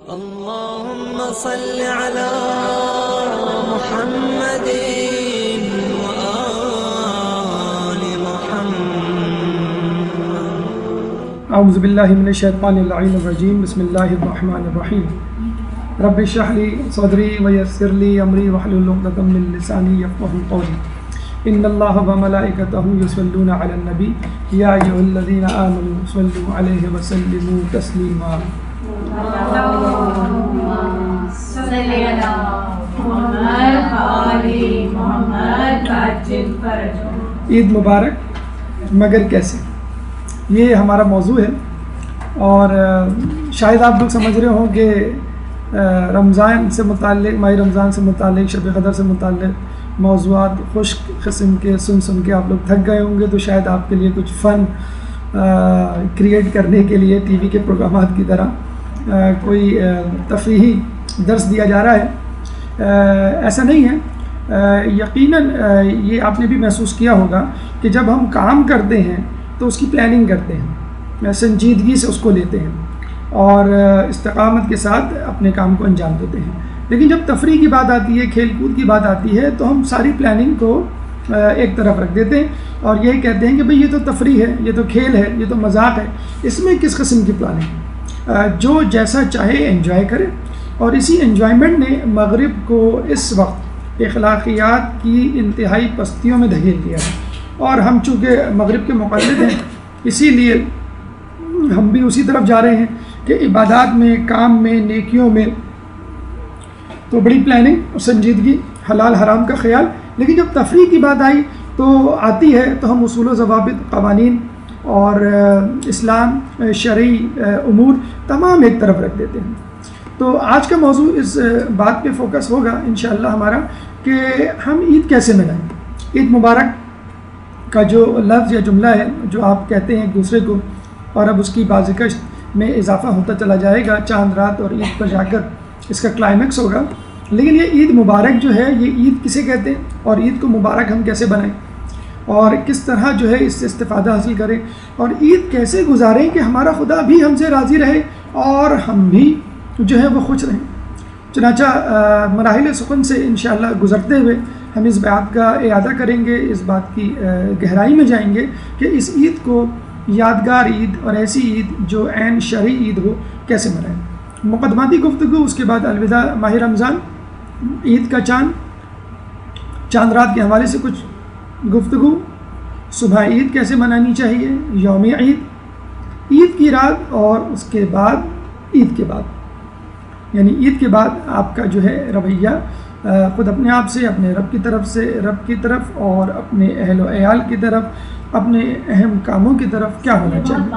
اللهم صل على محمد وآل محمد. اعوذ باللہ من الشیطان اللعین الرجیم. بسم اللہ الرحمن الرحیم. رب اشرح لی صدری ویسر لی امری واحلل عقدۃ من لسانی یفقهوا قولی. ان اللہ وملائکتہ یصلون علی النبی یا ایھا الذین آمنوا صلوا علیہ وسلموا تسلیما. عید مبارک مگر کیسے، یہ ہمارا موضوع ہے. اور شاید آپ لوگ سمجھ رہے ہوں کہ رمضان سے متعلق، ماہ رمضان سے متعلق، شب قدر سے متعلق موضوعات خشک قسم کے سن کے آپ لوگ تھک گئے ہوں گے، تو شاید آپ کے لیے کچھ فن کریٹ کرنے کے لیے ٹی وی کے پروگرامات کی طرح کوئی تفریحی درس دیا جا رہا ہے. ایسا نہیں ہے. یقیناً یہ آپ نے بھی محسوس کیا ہوگا کہ جب ہم کام کرتے ہیں تو اس کی پلاننگ کرتے ہیں، سنجیدگی سے اس کو لیتے ہیں اور استقامت کے ساتھ اپنے کام کو انجام دیتے ہیں. لیکن جب تفریح کی بات آتی ہے، کھیل کود کی بات آتی ہے، تو ہم ساری پلاننگ کو ایک طرف رکھ دیتے ہیں اور یہی کہتے ہیں کہ بھئی یہ تو تفریح ہے، یہ تو کھیل ہے، یہ تو مذاق ہے، اس میں کس قسم کی پلاننگ. جو جیسا چاہے انجوائے کرے. اور اسی انجوائمنٹ نے مغرب کو اس وقت اخلاقیات کی انتہائی پستیوں میں دھکیل دیا ہے. اور ہم چونکہ مغرب کے مقلد ہیں، اسی لیے ہم بھی اسی طرف جا رہے ہیں کہ عبادات میں، کام میں، نیکیوں میں تو بڑی پلاننگ اور سنجیدگی، حلال حرام کا خیال. لیکن جب تفریح کی بات آتی ہے تو ہم اصول و ضوابط، قوانین اور اسلام، شرعی امور تمام ایک طرف رکھ دیتے ہیں. تو آج کا موضوع اس بات پہ فوکس ہوگا انشاءاللہ ہمارا کہ ہم عید کیسے منائیں. عید مبارک کا جو لفظ یا جملہ ہے جو آپ کہتے ہیں ایک دوسرے کو، اور اب اس کی بازگشت میں اضافہ ہوتا چلا جائے گا، چاند رات اور عید پر جا کر اس کا کلائمیکس ہوگا. لیکن یہ عید مبارک جو ہے، یہ عید کسے کہتے ہیں اور عید کو مبارک ہم کیسے بنائیں اور کس طرح جو ہے اس سے استفادہ حاصل کریں اور عید کیسے گزاریں کہ ہمارا خدا بھی ہم سے راضی رہے اور ہم بھی جو ہے وہ خوش رہیں. چنانچہ مراحل سخن سے انشاءاللہ گزرتے ہوئے ہم اس بات کا اعادہ کریں گے، اس بات کی گہرائی میں جائیں گے کہ اس عید کو یادگار عید اور ایسی عید جو عین شرعی عید ہو کیسے منائیں. مقدماتی گفتگو، اس کے بعد الوداع ماہ رمضان، عید کا چاند رات کے حوالے سے کچھ گفتگو، صبح عید کیسے منانی چاہیے، یوم عید، عید کی رات اور اس کے بعد عید کے بعد، یعنی عید کے بعد آپ کا جو ہے رویہ خود اپنے آپ سے، اپنے رب کی طرف اور اپنے اہل و عیال کی طرف، اپنے اہم کاموں کی طرف کیا ہونا چاہیے.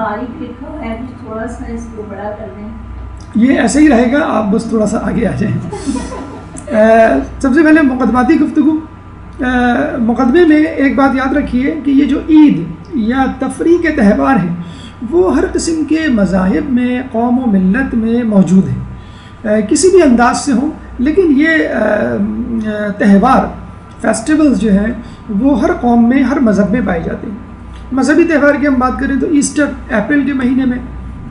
یہ ایسے ہی رہے گا، آپ بس تھوڑا سا آگے آ جائیں. سب سے پہلے مقدماتی گفتگو. مقدمے میں ایک بات یاد رکھیے کہ یہ جو عید یا تفریح کے تہوار ہیں وہ ہر قسم کے مذاہب میں، قوم و ملت میں موجود ہیں، کسی بھی انداز سے ہوں. لیکن یہ تہوار، فیسٹیولز جو ہیں وہ ہر قوم میں، ہر مذہب میں پائے جاتے ہیں. مذہبی تہوار کی ہم بات کریں تو ایسٹر اپریل کے مہینے میں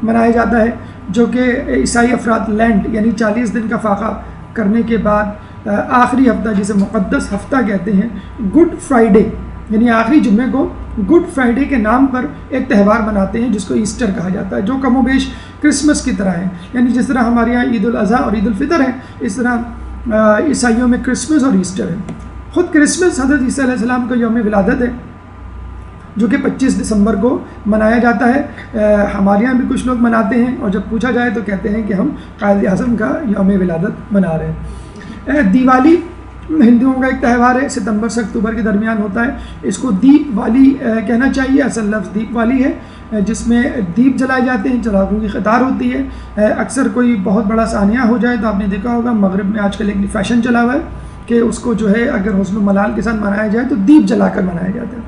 منایا جاتا ہے، جو کہ عیسائی افراد لینٹ یعنی 40 دن کا فاقہ کرنے کے بعد آخری ہفتہ، جسے مقدس ہفتہ کہتے ہیں، گڈ فرائیڈے یعنی آخری جمعے کو گڈ فرائیڈے کے نام پر ایک تہوار مناتے ہیں جس کو ایسٹر کہا جاتا ہے، جو کم و بیش کرسمس کی طرح ہے. یعنی جس طرح ہمارے یہاں عید الاضحیٰ اور عید الفطر ہے، اس طرح عیسائیوں میں کرسمس اور ایسٹر ہے. خود کرسمس حضرت عیسیٰ علیہ السلام کا یوم ولادت ہے، جو کہ 25 دسمبر کو منایا جاتا ہے. ہمارے یہاں بھی کچھ لوگ مناتے ہیں اور جب پوچھا جائے تو کہتے ہیں کہ ہم قائد اعظم کا یوم ولادت منا رہے ہیں. دیوالی ہندوؤں کا ایک تہوار ہے، ستمبر سے اکتوبر کے درمیان ہوتا ہے. اس کو دیپ والی کہنا چاہیے، اصل لفظ دیپ والی ہے، جس میں دیپ جلائے جاتے ہیں، چراغوں کی قطار ہوتی ہے. اکثر کوئی بہت بڑا سانحہ ہو جائے تو آپ نے دیکھا ہوگا مغرب میں آج کل ایک فیشن چلا ہوا ہے کہ اس کو جو ہے اگر حسن و ملال کے ساتھ منایا جائے تو دیپ جلا کر منایا جاتا ہے.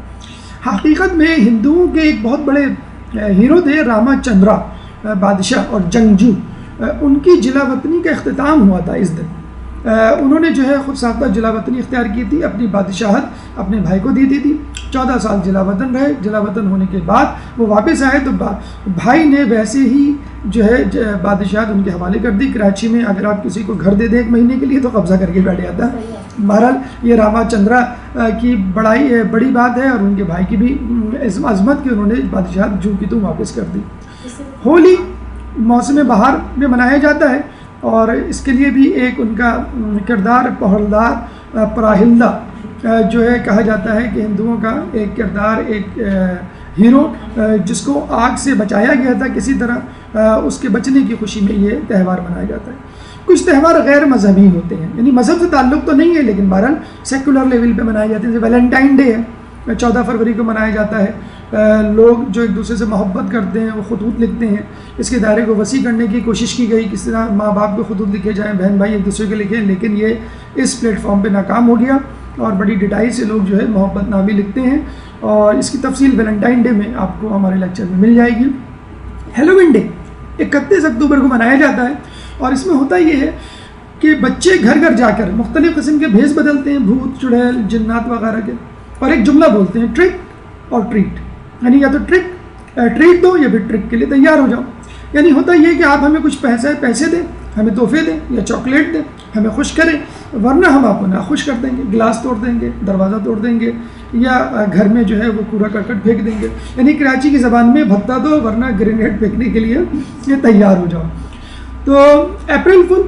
حقیقت میں ہندوؤں کے ایک بہت بڑے ہیرو تھے راما چندرا، بادشاہ اور جنگجو. ان کی جلا وطنی کا اختتام ہوا تھا اس دن. انہوں نے جو ہے خود ساختہ جلا وطنی اختیار کی تھی، اپنی بادشاہت اپنے بھائی کو دی تھی. 14 سال جلا وطن رہے. جلا وطن ہونے کے بعد وہ واپس آئے تو بھائی نے ویسے ہی جو ہے بادشاہت ان کے حوالے کر دی. کراچی میں اگر آپ کسی کو گھر دے دیں 1 مہینے کے لیے تو قبضہ کر کے بیٹھ جاتا ہے. بہرحال یہ راما چندرا کی بڑی بات ہے اور ان کے بھائی کی بھی عظمت کہ انہوں نے بادشاہت جو کی تو واپس کر دی. ہولی موسم بہار میں منایا جاتا ہے اور اس کے لیے بھی ایک ان کا کردار پہلدار پراہلدہ جو ہے کہا جاتا ہے کہ ہندوؤں کا ایک کردار، ایک ہیرو جس کو آگ سے بچایا گیا تھا کسی طرح، اس کے بچنے کی خوشی میں یہ تہوار منایا جاتا ہے. کچھ تہوار غیر مذہبی ہوتے ہیں، یعنی مذہب سے تعلق تو نہیں ہے لیکن بہرحال سیکولر لیول پہ منائے جاتے ہیں. جیسے ویلنٹائن ڈے ہے 14 فروری کو منایا جاتا ہے. لوگ جو ایک دوسرے سے محبت کرتے ہیں وہ خطوط لکھتے ہیں. اس کے دائرے کو وسیع کرنے کی کوشش کی گئی، کس طرح ماں باپ کو خطوط لکھے جائیں، بہن بھائی ایک دوسرے کے لکھیں، لیکن یہ اس پلیٹ فارم پہ ناکام ہو گیا اور بڑی ڈیٹائی سے لوگ جو ہے محبت نامے لکھتے ہیں اور اس کی تفصیل ویلنٹائن ڈے میں آپ کو ہمارے لیکچر میں مل جائے گی. ہیلووین ڈے 31 اکتوبر کو منایا جاتا ہے اور اس میں ہوتا یہ ہے کہ بچے گھر گھر جا کر مختلف قسم کے بھیس بدلتے ہیں، بھوت چڑیل جنات وغیرہ کے، اور ایک جملہ بولتے ہیں ٹرک اور ٹریٹ، یعنی یا تو ٹریٹ دو یا پھر ٹرک کے لیے تیار ہو جاؤ. یعنی ہوتا یہ کہ آپ ہمیں کچھ پیسے دیں، ہمیں تحفے دیں یا چاکلیٹ دیں، ہمیں خوش کریں، ورنہ ہم آپ کو ناخوش کر دیں گے، گلاس توڑ دیں گے، دروازہ توڑ دیں گے یا گھر میں جو ہے وہ کوڑا کرکٹ پھینک دیں گے. یعنی کراچی کی زبان میں بھتہ دو ورنہ گرینیڈ پھینکنے کے لیے یہ تیار ہو جاؤ. تو اپریل فل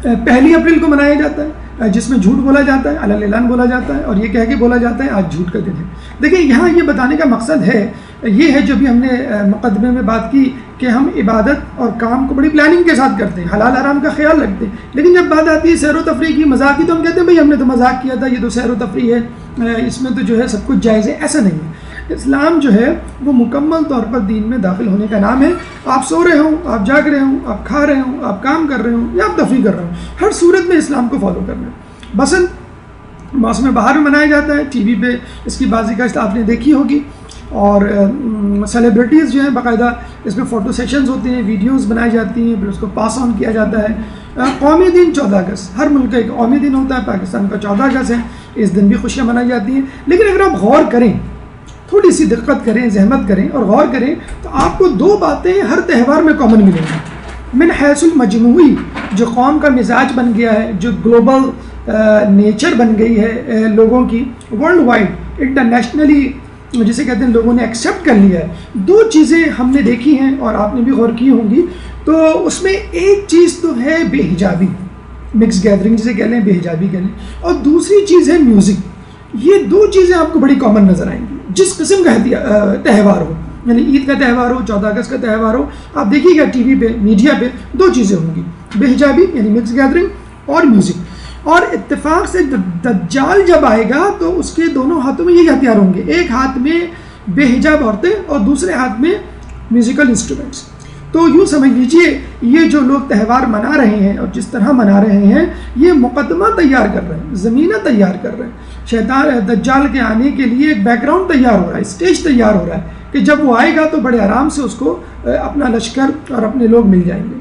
1 اپریل کو منایا جاتا ہے جس میں جھوٹ بولا جاتا ہے، علی اعلان بولا جاتا ہے اور یہ کہہ کے بولا جاتا ہے آج جھوٹ کا دن ہے. دیکھیں یہاں یہ بتانے کا مقصد ہے یہ ہے جو بھی ہم نے مقدمے میں بات کی کہ ہم عبادت اور کام کو بڑی پلاننگ کے ساتھ کرتے ہیں، حلال حرام کا خیال رکھتے ہیں، لیکن جب بات آتی ہے سیر و تفریح کی، مذاق کی، تو ہم کہتے ہیں بھائی ہم نے تو مذاق کیا تھا، یہ تو سیر و تفریح ہے، اس میں تو جو ہے سب کچھ جائز ہے. ایسا نہیں ہے. اسلام جو ہے وہ مکمل طور پر دین میں داخل ہونے کا نام ہے. آپ سو رہے ہوں، آپ جاگ رہے ہوں، آپ کھا رہے ہوں، آپ کام کر رہے ہوں یا آپ تفریح کر رہے ہوں، ہر صورت میں اسلام کو فالو کرنا ہے. بسنت موسم بہار میں منایا جاتا ہے. ٹی وی پہ اس کی بازی کا آپ نے دیکھی ہوگی اور سیلیبریٹیز جو ہیں باقاعدہ اس میں فوٹو سیشنز ہوتے ہیں، ویڈیوز بنائی جاتی ہیں، پھر اس کو پاس آن کیا جاتا ہے. قومی دن 14 اگست، ہر ملک کا ایک قومی دن ہوتا ہے. پاکستان کا 14 اگست ہے، اس دن بھی خوشیاں منائی جاتی ہیں. لیکن اگر آپ غور کریں، تھوڑی سی دقت کریں، زحمت کریں اور غور کریں تو آپ کو 2 باتیں ہر تہوار میں کامن ملیں گی. من حیث المجموعی جو قوم کا مزاج بن گیا ہے، جو گلوبل نیچر بن گئی ہے لوگوں کی، ورلڈ وائڈ انٹرنیشنلی جسے کہتے ہیں لوگوں نے ایکسیپٹ کر لیا ہے. 2 چیزیں ہم نے دیکھی ہیں اور آپ نے بھی غور کی ہوں گی. تو اس میں ایک چیز تو ہے بے حجابی، مکس گیدرنگ جسے کہہ لیں، بے حجابی کہہ لیں، اور دوسری چیز ہے میوزک. یہ 2 چیزیں آپ کو بڑی کامن نظر آئیں گی جس قسم کا تہوار ہو، یعنی عید کا تہوار ہو، 14 اگست کا تہوار ہو. آپ دیکھیے گا ٹی وی پہ، میڈیا پہ 2 چیزیں ہوں گی، بے حجابی یعنی مکس گیدرنگ اور میوزک. اور اتفاق سے دجال جب آئے گا تو اس کے دونوں ہاتھوں میں یہی ہتھیار ہوں گے، ایک ہاتھ میں بے حجاب عورتیں اور دوسرے ہاتھ میں میوزیکل انسٹرومنٹس. تو یوں سمجھ لیجئے یہ جو لوگ تہوار منا رہے ہیں اور جس طرح منا رہے ہیں یہ مقدمہ تیار کر رہے ہیں، زمینہ تیار کر رہے ہیں. شیطان دجال کے آنے کے لیے ایک بیک گراؤنڈ تیار ہو رہا ہے، اسٹیج تیار ہو رہا ہے کہ جب وہ آئے گا تو بڑے آرام سے اس کو اپنا لشکر اور اپنے لوگ مل جائیں گے.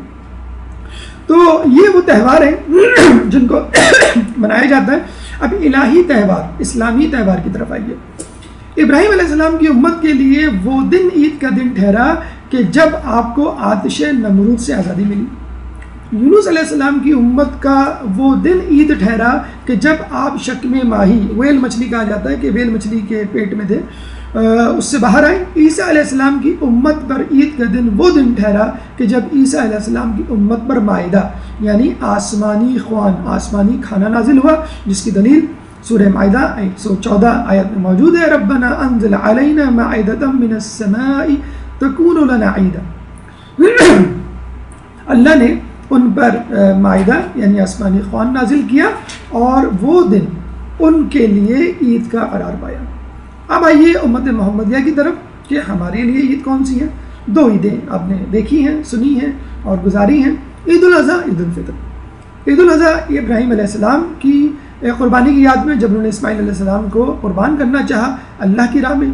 تو یہ وہ تہوار ہیں جن کو منایا جاتا ہے. اب الہی تہوار، اسلامی تہوار کی طرف آئیے. ابراہیم علیہ السلام کی امت کے لیے وہ دن عید کا دن ٹھہرا کہ جب آپ کو آتش نمرود سے آزادی ملی. یونس علیہ السلام کی امت کا وہ دن عید ٹھہرا کہ جب آپ شکم ماہی، ویل مچھلی کہا جاتا ہے کہ ویل مچھلی کے پیٹ میں تھے، اس سے باہر آئے. عیسیٰ علیہ السلام کی امت پر عید کا دن وہ دن ٹھہرا کہ جب عیسیٰ علیہ السلام کی امت پر مائدہ یعنی آسمانی خوان، آسمانی کھانا نازل ہوا، جس کی دلیل سورہ مائدہ 114 آیت میں موجود ہے. ربنا انزل علینا مائدۃ من السماء تکون لنا عیدا. اللہ نے ان پر مائدہ یعنی آسمانی خوان نازل کیا اور وہ دن ان کے لیے عید کا قرار پایا. اب آئیے امت محمدیہ کی طرف کہ ہمارے لیے عید کون سی ہے. 2 عیدیں آپ نے دیکھی ہیں، سنی ہیں اور گزاری ہیں. عید الاضحیٰ، عید الفطر. عید الاضحیٰ ابراہیم علیہ السلام کی قربانی کی یاد میں، جب انہوں نے اسماعیل علیہ السلام کو قربان کرنا چاہا اللہ کی راہ میں،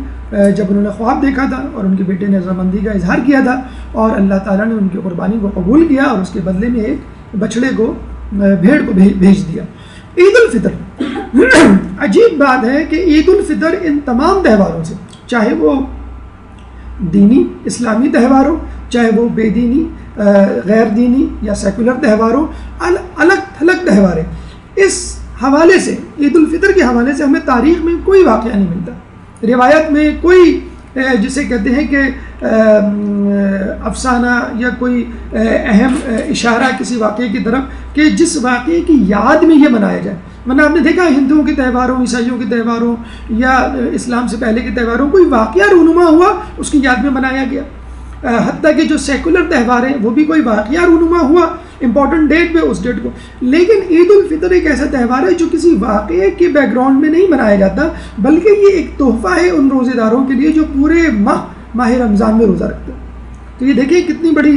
جب انہوں نے خواب دیکھا تھا اور ان کے بیٹے نے رضامندی کا اظہار کیا تھا اور اللہ تعالیٰ نے ان کی قربانی کو قبول کیا اور اس کے بدلے میں ایک بچڑے کو، بھیڑ کو بھیج دیا. عید الفطر، عجیب بات ہے کہ عید الفطر ان تمام تہواروں سے، چاہے وہ دینی اسلامی تہوار ہو، چاہے وہ بے دینی، غیر دینی یا سیکولر تہوار ہو، الگ تھلگ تہوار ہے. اس حوالے سے عید الفطر کے حوالے سے ہمیں تاریخ میں کوئی واقعہ نہیں ملتا، روایت میں کوئی جسے کہتے ہیں کہ افسانہ یا کوئی اہم اشارہ کسی واقعے کی طرف کہ جس واقعے کی یاد میں یہ منایا جائے. ورنہ آپ نے دیکھا ہندوؤں کے تہواروں، عیسائیوں کے تہواروں یا اسلام سے پہلے کے تہواروں کوئی واقعہ رونما ہوا اس کی یاد میں منایا گیا. حتیٰ کہ جو سیکولر تہوار ہیں وہ بھی کوئی واقعہ رونما ہوا امپورٹنٹ ڈیٹ پہ اس ڈیٹ کو. لیکن عید الفطر ایک ایسا تہوار ہے جو کسی واقعے کے بیک گراؤنڈ میں نہیں منایا جاتا، بلکہ یہ ایک تحفہ ہے ان روزے داروں کے لیے جو پورے ماہ رمضان میں روزہ رکھتے ہیں. تو یہ دیکھیں کتنی بڑی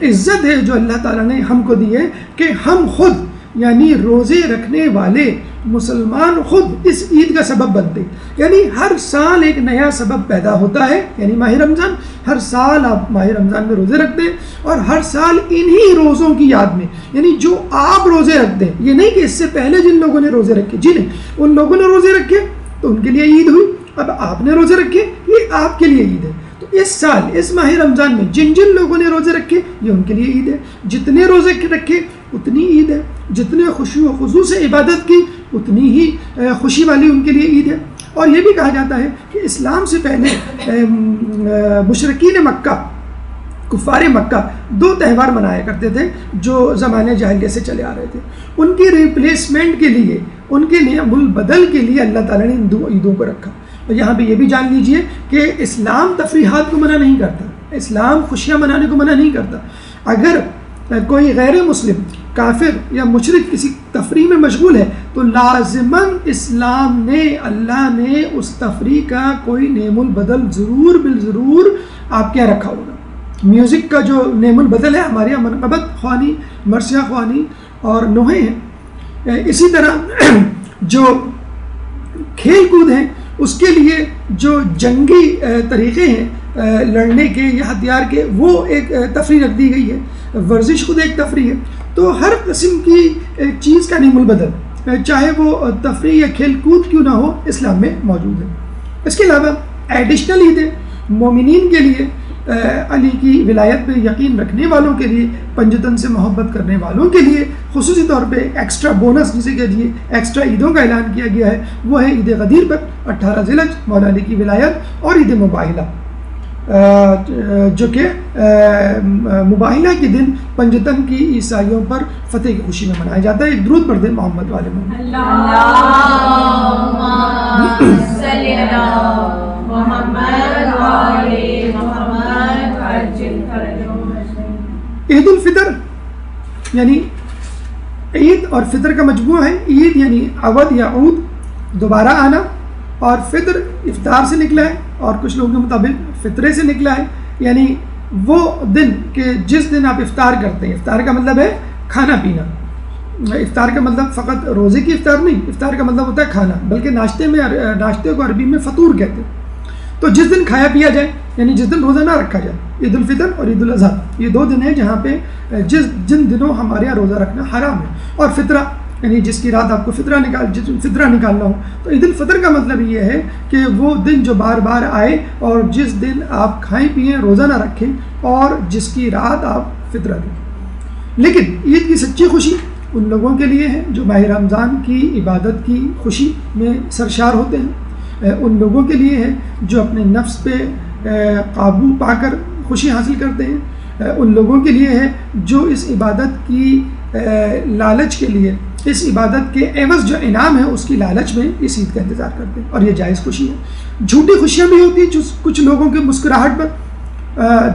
عزت ہے جو اللہ تعالیٰ نے ہم کو دی ہے کہ ہم خود یعنی روزے رکھنے والے مسلمان خود اس عید کا سبب بنتے. یعنی ہر سال ایک نیا سبب پیدا ہوتا ہے، یعنی ماہ رمضان. ہر سال آپ ماہ رمضان میں روزے رکھتے ہیں اور ہر سال انہی روزوں کی یاد میں، یعنی جو آپ روزے رکھتے ہیں، یہ نہیں کہ اس سے پہلے جن لوگوں نے روزے رکھے، جی نہیں، ان لوگوں نے روزے رکھے تو ان کے لیے عید ہوئی، اب آپ نے روزے رکھے یہ آپ کے لیے عید ہے. تو اس سال اس ماہ رمضان میں جن لوگوں نے روزے رکھے یہ ان کے لیے عید ہے. جتنے روزے رکھے اتنی عید ہے، جتنے خشوع و خضوع سے عبادت کی اتنی ہی خوشی والی ان کے لیے عید ہے. اور یہ بھی کہا جاتا ہے کہ اسلام سے پہلے مشرکین مکہ، کفار مکہ دو تہوار منایا کرتے تھے جو زمانے جاہلیت سے چلے آ رہے تھے. ان کی ریپلیسمنٹ کے لیے، ان کے نعم البدل کے لیے اللہ تعالیٰ نے ان دو عیدوں کو رکھا. اور یہاں پہ یہ بھی جان لیجئے کہ اسلام تفریحات کو منع نہیں کرتا، اسلام خوشیاں منانے کو منع نہیں کرتا. اگر کوئی غیر مسلم، کافر یا مشرک کسی تفریح میں مشغول ہے تو لازماً اسلام نے، اللہ نے اس تفریح کا کوئی نعم البدل ضرور بالضرور آپ کے یہاں رکھا ہوگا. میوزک کا جو نعم البدل ہے ہمارے یہاں منقبت خوانی، مرثیہ خوانی اور نوحے ہیں. اسی طرح جو کھیل کود ہیں اس کے لیے جو جنگی طریقے ہیں لڑنے کے یا ہتھیار کے، وہ ایک تفریح رکھ دی گئی ہے. ورزش خود ایک تفریح ہے. تو ہر قسم کی ایک چیز کا نعم البدل، چاہے وہ تفریح یا کھیل کود کیوں نہ ہو، اسلام میں موجود ہے. اس کے علاوہ ایڈیشنل عیدیں مومنین کے لیے، علی کی ولایت پہ یقین رکھنے والوں کے لیے، پنجتن سے محبت کرنے والوں کے لیے خصوصی طور پہ ایکسٹرا بونس جسے کہہ دیے ایکسٹرا عیدوں کا اعلان کیا گیا ہے. وہ ہے عید غدیر پر 18 ذی الحج، مولا علی کی ولایت، اور عید مباہلہ جو کہ مباہلہ کے دن پنجتن کی عیسائیوں پر فتح کی خوشی میں منایا جاتا ہے. ایک درود پڑھ دیں محمد والے محمد. عید الفطر یعنی عید اور فطر کا مجموعہ ہے. عید یعنی عود یا عود، دوبارہ آنا، اور فطر افطار سے نکلا ہے اور کچھ لوگوں کے مطابق فطرے سے نکلا ہے. یعنی وہ دن کہ جس دن آپ افطار کرتے ہیں. افطار کا مطلب ہے کھانا پینا. افطار کا مطلب فقط روزے کی افطار نہیں، افطار کا مطلب ہوتا ہے کھانا، بلکہ ناشتے کو عربی میں فطور کہتے ہیں. تو جس دن کھایا پیا جائے، یعنی جس دن روزہ نہ رکھا جائے. عید الفطر اور عید الاضحیٰ یہ دو دن ہیں جہاں پہ جن دنوں ہمارے یہاں روزہ رکھنا حرام ہے. اور فطرہ یعنی جس کی رات آپ کو فطرہ نکالنا ہو. تو عید الفطر کا مطلب یہ ہے کہ وہ دن جو بار بار آئے اور جس دن آپ کھائیں پئیں، روزہ نہ رکھیں، اور جس کی رات آپ فطرہ دیں. لیکن عید کی سچی خوشی ان لوگوں کے لیے ہے جو ماہ رمضان کی عبادت کی خوشی میں سرشار ہوتے ہیں. ان لوگوں کے لیے ہے جو اپنے نفس پہ قابو پا کر خوشی حاصل کرتے ہیں. ان لوگوں کے لیے ہے جو اس عبادت کی لالچ کے لیے، اس عبادت کے عوض جو انعام ہے اس کی لالچ میں اس عید کا انتظار کرتے ہیں. اور یہ جائز خوشی ہے. جھوٹی خوشیاں بھی ہوتی ہیں جو کچھ لوگوں کے مسکراہٹ پر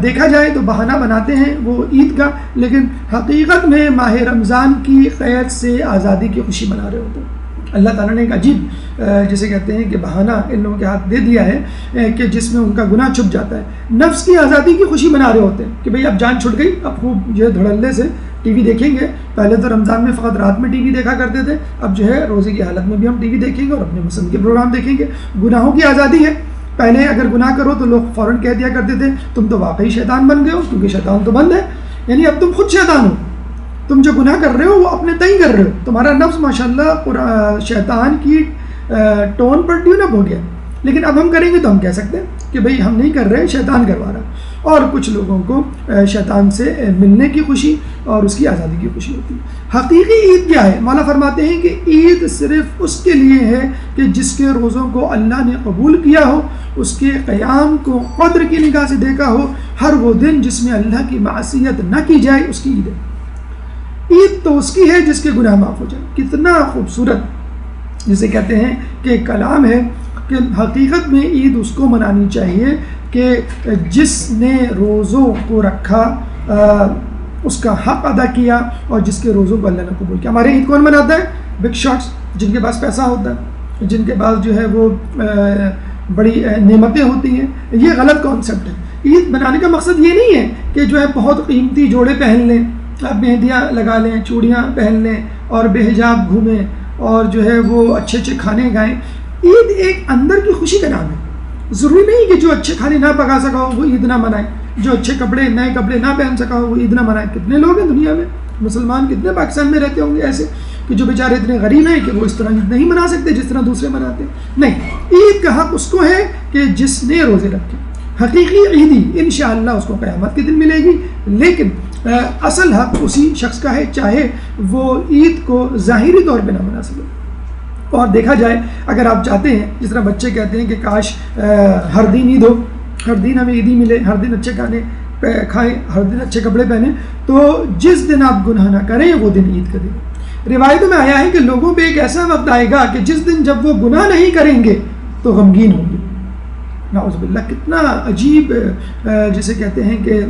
دیکھا جائے تو بہانہ بناتے ہیں وہ عید کا، لیکن حقیقت میں ماہ رمضان کی قید سے آزادی کی خوشی منا رہے ہوتے ہیں. اللہ تعالیٰ نے ایک عجیب جسے کہتے ہیں کہ بہانہ ان لوگوں کے ہاتھ دے دیا ہے کہ جس میں ان کا گناہ چھپ جاتا ہے. نفس کی آزادی کی خوشی منا رہے ہوتے ہیں کہ بھئی اب جان چھٹ گئی، اب خوب جو ہے دھڑلے سے ٹی وی دیکھیں گے. پہلے تو رمضان میں فقط رات میں ٹی وی دیکھا کرتے تھے، اب جو ہے روزے کی حالت میں بھی ہم ٹی وی دیکھیں گے اور اپنے پسند کے پروگرام دیکھیں گے. گناہوں کی آزادی ہے. پہلے اگر گناہ کرو تو لوگ فوراً کہہ دیا کرتے تھے تم تو واقعی شیطان بن گئے ہو، کیونکہ شیطان تو بند ہے. یعنی اب تم خود شیطان ہو. تم جو گناہ کر رہے ہو وہ اپنے تئیں کر رہے ہو. تمہارا نفس ماشاءاللہ شیطان کی ٹون پر ٹیون اپ ہو گیا. لیکن اب ہم کریں گے تو ہم کہہ سکتے ہیں کہ بھئی ہم نہیں کر رہے، شیطان کروا رہا ہے، اور کچھ لوگوں کو شیطان سے ملنے کی خوشی اور اس کی آزادی کی خوشی ہوتی ہے۔ حقیقی عید کیا ہے؟ مولا فرماتے ہیں کہ عید صرف اس کے لیے ہے کہ جس کے روزوں کو اللہ نے قبول کیا ہو، اس کے قیام کو قدر کی نگاہ سے دیکھا ہو، ہر وہ دن جس میں اللہ کی معصیت نہ کی جائے اس کی عید ہے۔ عید تو اس کی ہے جس کے گناہ معاف ہو جائے۔ کتنا خوبصورت جسے کہتے ہیں کہ کلام ہے کہ حقیقت میں عید اس کو منانی چاہیے کہ جس نے روزوں کو رکھا، اس کا حق ادا کیا، اور جس کے روزوں کو اللہ نے قبول کیا۔ ہمارے عید کون مناتا ہے؟ بگ شاٹس، جن کے پاس پیسہ ہوتا ہے، جن کے پاس جو ہے وہ بڑی نعمتیں ہوتی ہیں۔ یہ غلط کانسیپٹ ہے۔ عید بنانے کا مقصد یہ نہیں ہے کہ جو ہے بہت قیمتی جوڑے پہن لیں، آپ مہندیاں لگا لیں، چوڑیاں پہن لیں اور بے حجاب گھومیں اور جو ہے وہ اچھے اچھے کھانے گائیں۔ عید ایک اندر کی خوشی کا نام ہے۔ ضروری نہیں کہ جو اچھے کھانے نہ پکا سکا ہو وہ عید نہ منائے، جو اچھے کپڑے نئے کپڑے نہ پہن سکا ہو وہ عید نہ منائے۔ کتنے لوگ ہیں دنیا میں، مسلمان کتنے پاکستان میں رہتے ہوں گے ایسے کہ جو بیچارے اتنے غریب ہیں کہ وہ اس طرح عید نہیں منا سکتے جس طرح دوسرے مناتے ہیں۔ نہیں، عید کا حق اس کو ہے کہ جس نے روزے رکھے۔ حقیقی عیدی انشاءاللہ اس کو قیامت کے دن ملے گی، لیکن اصل حق اسی شخص کا ہے، چاہے وہ عید کو ظاہری طور پہ نہ منا سکے۔ اور دیکھا جائے، اگر آپ چاہتے ہیں، جس طرح بچے کہتے ہیں کہ کاش ہر دن عید ہو، ہر دن ہمیں عیدی ملے، ہر دن اچھے کھانے کھائیں، ہر دن اچھے کپڑے پہنیں، تو جس دن آپ گناہ نہ کریں وہ دن عید کا دن ہے۔ روایتوں میں آیا ہے کہ لوگوں پہ ایک ایسا وقت آئے گا کہ جس دن جب وہ گناہ نہیں کریں گے تو غمگین ہوں گے۔ نعوذ باللہ، کتنا عجیب جسے کہتے ہیں کہ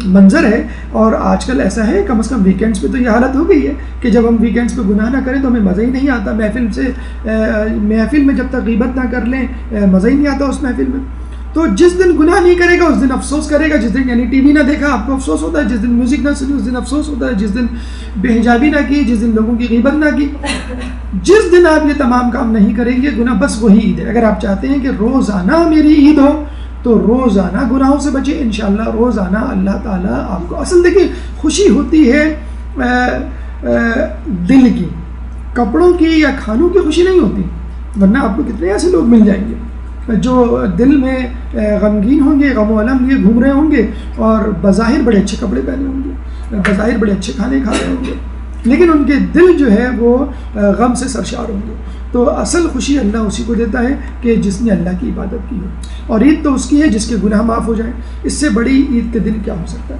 منظر ہے۔ اور آج کل ایسا ہے، کم از کم ویکینڈز پہ تو یہ حالت ہو گئی ہے کہ جب ہم ویکینڈز پہ گناہ نہ کریں تو ہمیں مزہ ہی نہیں آتا محفل میں جب تک غیبت نہ کر لیں مزہ ہی نہیں آتا اس محفل میں۔ تو جس دن گناہ نہیں کرے گا اس دن افسوس کرے گا، جس دن یعنی ٹی وی نہ دیکھا آپ کو افسوس ہوتا ہے، جس دن میوزک نہ سنی اس دن افسوس ہوتا ہے، جس دن بے حجابی نہ کی، جس دن لوگوں کی غیبت نہ کی، جس دن آپ یہ تمام کام نہیں کریں گے گناہ، بس وہی عید ہے۔ اگر آپ چاہتے ہیں کہ روزانہ میری عید ہو تو روزانہ گناہوں سے بچیں، انشاءاللہ روزانہ اللہ تعالیٰ آپ کو، اصل دیکھیں خوشی ہوتی ہے دل کی، کپڑوں کی یا کھانوں کی خوشی نہیں ہوتی، ورنہ آپ کو کتنے ایسے لوگ مل جائیں گے جو دل میں غمگین ہوں گے، غم و الم لیے گھوم رہے ہوں گے اور بظاہر بڑے اچھے کپڑے پہنے ہوں گے، بظاہر بڑے اچھے کھانے کھا رہے ہوں گے، لیکن ان کے دل جو ہے وہ غم سے سرشار ہوں گے۔ تو اصل خوشی اللہ اسی کو دیتا ہے کہ جس نے اللہ کی عبادت کی ہو، اور عید تو اس کی ہے جس کے گناہ معاف ہو جائیں۔ اس سے بڑی عید کے دن کیا ہو سکتا ہے؟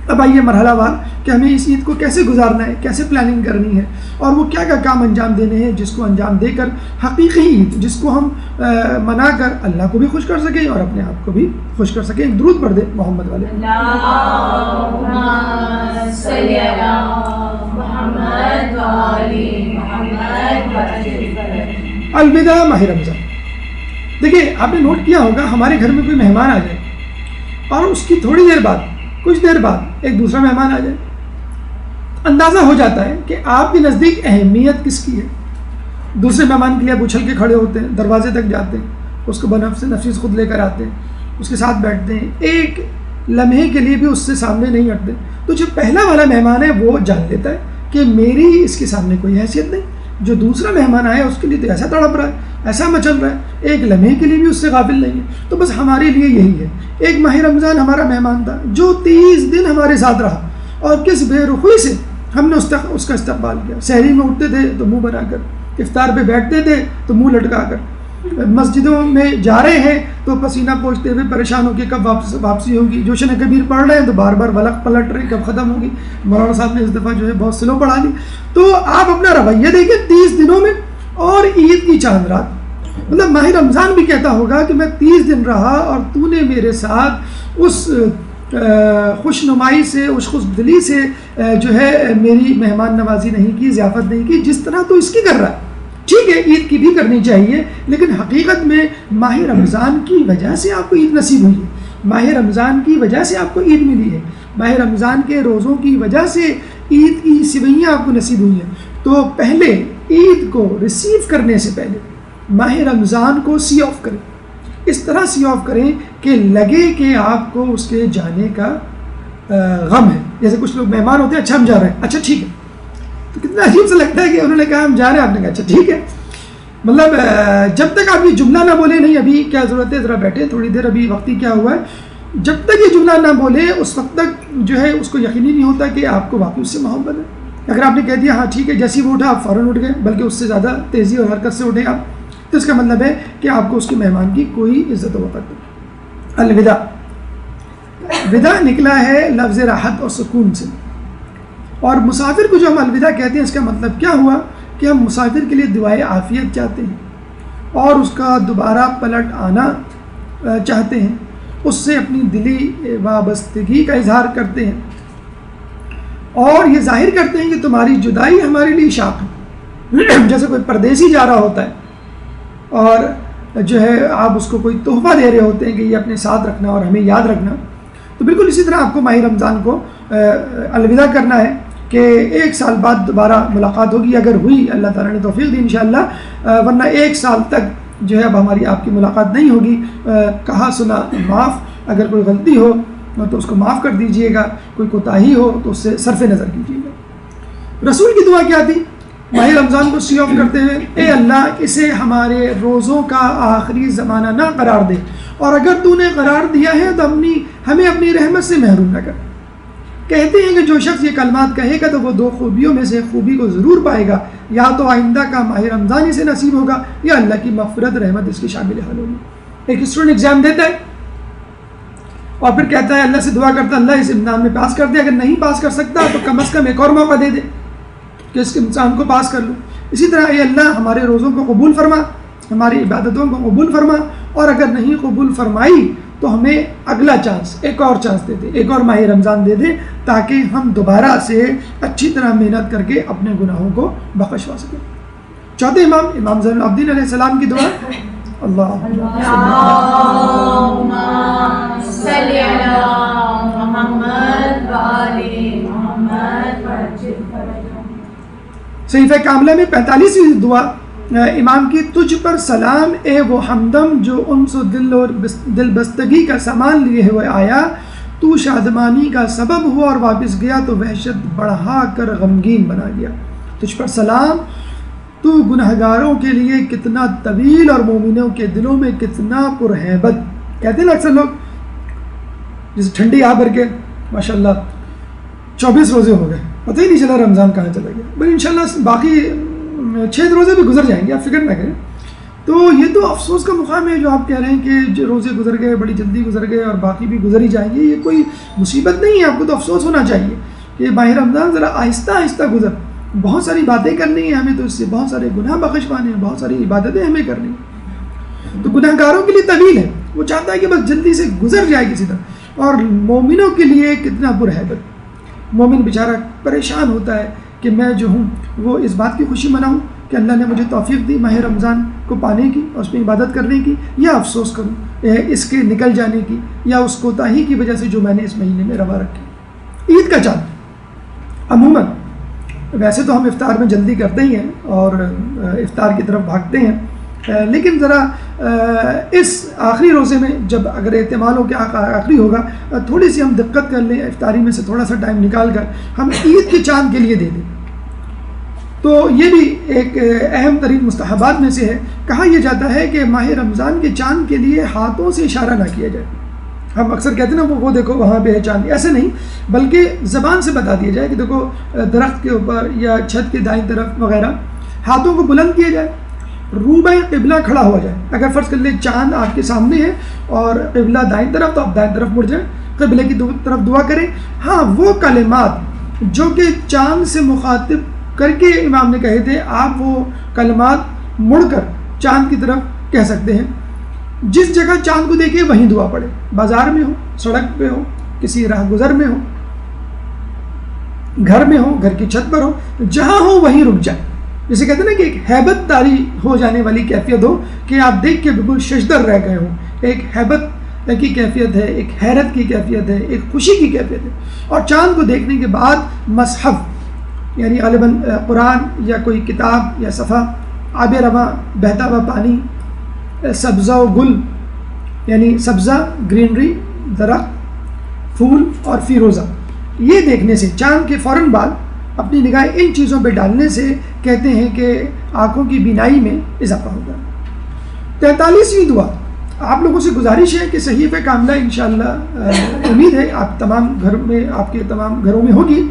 اب آئیے مرحلہ وار کہ ہمیں اس عید کو کیسے گزارنا ہے، کیسے پلاننگ کرنی ہے، اور وہ کیا کیا کام انجام دینے ہیں جس کو انجام دے کر حقیقی عید، جس کو ہم منا کر اللہ کو بھی خوش کر سکیں اور اپنے آپ کو بھی خوش کر سکیں۔ ایک درود پڑھ دیں محمد والے۔ اللہم صلی علی محمد و آل محمد۔ الوداع ماہ رمضان۔ دیکھیے، آپ نے نوٹ کیا ہوگا ہمارے گھر میں کوئی مہمان آ جائے اور اس کی تھوڑی دیر بعد، کچھ دیر بعد ایک دوسرا مہمان آ جائے، اندازہ ہو جاتا ہے کہ آپ کے نزدیک اہمیت کس کی ہے۔ دوسرے مہمان کے لیے آپ اچھل کے کھڑے ہوتے ہیں، دروازے تک جاتے ہیں، اس کو بنفس نفیس خود لے کر آتے ہیں، اس کے ساتھ بیٹھتے ہیں، ایک لمحے کے لیے بھی اس سے سامنے نہیں ہٹتے۔ تو جو پہلا والا مہمان ہے وہ جان لیتا ہے کہ میری اس کے سامنے کوئی حیثیت نہیں، جو دوسرا مہمان آیا اس کے لیے تو ایسا تڑپ رہا ہے، ایسا مچل رہا ہے، ایک لمحے کے لیے بھی اس سے غافل نہیں ہے۔ تو بس ہمارے لیے یہی ہے۔ ایک ماہ رمضان ہمارا مہمان تھا جو 30 دن ہمارے ساتھ رہا، اور کس بے رخی سے ہم نے اس کا استقبال کیا۔ سحری میں اٹھتے تھے تو منہ بنا کر، افطار پہ بیٹھتے تھے تو منہ لٹکا کر، مسجدوں میں جا رہے ہیں تو پسینہ پوچھتے ہوئے پریشان ہو کے کب واپسی ہوگی، جوشن کبیر پڑھ رہے ہیں تو بار بار ولق پلٹ رہے ہیں کب ختم ہوگی۔ مولانا صاحب نے اس دفعہ جو ہے بہت سلو پڑھا لی۔ تو آپ اپنا رویہ دیکھیں 30 دنوں میں، اور عید کی چاند رات، مطلب ماہ رمضان بھی کہتا ہوگا کہ میں 30 دن رہا اور تو نے میرے ساتھ اس خوش نمائی سے، اس خوش دلی سے جو ہے میری مہمان نوازی نہیں کی، ضیافت نہیں کی جس طرح تو اس کی کر رہا ہے۔ ٹھیک ہے، عید کی بھی کرنی چاہیے، لیکن حقیقت میں ماہ رمضان کی وجہ سے آپ کو عید نصیب ہوئی ہے، ماہ رمضان کی وجہ سے آپ کو عید ملی ہے، ماہ رمضان کے روزوں کی وجہ سے عید کی سوئیاں آپ کو نصیب ہوئی ہیں۔ تو پہلے عید کو ریسیو کرنے سے پہلے ماہ رمضان کو سی آف کریں، اس طرح سی آف کریں کہ لگے کہ آپ کو اس کے جانے کا غم ہے۔ جیسے کچھ لوگ مہمان ہوتے ہیں، اچھا ہم جا رہے ہیں، اچھا ٹھیک ہے، تو کتنا عجیب سا لگتا ہے کہ انہوں نے کہا ہم جا رہے ہیں، آپ نے کہا اچھا ٹھیک ہے، مطلب جب تک آپ یہ جملہ نہ بولے نہیں ابھی کیا ضرورت ہے ذرا بیٹھے تھوڑی دیر, ابھی وقتی کیا ہوا ہے, جب تک یہ جملہ نہ بولے اس وقت تک جو ہے اس کو یقینی نہیں ہوتا کہ آپ کو واقعی اس سے محبت ہے. اگر آپ نے کہہ دیا ہاں ٹھیک ہے, جیسے ہی وہ اٹھا آپ فوراً اٹھ گئے, بلکہ اس سے زیادہ تیزی اور حرکت سے اٹھے آپ, تو اس کا مطلب ہے کہ آپ کو اس کی مہمان کی کوئی عزت و وقت نہیں. الوداع, وداع نکلا ہے لفظ راحت اور سکون سے, اور مسافر کو جو ہم الوداع کہتے ہیں اس کا مطلب کیا ہوا کہ ہم مسافر کے لیے دعائے عافیت چاہتے ہیں اور اس کا دوبارہ پلٹ آنا چاہتے ہیں, اس سے اپنی دلی وابستگی کا اظہار کرتے ہیں اور یہ ظاہر کرتے ہیں کہ تمہاری جدائی ہمارے لیے شاق ہے. جیسے کوئی پردیسی جا رہا ہوتا ہے اور جو ہے آپ اس کو کوئی تحفہ دے رہے ہوتے ہیں کہ یہ اپنے ساتھ رکھنا اور ہمیں یاد رکھنا, تو بالکل اسی طرح آپ کو ماہ رمضان کو الوداع کرنا ہے کہ 1 سال بعد دوبارہ ملاقات ہوگی, اگر ہوئی اللہ تعالیٰ نے توفیق دی انشاءاللہ, ورنہ 1 سال تک جو ہے اب ہماری آپ کی ملاقات نہیں ہوگی. کہا سنا معاف, اگر کوئی غلطی ہو تو اس کو معاف کر دیجئے گا, کوئی کوتاہی ہو تو اس سے صرف نظر کیجیے گا. رسول کی دعا کیا تھی ماہ رمضان کو سی آف کرتے ہوئے؟ اے اللہ اسے ہمارے روزوں کا آخری زمانہ نہ قرار دے, اور اگر تو نے قرار دیا ہے تو ہمیں اپنی رحمت سے محروم نہ کر. کہتے ہیں کہ جو شخص یہ کلمات کہے گا تو وہ 2 خوبیوں میں سے خوبی کو ضرور پائے گا, یا تو آئندہ کا ماہ رمضان اسے نصیب ہوگا یا اللہ کی مغفرت رحمت اس کی شامل حال ہوگی. ایک اسٹوڈنٹ ایگزام دیتا ہے اور پھر کہتا ہے اللہ سے دعا کرتا ہے اللہ اس امتحان میں پاس کر دے, اگر نہیں پاس کر سکتا تو کم از کم ایک اور موقع دے دے کہ اس امتحان کو پاس کر لوں. اسی طرح اے اللہ ہمارے روزوں کو قبول فرما, ہماری عبادتوں کو قبول فرما, اور اگر نہیں قبول فرمائی تو ہمیں اگلا چانس, ایک اور چانس دے دے, ایک اور ماہ رمضان دے دے, تاکہ ہم دوبارہ سے اچھی طرح محنت کر کے اپنے گناہوں کو بخشوا سکیں. چوتھے امام زین العابدین علیہ السلام کی دعا, اللہم صلی علی محمد و آل محمد. صحیفہ کاملہ میں 45ویں دعا امام کی, تجھ پر سلام اے وہ ہمدم جو انس و دل بستگی کا سامان لیے ہوئے آیا, تو شادمانی کا سبب ہوا اور واپس گیا تو وحشت بڑھا کر غمگین بنا گیا. تجھ پر سلام, تو گنہگاروں کے لیے کتنا طویل اور مومنوں کے دلوں میں کتنا پرہیبت. کہتے ہیں نا اکثر لوگ جیسے ٹھنڈی آ بھر کے ماشاءاللہ 24 روزے ہو گئے, پتہ ہی نہیں چلا رمضان کہاں چلا گیا, بل انشاءاللہ باقی 6 روزے بھی گزر جائیں گے, آپ فکر نہ کریں. تو یہ تو افسوس کا مقام ہے جو آپ کہہ رہے ہیں کہ جو روزے گزر گئے, بڑی جلدی گزر گئے اور باقی بھی گزر ہی جائیں گے. یہ کوئی مصیبت نہیں ہے, آپ کو تو افسوس ہونا چاہیے کہ ماہ رمضان ذرا آہستہ آہستہ گزر. بہت ساری باتیں کرنی ہیں ہمیں, تو اس سے بہت سارے گناہ بخشوانے ہیں, بہت ساری عبادتیں ہمیں کرنی ہیں. تو گناہ گاروں کے لیے طویل ہے, وہ چاہتا ہے کہ بس جلدی سے گزر جائے کسی طرح, اور مومنوں کے لیے کتنا پرہیبت. مومن بیچارہ پریشان ہوتا ہے کہ میں جو ہوں وہ اس بات کی خوشی مناؤں کہ اللہ نے مجھے توفیق دی ماہ رمضان کو پانے کی اور اس میں عبادت کرنے کی, یا افسوس کروں اس کے نکل جانے کی, یا اس کوتاہی کی وجہ سے جو میں نے اس مہینے میں روا رکھی. عید کا چاند عموماً ویسے تو ہم افطار میں جلدی کرتے ہی ہیں اور افطار کی طرف بھاگتے ہیں, لیکن ذرا اس آخری روزے میں جب اگر احتمال ہو کہ آخری ہوگا, تھوڑی سی ہم دقت کر لیں, افطاری میں سے تھوڑا سا ٹائم نکال کر ہم عید کے چاند کے لیے دے دیں. تو یہ بھی ایک اہم ترین مستحبات میں سے ہے. کہا یہ جاتا ہے کہ ماہ رمضان کے چاند کے لیے ہاتھوں سے اشارہ نہ کیا جائے. ہم اکثر کہتے ہیں نا وہ دیکھو وہاں پہ ہے چاند, ایسے نہیں, بلکہ زبان سے بتا دیا جائے کہ دیکھو درخت کے اوپر یا چھت کے دائیں طرف وغیرہ ہاتھوں کو بلند کیا جائے, روبہ قبلہ کھڑا ہوا جائے. اگر فرض کر لیں چاند آپ کے سامنے ہے اور قبلہ دائیں طرف, تو آپ دائیں طرف مڑ جائیں, قبلے کی طرف دعا کریں. ہاں وہ کلمات جو کہ چاند سے مخاطب کر کے امام نے کہے تھے, آپ وہ کلمات مڑ کر چاند کی طرف کہہ سکتے ہیں. جس جگہ چاند کو دیکھے وہیں دعا پڑھے, بازار میں ہو, سڑک پہ ہو, کسی راہ گزر میں ہو, گھر میں ہو, گھر کی چھت پر ہو, جہاں ہو وہیں رک جائے. جیسے کہتے ہیں نا کہ ایک ہیبت طاری ہو جانے والی کیفیت ہو کہ آپ دیکھ کے بالکل ششدر رہ گئے ہوں. ایک ہیبت کی کیفیت ہے, ایک حیرت کی کیفیت ہے, ایک خوشی کی کیفیت ہے. اور چاند کو دیکھنے کے بعد مصحف یعنی غالباً قرآن یا کوئی کتاب یا صفحہ, آب رواں بہتا ہوا پانی, سبزہ و گل یعنی سبزہ گرینری, درخت, پھول اور فیروزہ, یہ دیکھنے سے چاند کے فوراً بعد اپنی نگاہیں ان چیزوں پہ ڈالنے سے کہتے ہیں کہ آنکھوں کی بینائی میں اضافہ ہوگا۔ 43ویں دعا آپ لوگوں سے گزارش ہے کہ صحیفہ کاملہ انشاءاللہ امید ہے آپ تمام گھر میں، آپ کے تمام گھروں میں ہوگی۔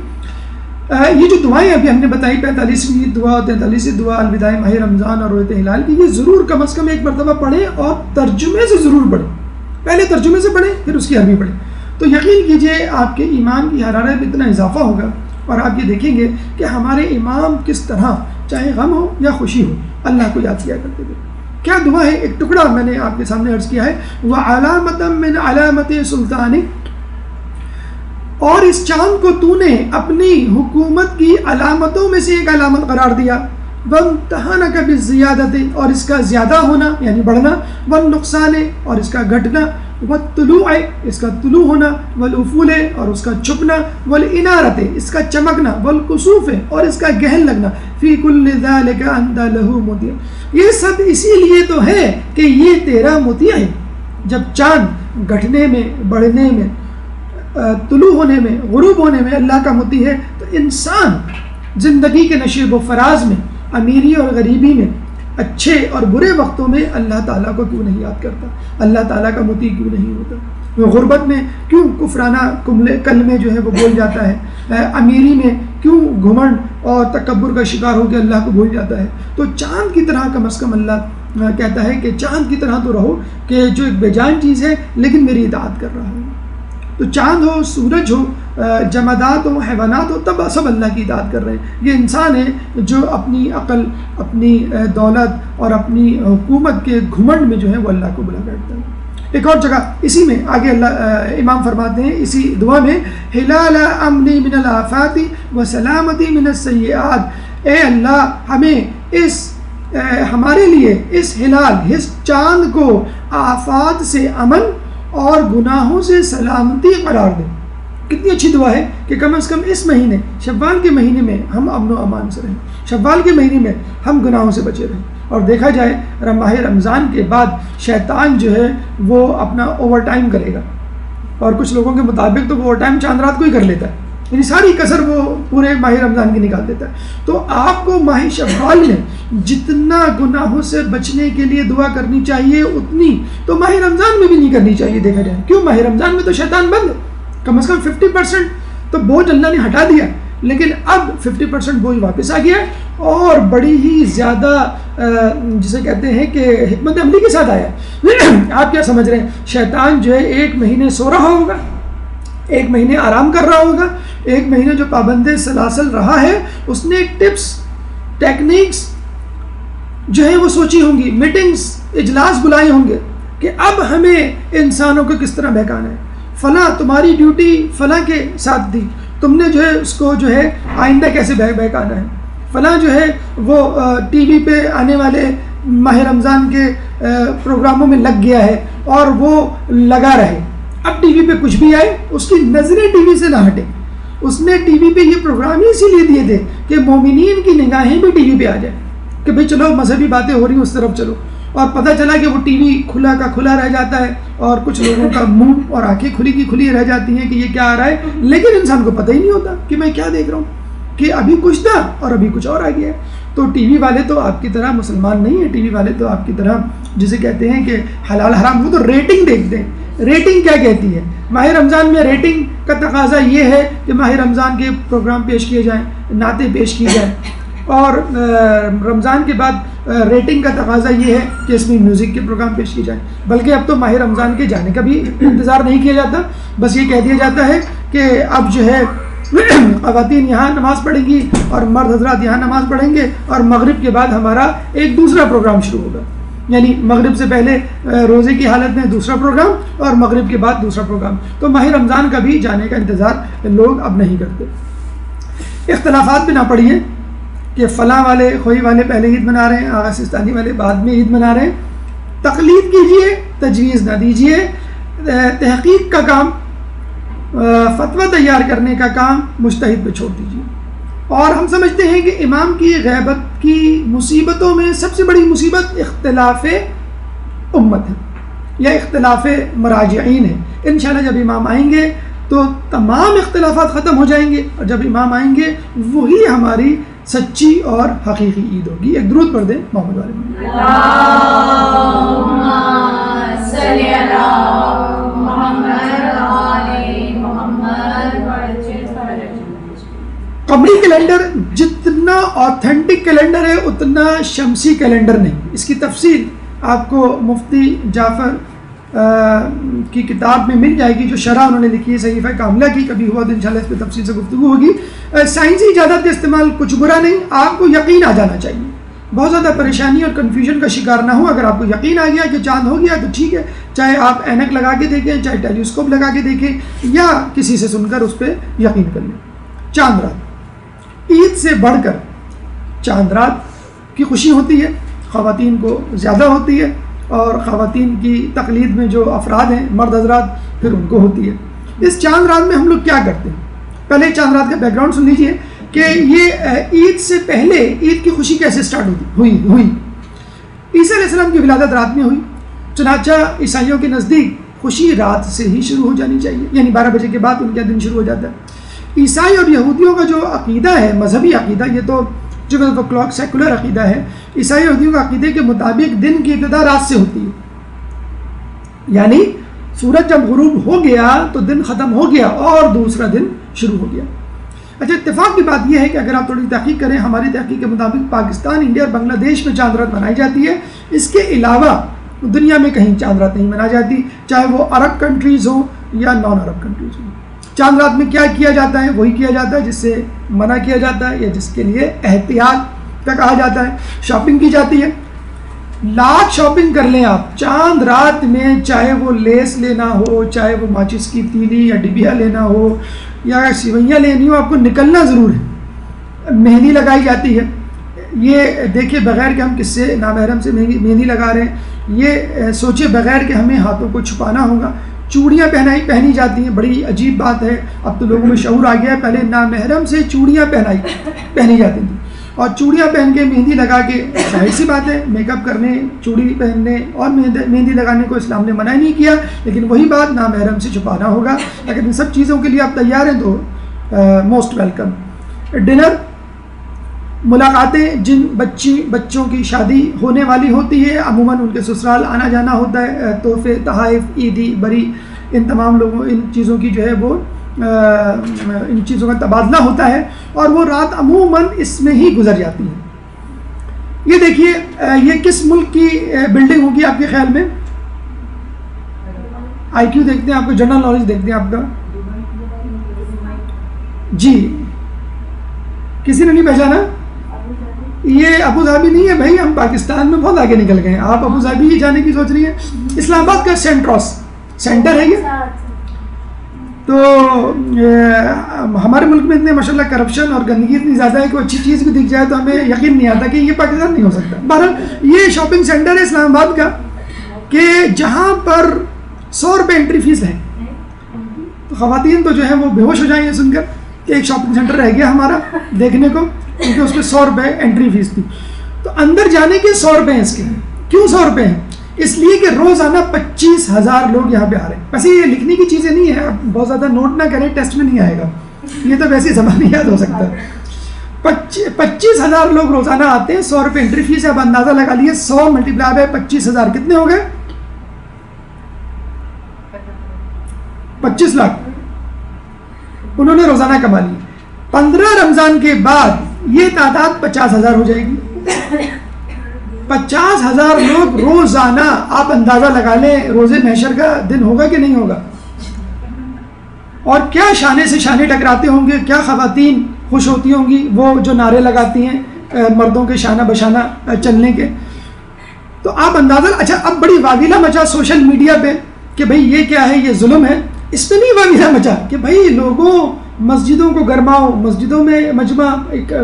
یہ جو دعائیں ابھی ہم نے بتائی 45ویں دعا اور 43ویں دعا الوداع ماہ رمضان اور رؤیت ہلال کی، یہ ضرور کم از کم ایک مرتبہ پڑھیں اور ترجمے سے ضرور پڑھیں، پہلے ترجمے سے پڑھیں پھر اس کی عربی پڑھیں، تو یقین کیجئے آپ کے ایمان کی حرارت میں اتنا اضافہ ہوگا، اور آپ یہ دیکھیں گے کہ ہمارے امام کس طرح چاہے غم ہو یا خوشی ہو اللہ کو یاد کیا کرتے تھے۔ کیا دعا ہے، ایک ٹکڑا میں نے آپ کے سامنے عرض کیا ہے، وَعَلَامَةً مِّنْ عَلَامَةِ سُلْطَانِكَ، اور اس چاند کو تو نے اپنی حکومت کی علامتوں میں سے ایک علامت قرار دیا، وَامْتَحَنَكَ بِالزِّيَادَةِ، اور اس کا زیادہ ہونا یعنی بڑھنا، وَالنُّقْصَانِ، اور اس کا گھٹنا، وَالطُّلُوعِ، اس کا طلوع ہونا، وَالْأُفُولِ، اور اس کا چھپنا، وَالْإِنَارَةِ، اس کا چمکنا، وَالْكُسُوفِ، اور اس کا گہن لگنا، فِي كُلِّ ذَلِكَ أَنْتَ لَهُ مُطِيعٌ، یہ سب اسی لیے تو ہے کہ یہ تیرا مطیع ہے۔ جب چاند گھٹنے میں، بڑھنے میں، طلوع ہونے میں، غروب ہونے میں اللہ کا مطیع ہے، تو انسان زندگی کے نشیب و فراز میں، امیری اور غریبی میں، اچھے اور برے وقتوں میں اللہ تعالیٰ کو کیوں نہیں یاد کرتا، اللہ تعالیٰ کا مطیع کیوں نہیں ہوتا، غربت میں کیوں کفرانہ کلمے جو ہے وہ بول جاتا ہے، امیری میں کیوں گھمنڈ اور تکبر کا شکار ہو کے اللہ کو بھول جاتا ہے۔ تو چاند کی طرح کم از کم اللہ کہتا ہے کہ چاند کی طرح تو رہو کہ جو ایک بے جان چیز ہے لیکن میری اطاعت کر رہا ہے۔ تو چاند ہو، سورج ہو، جمادات ہو، حیوانات ہو، تب سب اللہ کی اطاعت کر رہے ہیں۔ یہ انسان ہے جو اپنی عقل، اپنی دولت اور اپنی حکومت کے گھمنڈ میں جو ہے وہ اللہ کو بلا بیٹھتا ہے۔ ایک اور جگہ اسی میں آگے اللہ امام فرماتے ہیں اسی دعا میں، ہلال امنی من الآفات و سلامتی من السیئات، اے اللہ ہمیں ہمارے لیے اس ہلال، اس چاند کو آفات سے امن اور گناہوں سے سلامتی قرار دیں۔ کتنی اچھی دعا ہے کہ کم از کم اس مہینے، شوال کے مہینے میں ہم امن و امان سے رہیں، شوال کے مہینے میں ہم گناہوں سے بچے رہیں۔ اور دیکھا جائے ماہ رمضان کے بعد شیطان جو ہے وہ اپنا اوور ٹائم کرے گا، اور کچھ لوگوں کے مطابق تو وہ اوور ٹائم چاند رات کو ہی کر لیتا ہے، یعنی ساری کسر وہ پورے ماہ رمضان کی نکال دیتا ہے۔ تو آپ کو ماہ شوال میں جتنا گناہوں سے بچنے کے لیے دعا کرنی چاہیے اتنی تو ماہ رمضان میں بھی نہیں کرنی چاہیے۔ دیکھا جائے کیوں، ماہ رمضان میں تو شیطان بند ہے، کم از کم 50% تو بوجھ اللہ نے ہٹا دیا، لیکن اب 50% بوجھ واپس آ گیا اور بڑی ہی زیادہ جسے کہتے ہیں کہ حکمت عملی کے ساتھ آیا ہے۔ آپ کیا سمجھ رہے ہیں، شیطان جو ہے ایک مہینے سو رہا ہوگا، ایک مہینے آرام کر رہا ہوگا، ایک مہینے جو پابند سلاسل رہا ہے اس نے ٹپس ٹیکنیکس جو ہے وہ سوچی ہوں گی، میٹنگز اجلاس بلائے ہوں گے کہ اب ہمیں انسانوں کو کس طرح بہکانا ہے، فلاں تمہاری ڈیوٹی فلاں کے ساتھ دی، تم نے جو ہے اس کو جو ہے آئندہ کیسے بہکانا ہے، فلاں جو ہے وہ ٹی وی پہ آنے والے ماہ رمضان کے پروگراموں میں لگ گیا ہے اور وہ لگا رہے، اب ٹی وی پہ کچھ بھی آئے اس کی نظریں ٹی وی سے نہ ہٹیں۔ اس نے ٹی وی پہ یہ پروگرام ہی اسی لیے دیے تھے کہ مومنین کی نگاہیں بھی ٹی وی پہ آ جائیں کہ بھئی چلو مذہبی باتیں ہو رہی ہیں اس طرف چلو، اور پتہ چلا کہ وہ ٹی وی کھلا کا کھلا رہ جاتا ہے اور کچھ لوگوں کا منہ اور آنکھیں کھلی کی کھلی رہ جاتی ہیں کہ یہ کیا آ رہا ہے، لیکن انسان کو پتہ ہی نہیں ہوتا کہ میں کیا دیکھ رہا ہوں، کہ ابھی کچھ تھا اور ابھی کچھ اور آ گیا ہے۔ تو ٹی وی والے تو آپ کی طرح مسلمان نہیں ہیں، ٹی وی والے تو آپ کی طرح جسے کہتے ہیں کہ حلال حرام، وہ تو ریٹنگ دیکھتے ہیں۔ ریٹنگ کیا کہتی ہے، ماہ رمضان میں ریٹنگ کا تقاضا یہ ہے کہ ماہ رمضان کے پروگرام پیش کیے جائیں، نعتیں پیش کی جائیں، اور رمضان کے بعد ریٹنگ کا تقاضا یہ ہے کہ اس میں میوزک کے پروگرام پیش کیے جائیں۔ بلکہ اب تو ماہ رمضان کے جانے کا بھی انتظار نہیں کیا جاتا، بس یہ کہہ دیا جاتا ہے کہ اب جو ہے خواتین یہاں نماز پڑھیں گی اور مرد حضرات یہاں نماز پڑھیں گے، اور مغرب کے بعد ہمارا ایک دوسرا پروگرام شروع ہوگا، یعنی مغرب سے پہلے روزے کی حالت میں دوسرا پروگرام اور مغرب کے بعد دوسرا پروگرام۔ تو ماہ رمضان کا بھی جانے کا انتظار لوگ اب نہیں کرتے۔ اختلافات بھی نہ پڑھیے کہ فلاں والے خوئی والے پہلے عید منا رہے ہیں، آغا سستانی والے بعد میں عید منا رہے ہیں۔ تقلید کیجئے، تجویز نہ دیجئے۔ تحقیق کا کام، فتویٰ تیار کرنے کا کام مجتہد پہ چھوڑ دیجئے۔ اور ہم سمجھتے ہیں کہ امام کی غیبت کی مصیبتوں میں سب سے بڑی مصیبت اختلاف امت ہے یا اختلاف مراجعین ہے۔ انشاءاللہ جب امام آئیں گے تو تمام اختلافات ختم ہو جائیں گے، اور جب امام آئیں گے وہی ہماری سچی اور حقیقی عید ہوگی. ایک درود پڑھ دیں محمد والے میں. اللہم صلی علی محمد آل محمد. قمری کیلنڈر جتنا آتھینٹک کیلنڈر ہے اتنا شمسی کیلنڈر نہیں. اس کی تفصیل آپ کو مفتی جعفر کی کتاب میں مل جائے گی، جو شرح انہوں نے لکھی ہے صحیفہ کاملہ کی. کبھی ہوا تو انشاءاللہ اس پہ تفصیل سے گفتگو ہوگی. سائنسی ایجادات کا استعمال کچھ برا نہیں، آپ کو یقین آ جانا چاہیے. بہت زیادہ پریشانی اور کنفیوژن کا شکار نہ ہو. اگر آپ کو یقین آ گیا کہ چاند ہو گیا تو ٹھیک ہے، چاہے آپ اینک لگا کے دیکھیں، چاہے ٹیلیسکوپ لگا کے دیکھیں، یا کسی سے سن کر اس پہ یقین کر لیں. چاند رات، عید سے بڑھ کر چاند رات کی خوشی ہوتی ہے، خواتین کو زیادہ ہوتی ہے، اور خواتین کی تقلید میں جو افراد ہیں مرد حضرات پھر ان کو ہوتی ہے. اس چاند رات میں ہم لوگ کیا کرتے ہیں؟ پہلے چاند رات کا بیک گراؤنڈ سن لیجئے کہ یہ عید سے پہلے عید کی خوشی کیسے سٹارٹ ہوئی. عیسیٰ علیہ السلام کی ولادت رات میں ہوئی، چنانچہ عیسائیوں کے نزدیک خوشی رات سے ہی شروع ہو جانی چاہیے، یعنی 12 بجے کے بعد ان کا دن شروع ہو جاتا ہے. عیسائی اور یہودیوں کا جو عقیدہ ہے، مذہبی عقیدہ، یہ تو جو کلاک سیکولر عقیدہ ہے، عیسائی یہودیوں کا عقیدے کے مطابق دن کی ابتدا رات سے ہوتی ہے. یعنی سورج جب غروب ہو گیا تو دن ختم ہو گیا اور دوسرا دن شروع ہو گیا. اچھا، اتفاق کی بات یہ ہے کہ اگر آپ تھوڑی تحقیق کریں، ہماری تحقیق کے مطابق پاکستان، انڈیا اور بنگلہ دیش میں چاند رات منائی جاتی ہے. اس کے علاوہ دنیا میں کہیں چاند رات نہیں منائی جاتی، چاہے وہ عرب کنٹریز ہوں یا نان عرب کنٹریز ہوں. چاند رات میں کیا کیا جاتا ہے؟ وہی کیا جاتا ہے جس سے منع کیا جاتا ہے یا جس کے لیے احتیاط کا کہا جاتا ہے. شاپنگ کی جاتی ہے، لاکھ شاپنگ کر لیں آپ چاند رات میں، چاہے وہ لیس لینا ہو، چاہے وہ ماچس کی تیلی یا ڈبیا لینا ہو یا سوئیاں لینی ہو، آپ کو نکلنا ضرور ہے. مہندی لگائی جاتی ہے. یہ دیکھے بغیر کہ ہم کس سے نامحرم سے مہندی لگا رہے ہیں، یہ سوچے بغیر کہ ہمیں ہاتھوں کو چھپانا ہوگا. چوڑیاں پہنی جاتی ہیں، بڑی عجیب بات ہے. اب تو لوگوں میں شعور آ گیا ہے، پہلے نامحرم سے چوڑیاں پہنی جاتی تھیں، اور چوڑیاں پہن کے مہندی لگا کے، ظاہر سی بات ہے میک اپ کرنے، چوڑی پہننے اور مہندی لگانے کو اسلام نے منع نہیں کیا، لیکن وہی بات نامحرم سے چھپانا ہوگا. اگر ان سب چیزوں کے لیے آپ تیار ہیں تو موسٹ ویلکم. ڈنر، ملاقاتیں، جن بچوں کی شادی ہونے والی ہوتی ہے عموماً ان کے سسرال آنا جانا ہوتا ہے، تحفے، تحائف، عیدی، بری، ان تمام لوگوں، ان چیزوں کی جو ہے وہ ان چیزوں کا تبادلہ ہوتا ہے، اور وہ رات عموماً اس میں ہی گزر جاتی ہے. یہ دیکھیے، یہ کس ملک کی بلڈنگ ہوگی آپ کے خیال میں؟ آئی کیو دیکھتے ہیں آپ کو، جنرل نالج دیکھتے ہیں آپ کا. جی، کسی نے نہیں پہچانا؟ یہ ابو ظہبی نہیں ہے بھائی، ہم پاکستان میں بہت آگے نکل گئے ہیں. آپ ابو ظہبی ہی جانے کی سوچ رہی ہیں. اسلام آباد کا سینٹر ہے یہ. تو ہمارے ملک میں اتنے ماشاء اللہ کرپشن اور گندگی اتنی زیادہ ہے کہ اچھی چیز بھی دکھ جائے تو ہمیں یقین نہیں آتا کہ یہ پاکستان نہیں ہو سکتا. بہرحال یہ شاپنگ سینٹر ہے اسلام آباد کا، کہ جہاں پر 100 روپے انٹری فیس ہے. تو خواتین تو جو ہے وہ بے ہوش ہو جائیں گے سن کر کہ ایک شاپنگ سینٹر رہ گیا ہمارا دیکھنے کو، کیونکہ اس پہ 100 روپے انٹری فیس تھی. تو اندر جانے کے 100 روپے ہیں اس کے. کیوں 100 روپے ہیں؟ اس لیے کہ روزانہ 25,000 لوگ یہاں پہ آ رہے ہیں. ویسے یہ لکھنے کی چیزیں نہیں ہیں، آپ بہت زیادہ نوٹ نہ کریں، ٹیسٹ میں نہیں آئے گا، یہ تو ویسے زبان یاد ہو سکتا ہے. 25,000 لوگ روزانہ آتے ہیں، 100 روپے انٹری فیس ہے. اب اندازہ لگا لیے 100 ملٹیپلائی بائی 25,000 کتنے ہو گئے؟ 25 لاکھ انہوں نے روزانہ کما لی. 15 رمضان کے بعد یہ تعداد 50,000 ہو جائے گی. 50,000 لوگ روزانہ، آپ اندازہ لگا لیں روزے محشر کا دن ہوگا کہ نہیں ہوگا. اور کیا شانے سے شانے ٹکراتے ہوں گے، کیا خواتین خوش ہوتی ہوں گی وہ جو نعرے لگاتی ہیں مردوں کے شانہ بشانہ چلنے کے. تو آپ اندازہ. اچھا، اب بڑی واویلا مچا سوشل میڈیا پہ کہ بھئی یہ کیا ہے، یہ ظلم ہے. اس پہ نہیں واویلا مچا کہ بھئی لوگوں مسجدوں کو گرماؤ، مسجدوں میں مجمع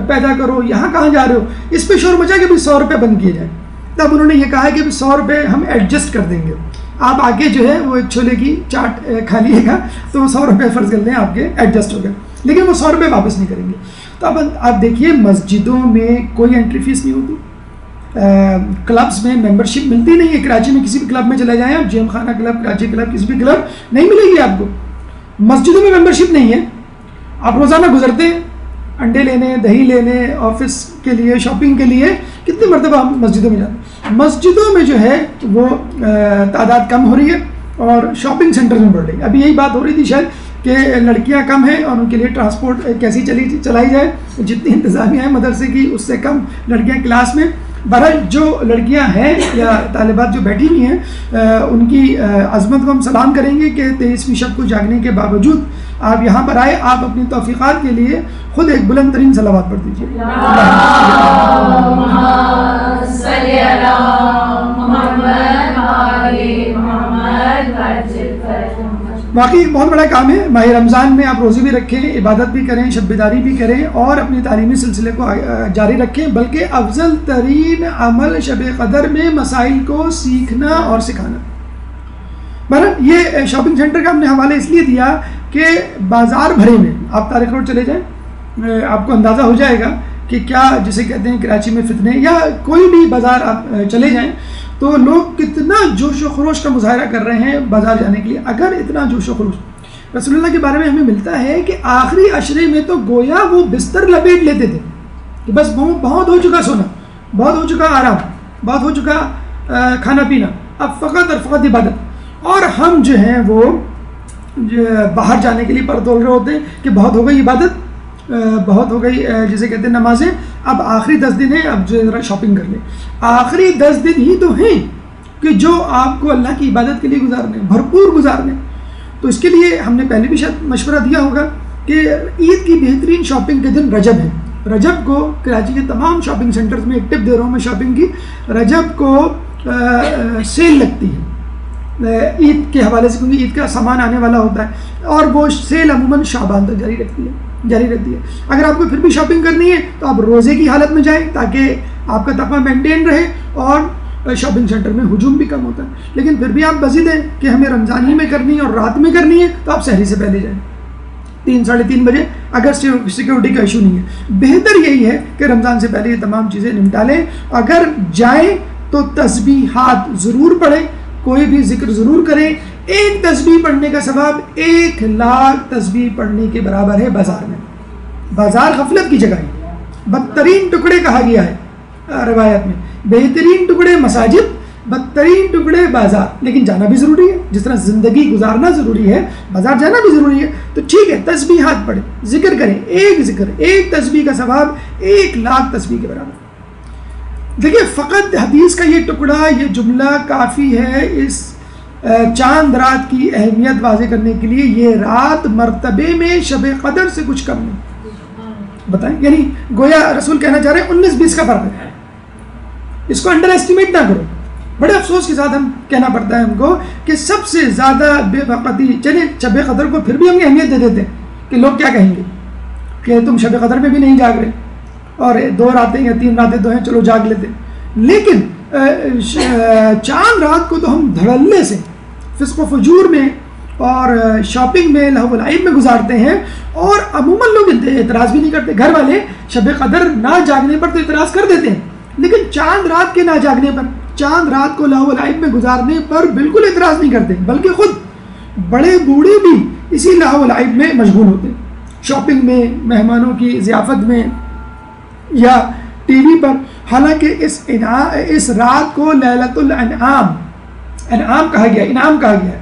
پیدا کرو، یہاں کہاں جا رہے ہو. اس پہ شور مچا کہ بھئی 100 روپے بند کیے جائیں. تب انہوں نے یہ کہا کہ 100 روپے ہم ایڈجسٹ کر دیں گے، آپ آگے جو ہے وہ ایک چھولے کی چاٹ کھا لیے گا تو وہ 100 روپے فرض کر لیں آپ کے ایڈجسٹ ہو گئے، لیکن وہ 100 روپے واپس نہیں کریں گے. تو اب آپ دیکھیے مسجدوں میں کوئی انٹری فیس نہیں ہوتی، کلبس میں ممبرشپ ملتی نہیں ہے. کراچی میں کسی بھی کلب میں چلے جائیں آپ، جیم خانہ کلب، کراچی کلب، کسی بھی کلب نہیں ملے گی آپ کو. مسجدوں میں ممبرشپ نہیں ہے، آپ روزانہ گزرتے ہیں انڈے لینے، دہی لینے، آفس کے لیے، شاپنگ کے لیے، کتنی مرتبہ ہم مسجدوں میں جاتے ہیں. مسجدوں میں جو ہے وہ تعداد کم ہو رہی ہے اور شاپنگ سینٹر میں بڑھ رہی ہے. ابھی یہی بات ہو رہی تھی شاید کہ لڑکیاں کم ہیں اور ان کے لیے ٹرانسپورٹ کیسی چلائی جائے، جتنی انتظامیہ ہے مدرسے کی اس سے کم لڑکیاں کلاس میں. بہرحال جو لڑکیاں ہیں یا طالبات جو بیٹھی ہوئی ہیں ان کی عظمت کو ہم سلام کریں گے کہ 23ویں شب کو جاگنے کے باوجود آپ یہاں پر آئے. آپ اپنی توفیقات کے لیے خود ایک بلند ترین صلوات پڑھ دیجیے. واقعی ایک بہت بڑا کام ہے. ماہ رمضان میں آپ روزے بھی رکھیں، عبادت بھی کریں، شب بیداری بھی کریں اور اپنی تعلیمی سلسلے کو جاری رکھیں. بلکہ افضل ترین عمل شب قدر میں مسائل کو سیکھنا اور سکھانا. بہرحال یہ شاپنگ سینٹر کا ہم نے حوالہ اس لیے دیا کہ بازار بھرے میں آپ طارق روڈ چلے جائیں، آپ کو اندازہ ہو جائے گا کہ کیا جسے کہتے ہیں کراچی میں فتنے، یا کوئی بھی بازار آپ چلے جائیں تو لوگ کتنا جوش و خروش کا مظاہرہ کر رہے ہیں بازار جانے کے لیے. اگر اتنا جوش و خروش رسول اللہ کے بارے میں ہمیں ملتا ہے کہ آخری عشرے میں تو گویا وہ بستر لپیٹ لیتے تھے کہ بس بہت ہو چکا سونا، بہت ہو چکا آرام، بہت ہو چکا کھانا پینا، اب فقط اور فقط عبادت. اور ہم جو ہیں وہ باہر جانے کے لیے پر تول رہے ہوتے ہیں کہ بہت ہو گئی عبادت، بہت ہو گئی جسے کہتے ہیں نمازیں، اب آخری 10 دن ہیں، اب جو ذرا شاپنگ کر لیں. آخری 10 دن ہی تو ہیں کہ جو آپ کو اللہ کی عبادت کے لیے گزارنے، بھرپور گزارنے. تو اس کے لیے ہم نے پہلے بھی شاید مشورہ دیا ہوگا کہ عید کی بہترین شاپنگ کے دن رجب ہے. رجب کو کراچی کے تمام شاپنگ سینٹرز میں ایک ٹپ دے رہا ہوں میں شاپنگ کی، رجب کو سیل لگتی ہے عید کے حوالے سے، کیونکہ عید کا سامان آنے والا ہوتا ہے اور وہ سیل عموماً شعبان تک جاری رہتی ہے. اگر آپ کو پھر بھی شاپنگ کرنی ہے تو آپ روزے کی حالت میں جائیں تاکہ آپ کا تقویٰ مینٹین رہے اور شاپنگ سینٹر میں ہجوم بھی کم ہوتا ہے. لیکن پھر بھی آپ بضد ہیں کہ ہمیں رمضان ہی میں کرنی ہے اور رات میں کرنی ہے تو آپ سحری سے پہلے جائیں 3 ساڑھے 3 بجے، اگر سیکورٹی کا ایشو نہیں ہے. بہتر یہی ہے کہ رمضان سے پہلے یہ تمام چیزیں نمٹا لیں. اگر جائیں تو تسبیحات ضرور پڑھیں، کوئی بھی ذکر ضرور کریں. ایک تسبیح پڑھنے کا ثواب 1,00,000 تسبیح پڑھنے کے برابر ہے. بازار میں، بازار غفلت کی جگہ ہے، بدترین ٹکڑے کہا گیا ہے روایت میں، بہترین ٹکڑے مساجد، بدترین ٹکڑے بازار. لیکن جانا بھی ضروری ہے، جس طرح زندگی گزارنا ضروری ہے بازار جانا بھی ضروری ہے. تو ٹھیک ہے، تسبیحات پڑھیں، ذکر کریں، ایک ذکر، ایک تسبیح کا ثواب 1,00,000 تسبیح کے برابر. دیکھیے فقط حدیث کا یہ ٹکڑا، یہ جملہ کافی ہے اس چاند رات کی اہمیت واضح کرنے کے لیے. یہ رات مرتبے میں شب قدر سے کچھ کم نہیں. بتائیں، یعنی گویا رسول کہنا چاہ رہے ہیں 19-20 کا فرق ہے. اس کو انڈر ایسٹیمیٹ نہ کرو. بڑے افسوس کے ساتھ ہم کہنا پڑتا ہے ہم کو کہ سب سے زیادہ بے وقتی، چلے شب قدر کو پھر بھی ہم اہمیت دے دیتے ہیں کہ لوگ کیا کہیں گے کہ تم شب قدر میں بھی نہیں جاگ رہے، اور 2 راتیں یا 3 راتیں تو ہیں، چلو جاگ لیتے. لیکن چاند رات کو تو ہم دھڑلے سے فسق و فجور میں اور شاپنگ میں، لہو و لعب میں گزارتے ہیں. اور عموماً لوگ اعتراض بھی نہیں کرتے. گھر والے شب قدر نہ جاگنے پر تو اعتراض کر دیتے ہیں، لیکن چاند رات کے نہ جاگنے پر، چاند رات کو لہو و لعب میں گزارنے پر بالکل اعتراض نہیں کرتے. بلکہ خود بڑے بوڑھے بھی اسی لہو و لعب میں مشغول ہوتے ہیں، شاپنگ میں، مہمانوں کی ضیافت میں یا ٹی وی پر. حالانکہ اس رات کو لیلۃ الانعام کہا گیا، انعام کہا گیا ہے،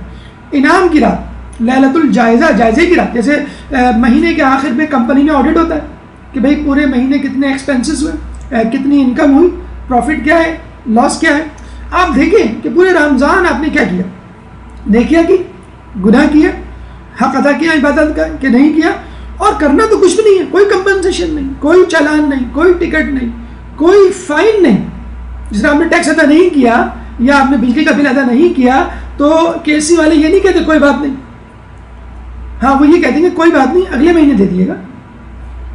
انعام کی رات، لیلۃ الجائزہ، جائزے کی رات. جیسے مہینے کے آخر میں کمپنی میں آڈٹ ہوتا ہے کہ بھئی پورے مہینے کتنے ایکسپینسز ہوئے، کتنی انکم ہوئی، پروفٹ کیا ہے، لاس کیا ہے. آپ دیکھیں کہ پورے رمضان آپ نے کیا کیا، نیکیاں کی، گناہ کیا، حق ادا کیا عبادت کا کہ نہیں کیا. اور کرنا تو کچھ بھی نہیں ہے، کوئی کمپنسیشن نہیں، کوئی چالان نہیں، کوئی ٹکٹ نہیں، کوئی فائن نہیں. جس طرح آپ نے ٹیکس ادا نہیں کیا یا آپ نے بجلی کا بل ادا نہیں کیا تو کے سی والے یہ نہیں کہتے کوئی بات نہیں. ہاں وہ یہ کہتے ہیں کہ کوئی بات نہیں، اگلے مہینے دے دیے گا.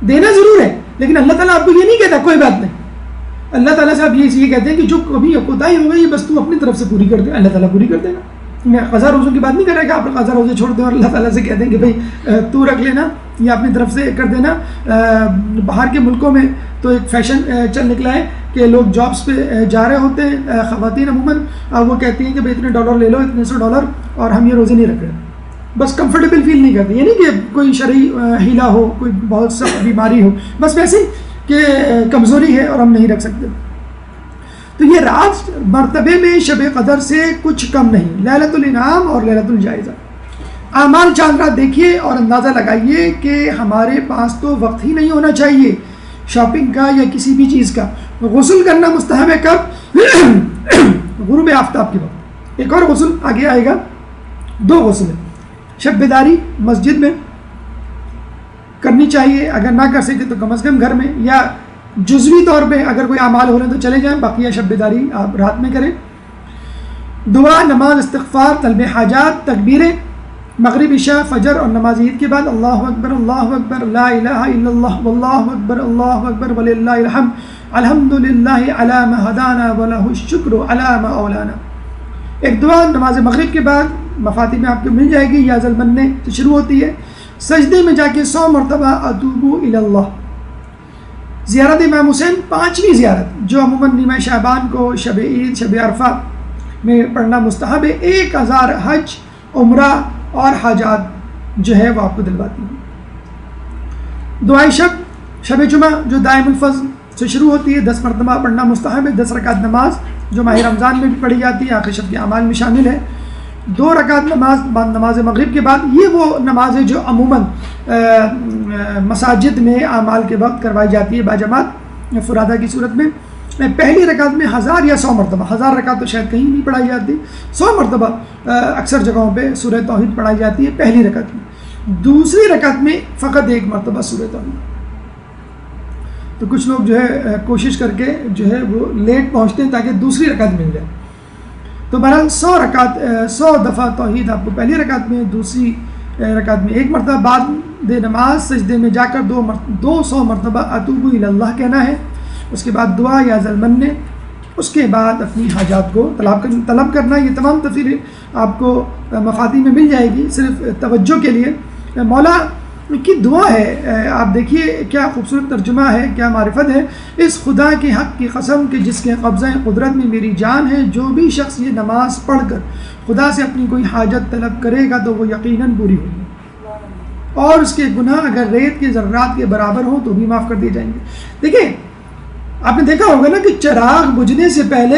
دینا ضرور ہے، لیکن اللہ تعالیٰ آپ کو یہ نہیں کہتا کوئی بات نہیں. اللہ تعالیٰ سے آپ یہ کہتے ہیں کہ جو کبھی کوتاہی ہوگی یہ بس تو اپنی طرف سے پوری کر دے، اللہ تعالیٰ پوری کر دے گا. میں قضا روزوں کی بات نہیں کر رہا کہ آپ قضا روزے چھوڑ دیں اور اللہ تعالیٰ سے کہتے ہیں کہ بھائی تو رکھ لینا یا اپنی طرف سے کر دینا. باہر کے ملکوں میں تو ایک فیشن چل نکلا ہے کہ لوگ جابس پہ جا رہے ہوتے ہیں، خواتین عموماً وہ کہتی ہیں کہ بھائی اتنے ڈالر لے لو، اتنے $100، اور ہم یہ روزے نہیں رکھ رہے. بس کمفرٹیبل فیل نہیں کرتے، یعنی کہ کوئی شرعی ہیلا ہو، کوئی بہت سخت بیماری ہو، بس ویسے کہ کمزوری ہے اور ہم نہیں رکھ سکتے. تو یہ رات مرتبے میں شب قدر سے کچھ کم نہیں، لیلۃ الانعام اور لیلۃ الجائزہ. اعمال چاند رات دیکھیے اور اندازہ لگائیے کہ ہمارے پاس تو وقت ہی نہیں ہونا چاہیے شاپنگ کا یا کسی بھی چیز کا. غسل کرنا مستحب ہے کب؟ غروب آفتاب کے وقت. ایک اور غسل آگے آئے گا، 2 غسل ہیں. شب بیداری مسجد میں کرنی چاہیے، اگر نہ کر سکتے تو کم از کم گھر میں، یا جزوی طور پہ اگر کوئی اعمال ہو رہے ہیں تو چلے جائیں، باقی شب بیداری آپ رات میں کریں. دعا، نماز، استغفار، طلب حاجات، تکبیریں مغرب، عشاء، فجر اور نماز عید کے بعد اللہ اکبر لا الہ الا اللہ واللہ اکبر وللہ الحمد الحمدللہ علی ما ہدانا ولہ الشکر علی ما اولانا. ایک دعا نماز مغرب کے بعد مفاتیح میں آپ کو مل جائے گی، یا ذلمنے سے شروع ہوتی ہے. سجدے میں جا کے 100 مرتبہ اتوب الی اللہ. زیارت امام حسین 5ویں زیارت جو عموماً نیمہ شعبان کو شب عید شب عرفہ میں پڑھنا مستحب ہے. 1000 حج، عمرہ اور حاجات جو ہے وہ آپ کو دلواتی ہیں. دعائے شب جمعہ جو دائم الفضل سے شروع ہوتی ہے 10 مرتبہ پڑھنا مستحب ہے. 10 رکعت نماز جو ماہ رمضان میں بھی پڑھی جاتی ہے، آخر شب کے اعمال میں شامل ہے. 2 رکعت نماز مغرب کے بعد. یہ وہ نماز ہے جو عموماً مساجد میں اعمال کے وقت کروائی جاتی ہے باجماعت فرادہ کی صورت میں. پہلی رکعت میں 1000 یا 100 مرتبہ، 1000 رکعت تو شاید کہیں نہیں پڑھائی جاتی، 100 مرتبہ اکثر جگہوں پہ سورہ توحید پڑھائی جاتی ہے پہلی رکعت میں. دوسری رکعت میں فقط 1 مرتبہ سورہ توحید. تو کچھ لوگ جو ہے کوشش کر کے جو ہے وہ لیٹ پہنچتے ہیں تاکہ دوسری رکعت مل جائے. تو بہرحال 100 دفعہ توحید آپ کو پہلی رکعت میں، دوسری رکعت میں 1 مرتبہ، بعد نماز سجدے میں جا کر 200 مرتبہ اتوب الی اللہ کہنا ہے. اس کے بعد دعا یا ذلمنے، اس کے بعد اپنی حاجات کو طلب کرنا. یہ تمام تفصیلیں آپ کو مفاتیح میں مل جائے گی. صرف توجہ کے لیے مولا کی دعا ہے. آپ دیکھیے کیا خوبصورت ترجمہ ہے، کیا معرفت ہے. اس خدا کے حق کی قسم کہ جس کے قبضہ قدرت میں میری جان ہے، جو بھی شخص یہ نماز پڑھ کر خدا سے اپنی کوئی حاجت طلب کرے گا تو وہ یقیناً پوری ہوگی، اور اس کے گناہ اگر ریت کے ذرات کے برابر ہوں تو بھی معاف کر دیے جائیں گے. دیکھیں آپ نے دیکھا ہوگا نا کہ چراغ بجھنے سے پہلے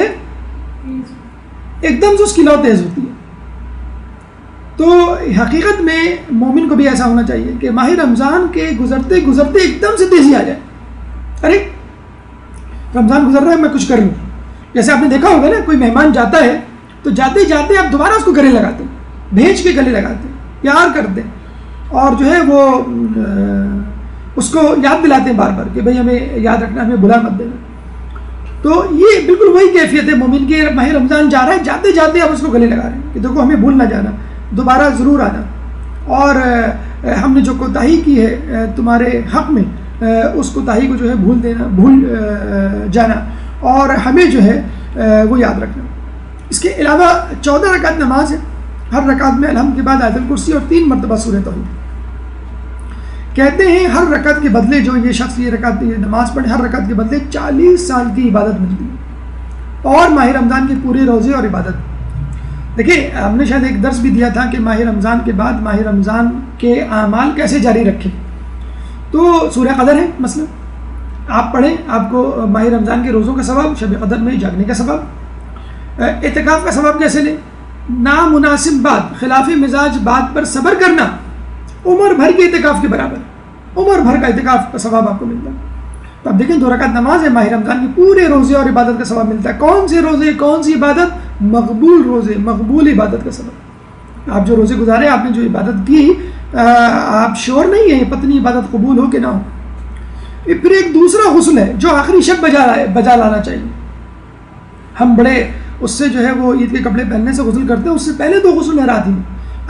ایک دم سے اس کی لو تیز ہوتی ہے. تو حقیقت میں مومن کو بھی ایسا ہونا چاہیے کہ ماہ رمضان کے گزرتے گزرتے ایک دم سے تیزی آ جائے. ارے رمضان گزر رہا ہے، میں کچھ کر لوں. جیسے آپ نے دیکھا ہوگا نا کوئی مہمان جاتا ہے تو جاتے جاتے آپ دوبارہ اس کو گلے لگاتے ہیں، بھیج کے گلے لگاتے ہیں، پیار کرتے ہیں، اور جو ہے وہ اس کو یاد دلاتے ہیں بار بار کہ بھئی ہمیں یاد رکھنا، ہمیں بھلا مت دینا. تو یہ بالکل وہی کیفیت ہے مومن کی. ماہ رمضان جا رہا ہے، جاتے جاتے آپ اس کو گلے لگا رہے ہیں کہ دیکھو ہمیں بھول نہ جانا، دوبارہ ضرور آنا، اور ہم نے جو کوتاہی کی ہے تمہارے حق میں اس کوتاہی کو جو ہے بھول جانا، اور ہمیں جو ہے وہ یاد رکھنا. اس کے علاوہ 14 رکعت نماز ہے. ہر رکعت میں الحمد کے بعد آیت الکرسی اور 3 مرتبہ سورہ توحید. کہتے ہیں ہر رکعت کے بدلے جو یہ شخص یہ نماز پڑھے، ہر رکعت کے بدلے 40 سال کی عبادت ملتی ہے، اور ماہ رمضان کے پورے روزے اور عبادت. دیکھیں ہم نے شاید ایک درس بھی دیا تھا کہ ماہ رمضان کے بعد ماہ رمضان کے اعمال کیسے جاری رکھیں. تو سورہ قدر ہے مثلا، آپ پڑھیں، آپ کو ماہ رمضان کے روزوں کا ثواب، شب قدر میں جاگنے کا ثواب. اعتکاف کا ثواب کیسے لیں؟ نامناسب بات، خلاف مزاج بات پر صبر کرنا عمر بھر کے اعتکاف کے برابر، عمر بھر کا اعتکاف کا ثواب آپ کو ملتا ہے. تو اب دیکھیں 2 رکعت نماز ہے، ماہ رمضان کے پورے روزے اور عبادت کا ثواب ملتا ہے. کون سے روزے، کون سی عبادت؟ مقبول روزے، مقبول عبادت کا سبب. آپ جو روزے گزارے، آپ نے جو عبادت کی، آپ شور نہیں ہیں پتنی عبادت قبول ہو کہ نہ ہو. پھر ایک دوسرا غسل ہے جو آخری شب بجا لانا چاہیے. ہم بڑے اس سے جو ہے وہ عید کے کپڑے پہننے سے غسل کرتے ہیں، اس سے پہلے 2 غسل ہیں رات ہی میں.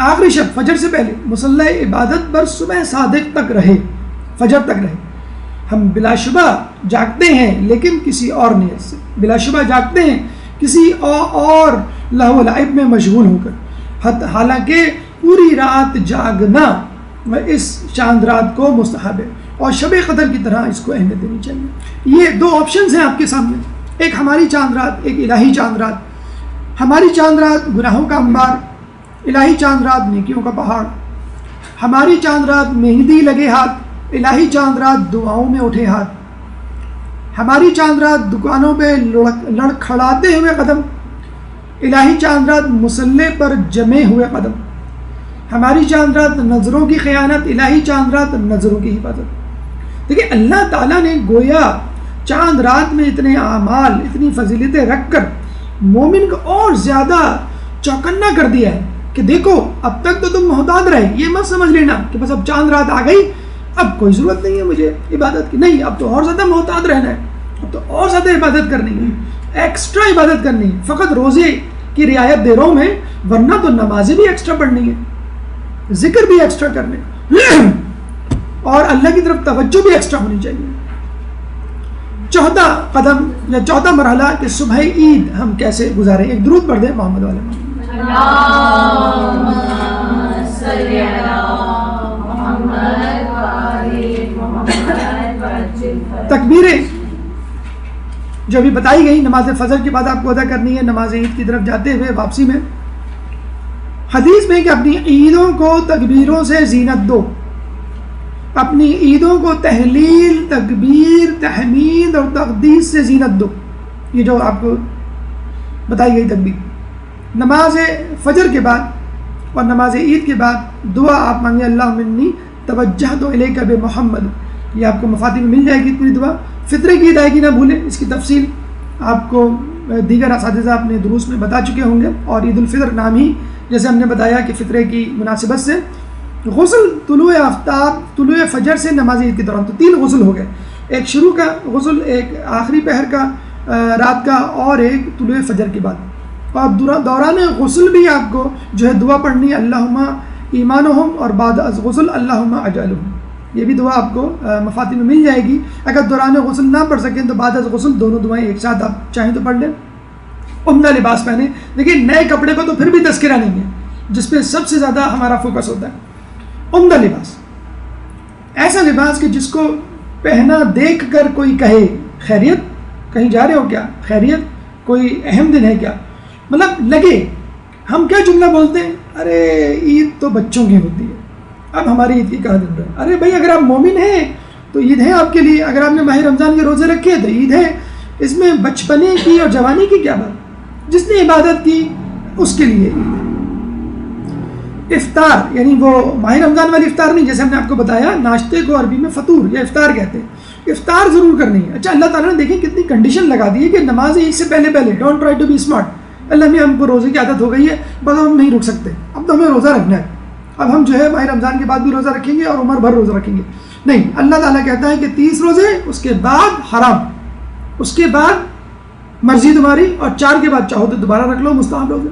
آخری شب فجر سے پہلے مصلی عبادت پر صبح صادق تک رہے، فجر تک رہے. ہم بلا شبہ جاگتے ہیں لیکن کسی اور نیت سے، بلا شبہ جاگتے ہیں کسی اور لہو و لعب میں مشغول ہو کر، حالانکہ پوری رات جاگنا اس چاند رات کو مستحب ہے، اور شب قدر کی طرح اس کو اہمیت دینی چاہیے. یہ 2 آپشنز ہیں آپ کے سامنے، ایک ہماری چاند رات، ایک الہی چاند رات. ہماری چاند رات گناہوں کا انبار، الہی چاند رات نیکیوں کا پہاڑ، ہماری چاند رات مہندی لگے ہاتھ، الہی چاند رات دعاؤں میں اٹھے ہاتھ، ہماری چاند رات دکانوں پہ لڑکھڑاتے ہوئے قدم، الہی چاند رات مصلے پر جمے ہوئے قدم، ہماری چاند رات نظروں کی خیانت، الہی چاند رات نظروں کی حفاظت۔ دیکھیں اللہ تعالیٰ نے گویا چاند رات میں اتنے اعمال، اتنی فضیلتیں رکھ کر مومن کو اور زیادہ چوکنا کر دیا ہے کہ دیکھو اب تک تو تم محتاط رہے، یہ مت سمجھ لینا کہ بس اب چاند رات آ گئی اب کوئی ضرورت نہیں ہے مجھے عبادت کی، نہیں، اب تو اور زیادہ محتاط رہنا ہے، اب تو اور زیادہ عبادت کرنی ہے، ایکسٹرا عبادت کرنی ہے۔ فقط روزے کی رعایت دے رہا ہوں میں، ورنہ تو نمازیں بھی ایکسٹرا پڑھنی ہے، ذکر بھی ایکسٹرا کرنے اور اللہ کی طرف توجہ بھی ایکسٹرا ہونی چاہیے۔ چوتھا قدم یا چوتھا مرحلہ کہ صبح عید ہم کیسے گزاریں۔ ایک درود پڑھ دیں محمد والے محمد۔ اللہم صلی علی محمد و آل محمد۔ تکبیریں جو ابھی بتائی گئی نماز فجر کے بعد آپ کو ادا کرنی ہے، نماز عید کی طرف جاتے ہوئے واپسی میں۔ حدیث میں کہ اپنی عیدوں کو تکبیروں سے زینت دو، اپنی عیدوں کو تحلیل، تکبیر، تحمید اور تقدیس سے زینت دو، یہ جو آپ کو بتائی گئی تکبیر۔ نماز فجر کے بعد اور نماز عید کے بعد دعا آپ مانگیں، اللہم انی توجہت الیک بمحمد، یہ آپ کو مفاتیح میں مل جائے گی پوری دعا۔ فطرے کی ادائیگی نہ بھولیں، اس کی تفصیل آپ کو دیگر اساتذہ اپنے دروس میں بتا چکے ہوں گے، اور عید الفطر نام ہی جیسے ہم نے بتایا کہ فطرے کی مناسبت سے غسل طلوع آفتاب، طلوع فجر سے نماز عید کے دوران، تو 3 غسل ہو گئے، ایک شروع کا غسل، ایک آخری پہر کا رات کا، اور ایک طلوع فجر کے بعد۔ اور دوران غسل بھی آپ کو جو ہے دعا پڑھنی ہے، اللہم ایمانہم، اور بعد از غسل اللہم اجعلہم، یہ بھی دعا آپ کو مفاتیح میں مل جائے گی۔ اگر دوران غسل نہ پڑھ سکیں تو بعد از غسل دونوں دعائیں ایک ساتھ آپ چاہیں تو پڑھ لیں۔ عمدہ لباس پہنیں، دیکھیے نئے کپڑے کو تو پھر بھی تذکرہ نہیں ہے، جس پہ سب سے زیادہ ہمارا فوکس ہوتا ہے۔ عمدہ لباس، ایسا لباس کہ جس کو پہنا دیکھ کر کوئی کہے خیریت، کہیں جا رہے ہو کیا، خیریت، کوئی اہم دن ہے کیا، مطلب لگے۔ ہم کیا جملہ بولتے ہیں، ارے عید تو بچوں کی ہوتی ہے، اب ہماری عید کی کہاں دن رہا۔ ارے بھائی اگر آپ مومن ہیں تو عید ہے آپ کے لیے، اگر آپ نے ماہ رمضان کے روزے رکھے تو عید ہے، اس میں بچپنے کی اور جوانی کی کیا بات، جس نے عبادت کی اس کے لیے عید ہے۔ افطار یعنی وہ ماہ رمضان والی افطار نہیں، جیسے ہم نے آپ کو بتایا ناشتے کو عربی میں فطور یا افطار کہتے ہیں، افطار ضرور کرنی ہے۔ اچھا اللہ تعالیٰ نے دیکھیں کتنی کنڈیشن لگا دی ہے کہ نماز عید سے پہلے don't try to be smart, اللہ میں ہم کو روزے کی عادت ہو گئی ہے، بس ہم نہیں رک سکتے، اب تو ہمیں روزہ رکھنا ہے، اب ہم جو ہے ماہ رمضان کے بعد بھی روزہ رکھیں گے اور عمر بھر روزہ رکھیں گے، نہیں، اللہ تعالیٰ کہتا ہے کہ 30 روزے، اس کے بعد حرام، اس کے بعد مرضی تمہاری، اور 4 کے بعد چاہو تو دوبارہ رکھ لو مستحب روزے۔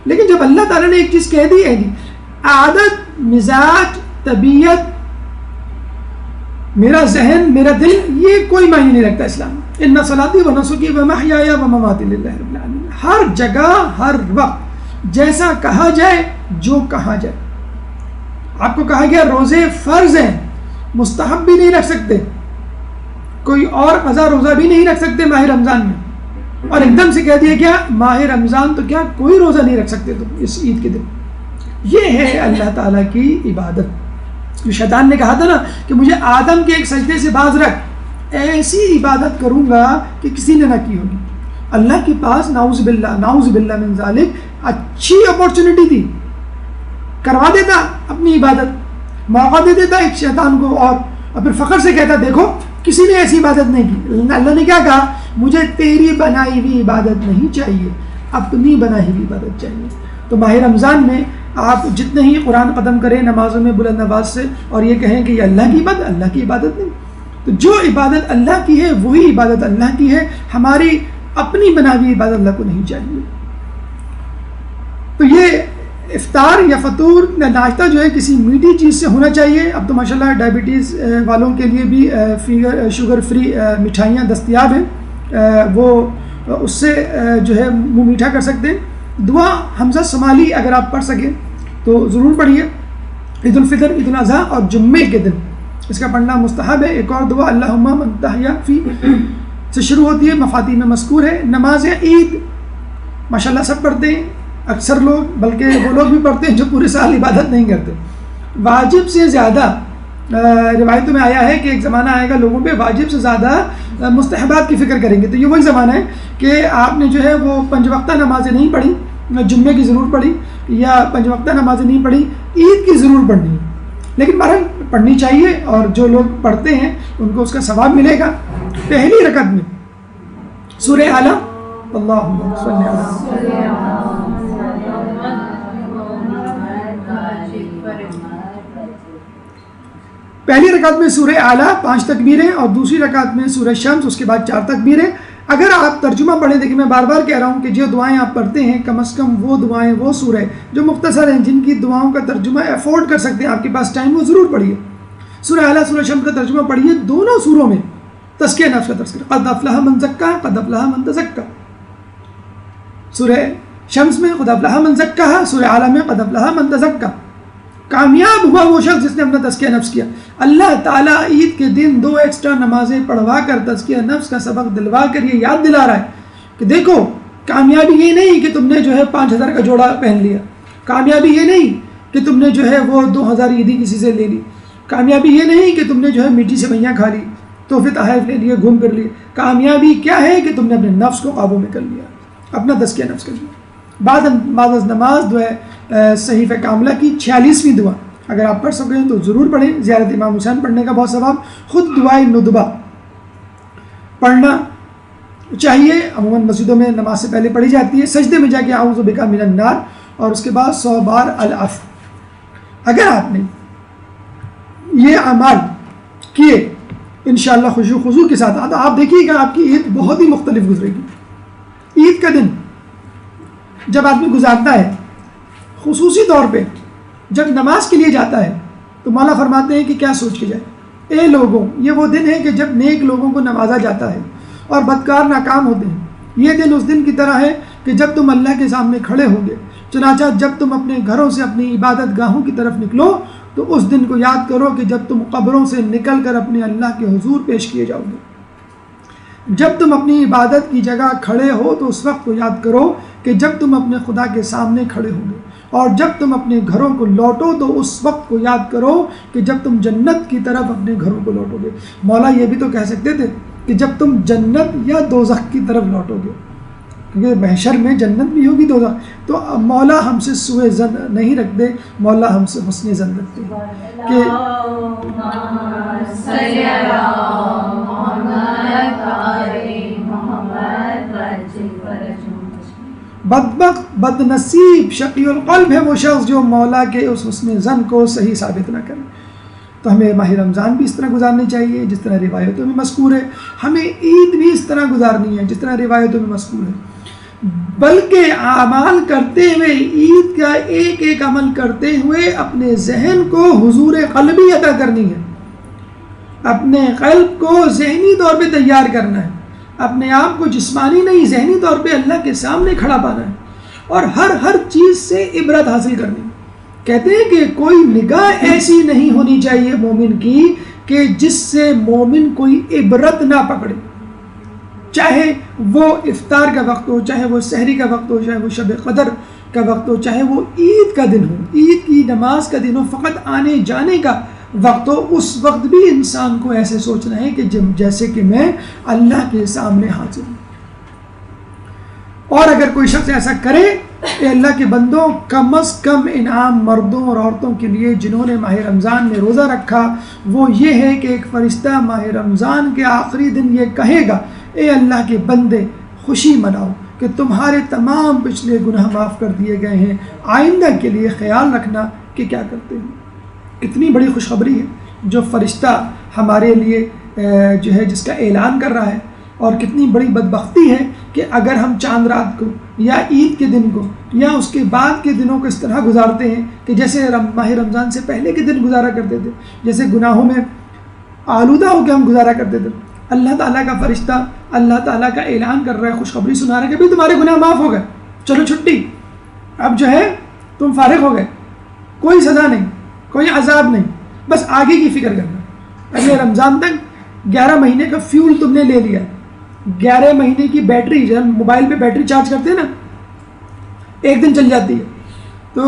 لیکن جب اللہ تعالیٰ نے ایک چیز کہہ دی ہے جی، عادت، مزاج، طبیعت، میرا ذہن، میرا دل، یہ کوئی معنی نہیں رکھتا اسلام میں۔ ان صلاتی و نسکی و محیایا و مماتی للہ رب العالمین، ہر جگہ ہر وقت جیسا کہا جائے، جو کہا جائے۔ آپ کو کہا گیا روزے فرض ہیں، مستحب بھی نہیں رکھ سکتے، کوئی اور قضا روزہ بھی نہیں رکھ سکتے ماہ رمضان میں، اور ایک دم سے کہہ دیا کیا ماہ رمضان تو کیا کوئی روزہ نہیں رکھ سکتے تم اس عید کے دن۔ یہ ہے اللہ تعالیٰ کی عبادت۔ جو شیطان نے کہا تھا نا کہ مجھے آدم کے ایک سجدے سے باز رکھ، ایسی عبادت کروں گا کہ کسی نے نہ کی ہوگی۔ اللہ کے پاس نعوذ باللہ من ذالک اچھی اپورچونٹی تھی، کروا دیتا اپنی عبادت، موقع دے دیتا ایک شیطان کو، اور پھر فخر سے کہتا دیکھو کسی نے ایسی عبادت نہیں کی۔ اللہ نے کیا کہا، مجھے تیری بنائی ہوئی عبادت نہیں چاہیے، اپنی بنائی ہوئی عبادت چاہیے۔ تو ماہ رمضان میں آپ جتنے ہی قرآن ختم کریں نمازوں میں بلند آواز سے، اور یہ کہیں کہ یہ اللہ کی عبادت، اللہ کی عبادت نہیں، تو جو عبادت اللہ کی ہے وہی عبادت اللہ کی ہے، ہماری اپنی بنائی ہوئی عبادت اللہ کو نہیں چاہیے۔ تو یہ افطار یا فطور یا ناشتہ جو ہے کسی میٹھی چیز سے ہونا چاہیے۔ اب تو ماشاءاللہ ڈائبٹیز والوں کے لیے بھی شوگر فری مٹھائیاں دستیاب ہیں، وہ اس سے جو ہے منہ میٹھا کر سکتے ہیں۔ دعا حمزہ شمالی اگر آپ پڑھ سکیں تو ضرور پڑھیے، عید الفطر، عید الاضحیٰ اور جمعے کے دن اس کا پڑھنا مستحب ہے۔ ایک اور دعا اللہم من تحیا فی سے شروع ہوتی ہے، مفاتیح میں مذکور ہے۔ نماز عید ماشاءاللہ سب پڑھتے ہیں، اکثر لوگ بلکہ وہ لوگ بھی پڑھتے ہیں جو پورے سال عبادت نہیں کرتے. واجب سے زیادہ روایتوں میں آیا ہے کہ ایک زمانہ آئے گا لوگوں پہ واجب سے زیادہ مستحبات کی فکر کریں گے. تو یہ وہی زمانہ ہے کہ آپ نے جو ہے وہ 5 وقتہ نمازیں نہیں پڑھی, جمعے کی ضرور پڑھی یا 5 وقتہ نمازیں نہیں پڑھی, عید کی ضرور پڑھنی ہے. لیکن بہرحال پڑھنی چاہیے, اور جو لوگ پڑھتے ہیں ان کو اس کا ثواب ملے گا. پہلی رکعت میں سورہ اعلیٰ, اللہم صلی علی پہلی رکعت میں سورہ اعلیٰ 5 تکبیریں, اور دوسری رکعت میں سورہ شمس, اس کے بعد 4 تکبیریں. اگر آپ ترجمہ پڑھیں, دیکھیں میں بار بار کہہ رہا ہوں کہ جو دعائیں آپ پڑھتے ہیں کم از کم وہ دعائیں, وہ سورہ جو مختصر ہیں, جن کی دعاؤں کا ترجمہ افورڈ کر سکتے ہیں, آپ کے پاس ٹائم, وہ ضرور پڑھیے. سورہ اعلیٰ سورہ شمس کا ترجمہ پڑھیے. دونوں سوروں میں تزکیہ نفس کا تذکرہ, قد افلح من زکا قد افلح من تزکا. سورہ شمس میں قد افلح من زکا, سورہ اعلیٰ میں قد افلح من تزکا. کامیاب ہوا وہ شخص جس نے اپنا تزکیہ نفس کیا. اللہ تعالیٰ عید کے دن 2 ایکسٹرا نمازیں پڑھوا کر تزکیہ نفس کا سبق دلوا کر یہ یاد دلا رہا ہے کہ دیکھو کامیابی یہ نہیں کہ تم نے جو ہے 5000 کا جوڑا پہن لیا, کامیابی یہ نہیں کہ تم نے جو ہے وہ 2000 عیدی کسی سے لے لی, کامیابی یہ نہیں کہ تم نے جو ہے میٹھی سوئیاں کھا لی, تحفے تحائف لے لیے, گھوم پھر لیے. کامیابی کیا ہے کہ تم نے اپنے نفس کو قابو میں کر لیا, اپنا تزکیہ نفس کر لیا. بعد از نماز جو ہے صحیفہ کاملہ کی 46ویں دعا اگر آپ پڑھ سکیں تو ضرور پڑھیں. زیارت امام حسین پڑھنے کا بہت ثواب. خود دعائے ندبہ پڑھنا چاہیے, عموماً مسجدوں میں نماز سے پہلے پڑھی جاتی ہے. سجدے میں جا کے اعوذ بک من النار, اور اس کے بعد 100 بار العفو. اگر آپ نے یہ اعمال کیے انشاءاللہ خشوع خضوع کے ساتھ, تو آپ دیکھیے کہ آپ کی عید بہت ہی مختلف گزرے گی. عید کا دن جب آدمی گزارتا ہے, خصوصی طور پہ جب نماز کے لیے جاتا ہے, تو مولا فرماتے ہیں کہ کیا سوچ کے جائے, اے لوگوں, یہ وہ دن ہے کہ جب نیک لوگوں کو نوازا جاتا ہے اور بدکار ناکام ہوتے ہیں. یہ دن اس دن کی طرح ہے کہ جب تم اللہ کے سامنے کھڑے ہوں گے. چنانچہ جب تم اپنے گھروں سے اپنی عبادت گاہوں کی طرف نکلو تو اس دن کو یاد کرو کہ جب تم قبروں سے نکل کر اپنے اللہ کے حضور پیش کیے جاؤ گے. جب تم اپنی عبادت کی جگہ کھڑے ہو تو اس وقت کو یاد کرو کہ جب تم اپنے خدا کے سامنے کھڑے ہوں گے. اور جب تم اپنے گھروں کو لوٹو تو اس وقت کو یاد کرو کہ جب تم جنت کی طرف اپنے گھروں کو لوٹو گے. مولا یہ بھی تو کہہ سکتے تھے کہ جب تم جنت یا دوزخ کی طرف لوٹو گے, کیونکہ محشر میں جنت بھی ہوگی دوزخ. تو مولا ہم سے سوء ظن نہیں رکھتے, مولا ہم سے حسن ظن رکھتے ہیں کہ بدبخت بد نصیب شقی القلب ہے وہ شخص جو مولا کے اس حسن ظن کو صحیح ثابت نہ کرے. تو ہمیں ماہ رمضان بھی اس طرح گزارنی چاہیے جس طرح روایتوں میں مذکور ہے. ہمیں عید بھی اس طرح گزارنی ہے جس طرح روایتوں میں مذکور ہے. بلکہ اعمال کرتے ہوئے, عید کا ایک ایک عمل کرتے ہوئے اپنے ذہن کو حضور قلبی عطا کرنی ہے, اپنے قلب کو ذہنی طور پہ تیار کرنا ہے, اپنے آپ کو جسمانی نہیں ذہنی طور پہ اللہ کے سامنے کھڑا پانا ہے, اور ہر چیز سے عبرت حاصل کرنی. کہتے ہیں کہ کوئی نگاہ ایسی نہیں ہونی چاہیے مومن کی کہ جس سے مومن کوئی عبرت نہ پکڑے, چاہے وہ افطار کا وقت ہو, چاہے وہ سحری کا وقت ہو, چاہے وہ شب قدر کا وقت ہو, چاہے وہ عید کا دن ہو, عید کی نماز کا دن ہو, فقط آنے جانے کا وقت ہو. اس وقت بھی انسان کو ایسے سوچنا ہے کہ جیسے کہ میں اللہ کے سامنے حاضر ہوں. اور اگر کوئی شخص ایسا کرے کہ اللہ کے بندوں, کم از کم انعام مردوں اور عورتوں کے لیے جنہوں نے ماہ رمضان میں روزہ رکھا وہ یہ ہے کہ ایک فرشتہ ماہ رمضان کے آخری دن یہ کہے گا, اے اللہ کے بندے خوشی مناؤ کہ تمہارے تمام پچھلے گناہ معاف کر دیے گئے ہیں, آئندہ کے لیے خیال رکھنا کہ کیا کرتے ہیں. کتنی بڑی خوشخبری ہے جو فرشتہ ہمارے لیے جو ہے جس کا اعلان کر رہا ہے. اور کتنی بڑی بدبختی ہے کہ اگر ہم چاند رات کو یا عید کے دن کو یا اس کے بعد کے دنوں کو اس طرح گزارتے ہیں کہ جیسے ماہ رمضان سے پہلے کے دن گزارا کرتے تھے, جیسے گناہوں میں آلودہ ہو کے ہم گزارا کرتے تھے. اللہ تعالیٰ کا فرشتہ اللہ تعالیٰ کا اعلان کر رہا ہے, خوشخبری سنا رہا ہے کہ بھائی تمہارے گناہ معاف ہو گئے, چلو چھٹی, اب جو ہے تم فارغ ہو گئے, کوئی سزا نہیں, کوئی عذاب نہیں, بس آگے کی فکر کرنا. اگلے رمضان تک 11 مہینے کا فیول تم نے لے لیا, 11 مہینے کی بیٹری, جب موبائل پہ بیٹری چارج کرتے ہیں نا ایک دن چل جاتی ہے. تو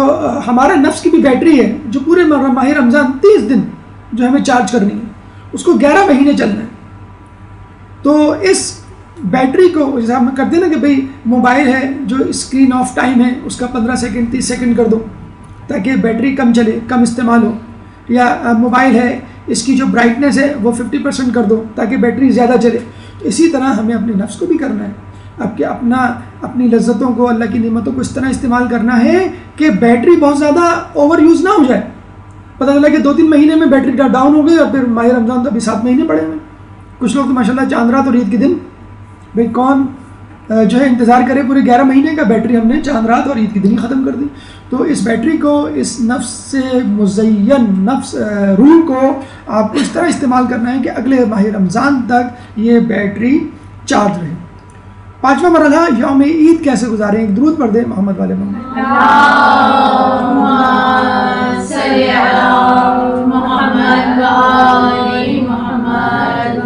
ہمارا نفس کی بھی بیٹری ہے جو پورے ماہ رمضان 30 دن جو ہمیں چارج کرنی ہے، اس کو 11 مہینے چلنا ہے. تو اس بیٹری کو جیسے ہم کرتے ہیں نا کہ بھئی موبائل ہے جو اسکرین آف ٹائم ہے اس کا 15 سیکنڈ 30 سیکنڈ کر دو تاکہ بیٹری کم چلے، کم استعمال ہو. یا موبائل ہے اس کی جو برائٹنیس ہے وہ 50% کر دو تاکہ بیٹری زیادہ چلے. اسی طرح ہمیں اپنے نفس کو بھی کرنا ہے. اب کہ اپنی لذتوں کو، اللہ کی نعمتوں کو اس طرح استعمال کرنا ہے کہ بیٹری بہت زیادہ اوور یوز نہ ہو جائے. پتہ چلا کہ 2-3 مہینے میں بیٹری ڈاؤن ہو گئی اور پھر ماہ رمضان تو ابھی 7 مہینے پڑے ہوئے. کچھ لوگ تو ماشاءاللہ چاند رات اور عید کے دن بھئی کون جو ہے انتظار کرے پورے 11 مہینے کا، بیٹری ہم نے چاند رات اور عید کے دن ہی ختم کر دی. تو اس بیٹری کو، اس نفس سے مزین نفس روح کو آپ کو اس طرح استعمال کرنا ہے کہ اگلے ماہ رمضان تک یہ بیٹری چارج رہے. 5واں مرحلہ یوم عید کیسے گزاریں. ایک درود پڑھ دیں محمد والے محمد. اللهم صل على محمد وآل محمد.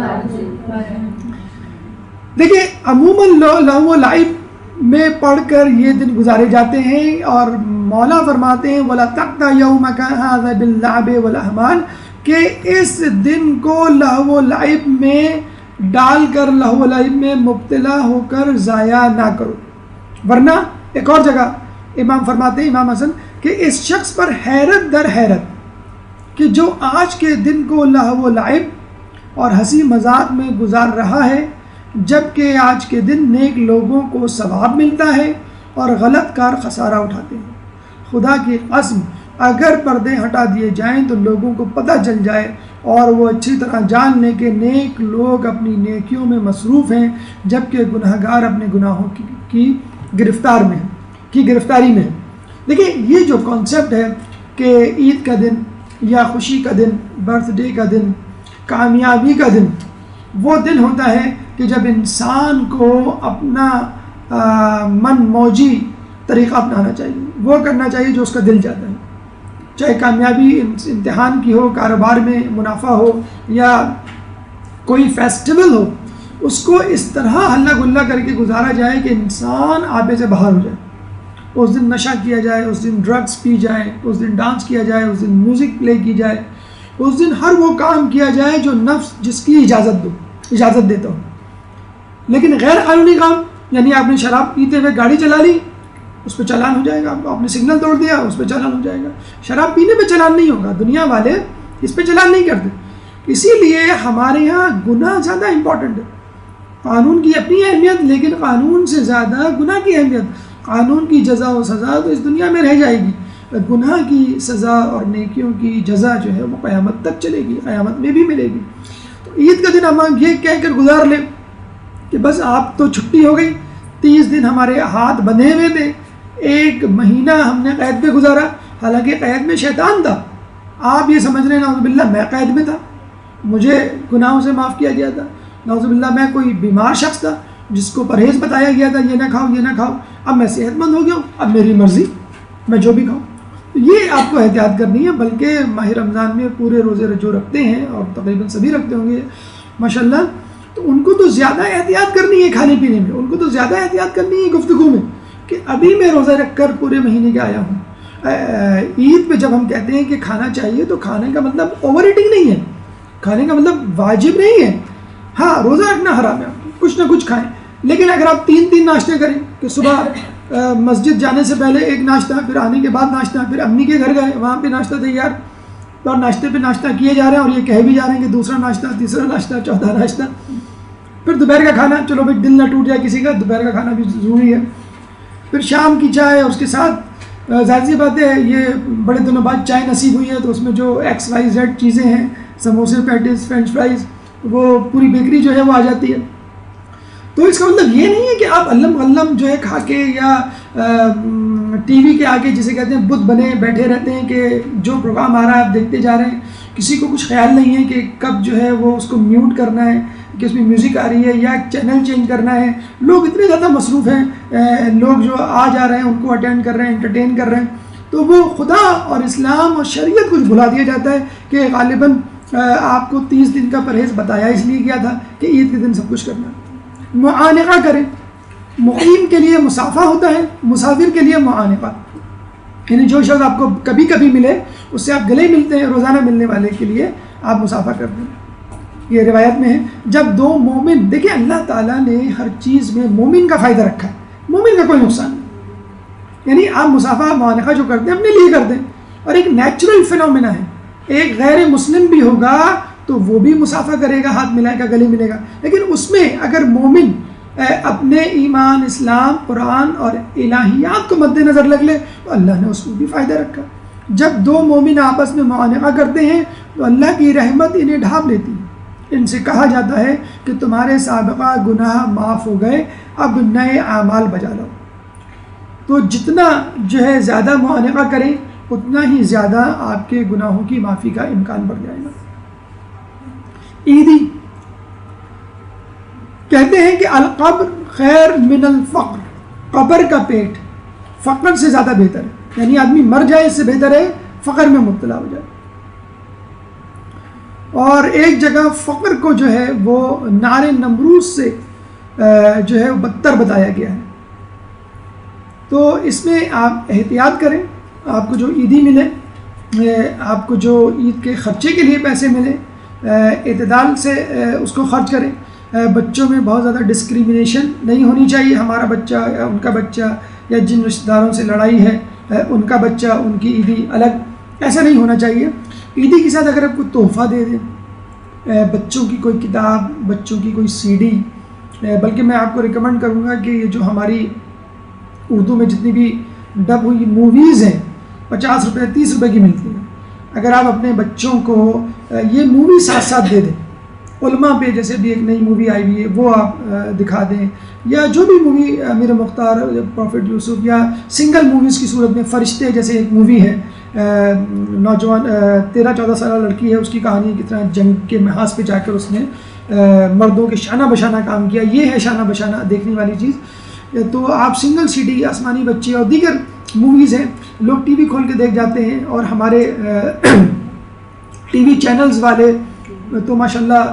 دیکھیے عموماً لہو و لعب میں پڑھ کر یہ دن گزارے جاتے ہیں اور مولا فرماتے ہیں وَلَا تَقْتَ يَوْمَكَ هَذَا بِاللَّعْبِ وَالْأَحْمَالِ کہ اس دن کو لہو و لعب میں ڈال کر، لہو و لعب میں مبتلا ہو کر ضائع نہ کرو. ورنہ ایک اور جگہ امام فرماتے ہیں، امام حسن، کہ اس شخص پر حیرت در حیرت کہ جو آج کے دن کو لہو و لعب اور ہنسی مذاق میں گزار رہا ہے، جبکہ آج کے دن نیک لوگوں کو ثواب ملتا ہے اور غلط کار خسارہ اٹھاتے ہیں. خدا کی قسم اگر پردے ہٹا دیے جائیں تو لوگوں کو پتہ چل جائے اور وہ اچھی طرح جان لیں کہ نیک لوگ اپنی نیکیوں میں مصروف ہیں جبکہ گناہگار اپنے گناہوں کی گرفتاری میں ہیں. دیکھیں یہ جو کانسیپٹ ہے کہ عید کا دن یا خوشی کا دن، برتھ ڈے کا دن، کامیابی کا دن، وہ دن ہوتا ہے کہ جب انسان کو اپنا من موجی طریقہ اپنانا چاہیے، وہ کرنا چاہیے جو اس کا دل چاہتا ہے. چاہے کامیابی امتحان کی ہو، کاروبار میں منافع ہو یا کوئی فیسٹیول ہو، اس کو اس طرح ہلا گلا کر کے گزارا جائے کہ انسان آبے سے باہر ہو جائے. اس دن نشہ کیا جائے، اس دن ڈرگس پی جائے، اس دن ڈانس کیا جائے، اس دن میوزک پلے کی جائے، اس دن ہر وہ کام کیا جائے جو نفس جس کی اجازت دیتا ہو. لیکن غیر قانونی کام، یعنی آپ نے شراب پیتے ہوئے گاڑی چلا لی، اس پہ چالان ہو جائے گا. آپ نے سگنل توڑ دیا، اس پہ چالان ہو جائے گا. شراب پینے پہ چالان نہیں ہوگا، دنیا والے اس پہ چالان نہیں کرتے. اسی لیے ہمارے ہاں گناہ زیادہ امپورٹنٹ ہے. قانون کی اپنی اہمیت، لیکن قانون سے زیادہ گناہ کی اہمیت. قانون کی جزا و سزا تو اس دنیا میں رہ جائے گی، گناہ کی سزا اور نیکیوں کی جزا جو ہے وہ قیامت تک چلے گی، قیامت میں بھی ملے گی. تو عید کا دن ہم یہ کہہ کر گزار لیں کہ بس آپ تو چھٹی ہو گئی. 30 دن ہمارے ہاتھ بندھے ہوئے تھے، 1 مہینہ ہم نے قید پہ گزارا، حالانکہ قید میں شیطان تھا. آپ یہ سمجھ رہے ہیں نعوذ باللہ میں قید میں تھا، مجھے گناہوں سے معاف کیا گیا تھا، نعوذ باللہ میں کوئی بیمار شخص تھا جس کو پرہیز بتایا گیا تھا یہ نہ کھاؤ یہ نہ کھاؤ، اب میں صحت مند ہو گیا ہوں، اب میری مرضی میں جو بھی کھاؤں. یہ آپ کو احتیاط کرنی ہے. بلکہ ماہ رمضان میں پورے روزے جو رکھتے ہیں اور تقریباً سبھی رکھتے ہوں گے ماشاءاللہ، تو ان کو تو زیادہ احتیاط کرنی ہے کھانے پینے میں، ان کو تو زیادہ احتیاط کرنی ہے گفتگو میں کہ ابھی میں روزہ رکھ کر پورے مہینے کے آیا ہوں. عید پہ جب ہم کہتے ہیں کہ کھانا چاہیے تو کھانے کا مطلب اوور ایٹنگ نہیں ہے، کھانے کا مطلب واجب نہیں ہے. ہاں روزہ رکھنا حرام ہے، کچھ نہ کچھ کھائیں، لیکن اگر آپ 3 ناشتے کریں کہ صبح مسجد جانے سے پہلے ایک ناشتہ، پھر آنے کے بعد ناشتہ، پھر امی کے گھر گئے وہاں پہ ناشتہ تیار، اور ناشتے پہ ناشتہ کیے جا رہے ہیں اور یہ کہہ بھی جا رہے ہیں کہ دوسرا ناشتہ، تیسرا ناشتہ، چوتھا ناشتہ، پھر دوپہر کا کھانا. چلو بھائی دل نہ ٹوٹ جائے کسی کا، دوپہر کا کھانا بھی ضروری ہے. پھر شام کی چائے، اور اس کے ساتھ ظاہر سی بات ہے یہ بڑے دنوں بعد چائے نصیب ہوئی ہے تو اس میں جو XYZ چیزیں ہیں، سموسے، پیٹیز، فرینچ فرائز، وہ پوری بیکری جو ہے وہ آ جاتی ہے. تو اس کا مطلب یہ نہیں ہے کہ آپ علم غلم جو ہے کھا کے یا ٹی وی کے آگے جسے کہتے ہیں بت بنے بیٹھے رہتے ہیں کہ جو پروگرام آ رہا ہے آپ دیکھتے جا رہے ہیں. کسی کو کچھ خیال نہیں ہے کہ کب جو ہے وہ اس کو میوٹ کرنا ہے، کہ اس میں میوزک آ رہی ہے یا چینل چینج کرنا ہے. لوگ اتنے زیادہ مصروف ہیں، لوگ جو آ جا رہے ہیں ان کو اٹینڈ کر رہے ہیں، انٹرٹین کر رہے ہیں، تو وہ خدا اور اسلام اور شریعت کچھ بھلا دیا جاتا ہے کہ غالباً آپ کو 30 دن کا پرہیز بتایا اس لیے کیا تھا کہ عید کے دن سب کچھ کرنا. معانقہ کریں، مقیم کے لیے مسافہ ہوتا ہے، مسافر کے لیے معانقہ، یعنی جو شخص آپ کو کبھی کبھی ملے اس سے آپ گلے ملتے ہیں، روزانہ ملنے والے کے لیے آپ مسافہ کرتے ہیں. یہ روایت میں ہے جب دو مومن، دیکھیں اللہ تعالیٰ نے ہر چیز میں مومن کا فائدہ رکھا ہے، مومن کا کوئی نقصان نہیں. یعنی آپ مسافہ معانقہ جو کرتے ہیں اپنے لیے کرتے ہیں، اور ایک نیچرل فینومینا ہے. ایک غیر مسلم بھی ہوگا تو وہ بھی مسافہ کرے گا، ہاتھ ملائے گا، گلے ملے گا، لیکن اس میں اگر مومن اپنے ایمان، اسلام، قرآن اور الہیات کو مد نظر رکھ لے تو اللہ نے اس میں بھی فائدہ رکھا. جب دو مومن آپس میں معانقہ کرتے ہیں تو اللہ کی رحمت انہیں ڈھانپ لیتی ہے. ان سے کہا جاتا ہے کہ تمہارے سابقہ گناہ معاف ہو گئے، اب نئے اعمال بجا لاؤ. تو جتنا جو ہے زیادہ معانقہ کریں اتنا ہی زیادہ آپ کے گناہوں کی معافی کا امکان بڑھ جائے گا. عیدی کہتے ہیں کہ القبر خیر من الفقر، قبر کا پیٹ فقر سے زیادہ بہتر ہے. یعنی آدمی مر جائے اس سے بہتر ہے فقر میں مبتلا ہو جائے. اور ایک جگہ فقر کو جو ہے وہ نار نمروز سے جو ہے بدتر بتایا گیا ہے. تو اس میں آپ احتیاط کریں. آپ کو جو عیدی ملے، آپ کو جو عید کے خرچے کے لیے پیسے ملے، اعتدال سے اس کو خرچ کریں. بچوں میں بہت زیادہ ڈسکریمنیشن نہیں ہونی چاہیے. ہمارا بچہ یا ان کا بچہ، یا جن رشتہ داروں سے لڑائی ہے ان کا بچہ، ان کی عیدی الگ، ایسا نہیں ہونا چاہیے. عیدی کے ساتھ اگر آپ کوئی تحفہ دے دیں، بچوں کی کوئی کتاب، بچوں کی کوئی CD، بلکہ میں آپ کو ریکمنڈ کروں گا کہ یہ جو ہماری اردو میں جتنی بھی ڈب ہوئی موویز ہیں 50 روپے 30 روپے کی ملتی ہیں، اگر آپ اپنے بچوں کو یہ مووی ساتھ ساتھ دے دیں، علماء پہ جیسے بھی ایک نئی مووی آئی ہوئی ہے وہ آپ دکھا دیں، یا جو بھی مووی میرے مختار، پروفٹ یوسف، یا سنگل موویز کی صورت میں فرشتے جیسے ایک مووی ہے، نوجوان 13-14 سالہ لڑکی ہے، اس کی کہانی کس طرح جنگ کے محاذ پہ جا کر اس نے مردوں کے شانہ بشانہ کام کیا. یہ ہے شانہ بشانہ دیکھنے والی چیز. تو آپ سنگل CD، آسمانی بچے اور دیگر موویز ہیں، لوگ ٹی وی کھول کے دیکھ جاتے ہیں، اور ہمارے ٹی وی چینلز والے تو ماشاءاللہ